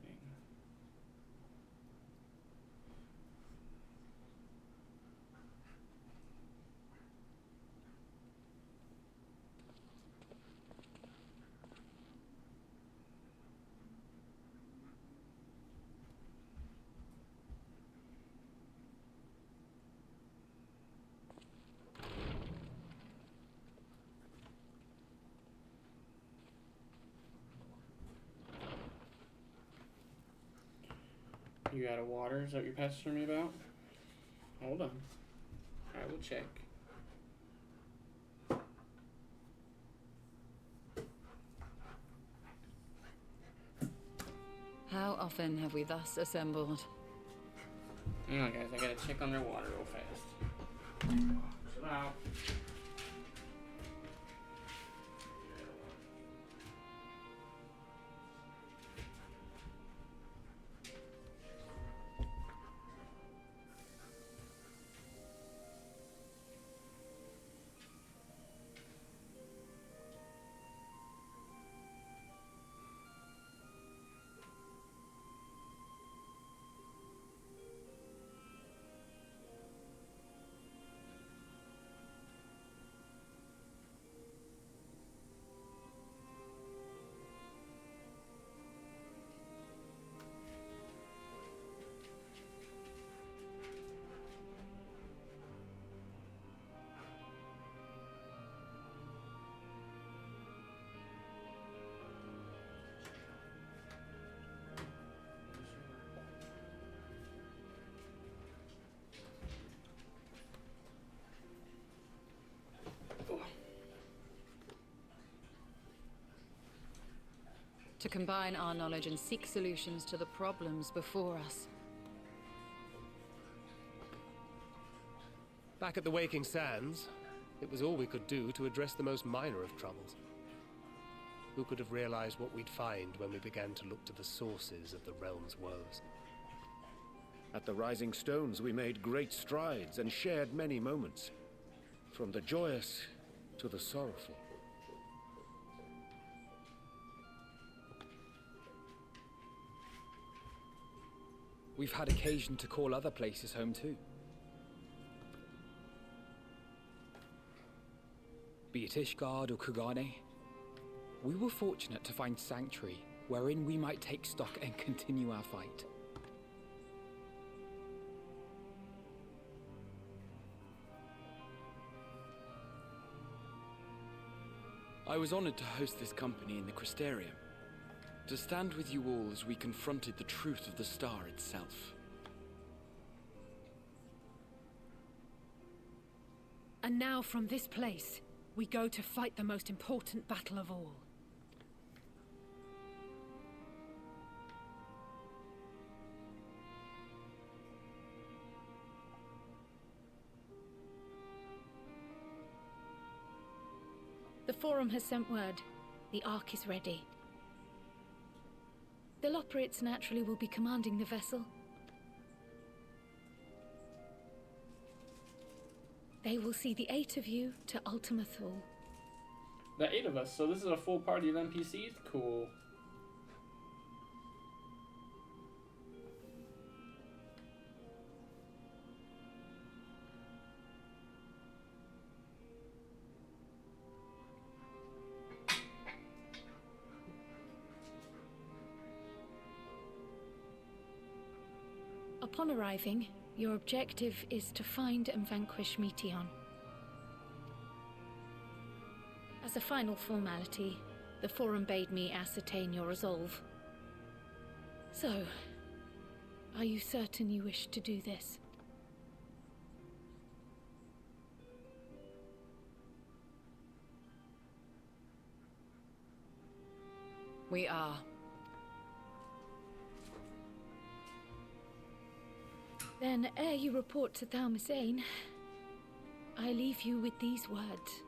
You out of water? Is that what you're pestering me about? Hold on. I will check. How often have we thus assembled? Hang on, guys. I gotta check on their water real fast. Chill out. To combine our knowledge and seek solutions to the problems before us. Back at the Waking Sands, it was all we could do to address the most minor of troubles. Who could have realized what we'd find when we began to look to the sources of the realm's woes? At the Rising Stones, we made great strides and shared many moments, from the joyous to the sorrowful. We've had occasion to call other places home too. Be it Ishgard or Kugane, We were fortunate to find sanctuary, wherein we might take stock and continue our fight. I was honored to host this company in the Crystarium, to stand with you all as we confronted the truth of the star itself. And now from this place, we go to fight the most important battle of all. The Forum has sent word. The Ark is ready. The Loporrits naturally will be commanding the vessel. They will see the 8 of you to Ultima Thule. The 8 of us, so this is a full party of NPCs? Cool. Upon arriving, your objective is to find and vanquish Meteon. As a final formality, the Forum bade me ascertain your resolve. So, are you certain you wish to do this? We are. Then, ere you report to Thalmasane, I leave you with these words.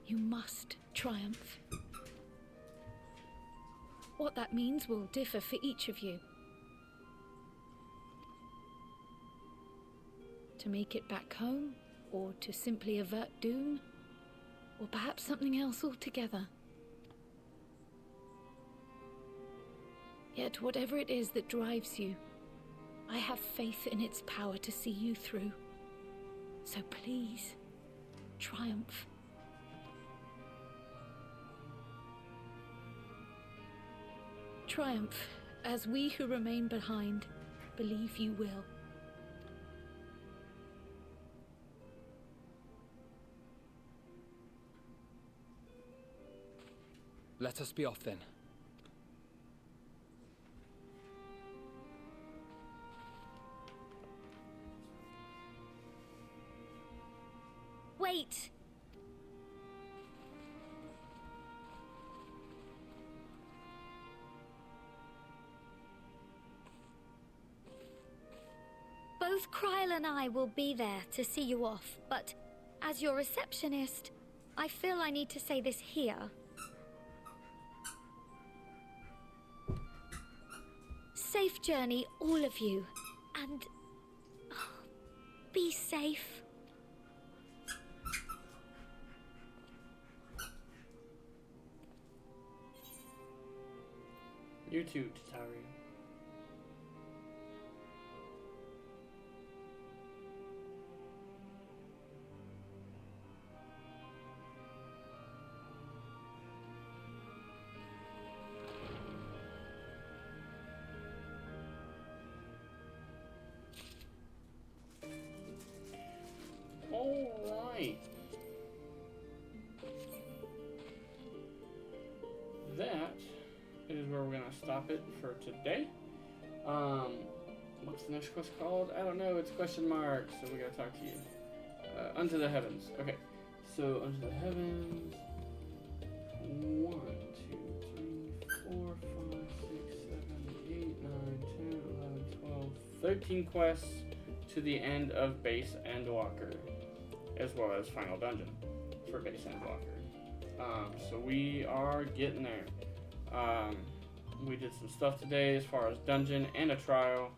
You must triumph. What that means will differ for each of you. To make it back home, or to simply avert doom, or perhaps something else altogether. Yet whatever it is that drives you, I have faith in its power to see you through. So please, triumph. Triumph, as we who remain behind believe you will. Let us be off then. Wait! Both Kryl and I will be there to see you off, but as your receptionist, I feel I need to say this here. Safe journey, all of you, and be safe. You too, Tatari. Alright. That is where we're gonna stop it for today. What's the next quest called? I don't know, it's question mark, so we gotta talk to you. Unto the Heavens. Okay. So Unto the Heavens. 1, 2, 3, 4, 5, 6, 7, 8, 9, 10, 11, 12, 13 quests to the end of Base Endwalker, as well as Final Dungeon for Base Endwalker. So we are getting there. We did some stuff today as far as dungeon and a trial.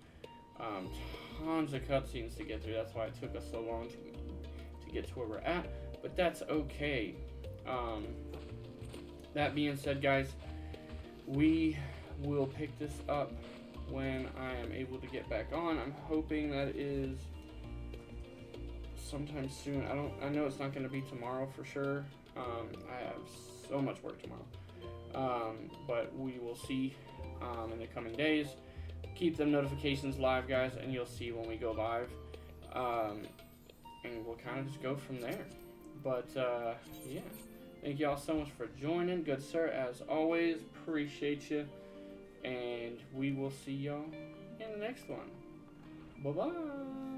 Tons of cutscenes to get through. That's why it took us so long to get to where we're at. But that's okay. That being said, guys, we will pick this up when I am able to get back on. I'm hoping that is sometime soon. I know it's not going to be tomorrow for sure. I have so much work tomorrow. But we will see in the coming days. Keep them notifications live, guys, and you'll see when we go live. And we'll kind of just go from there. But, yeah. Thank y'all so much for joining. Good sir, as always. Appreciate you. And we will see y'all in the next one. Bye-bye.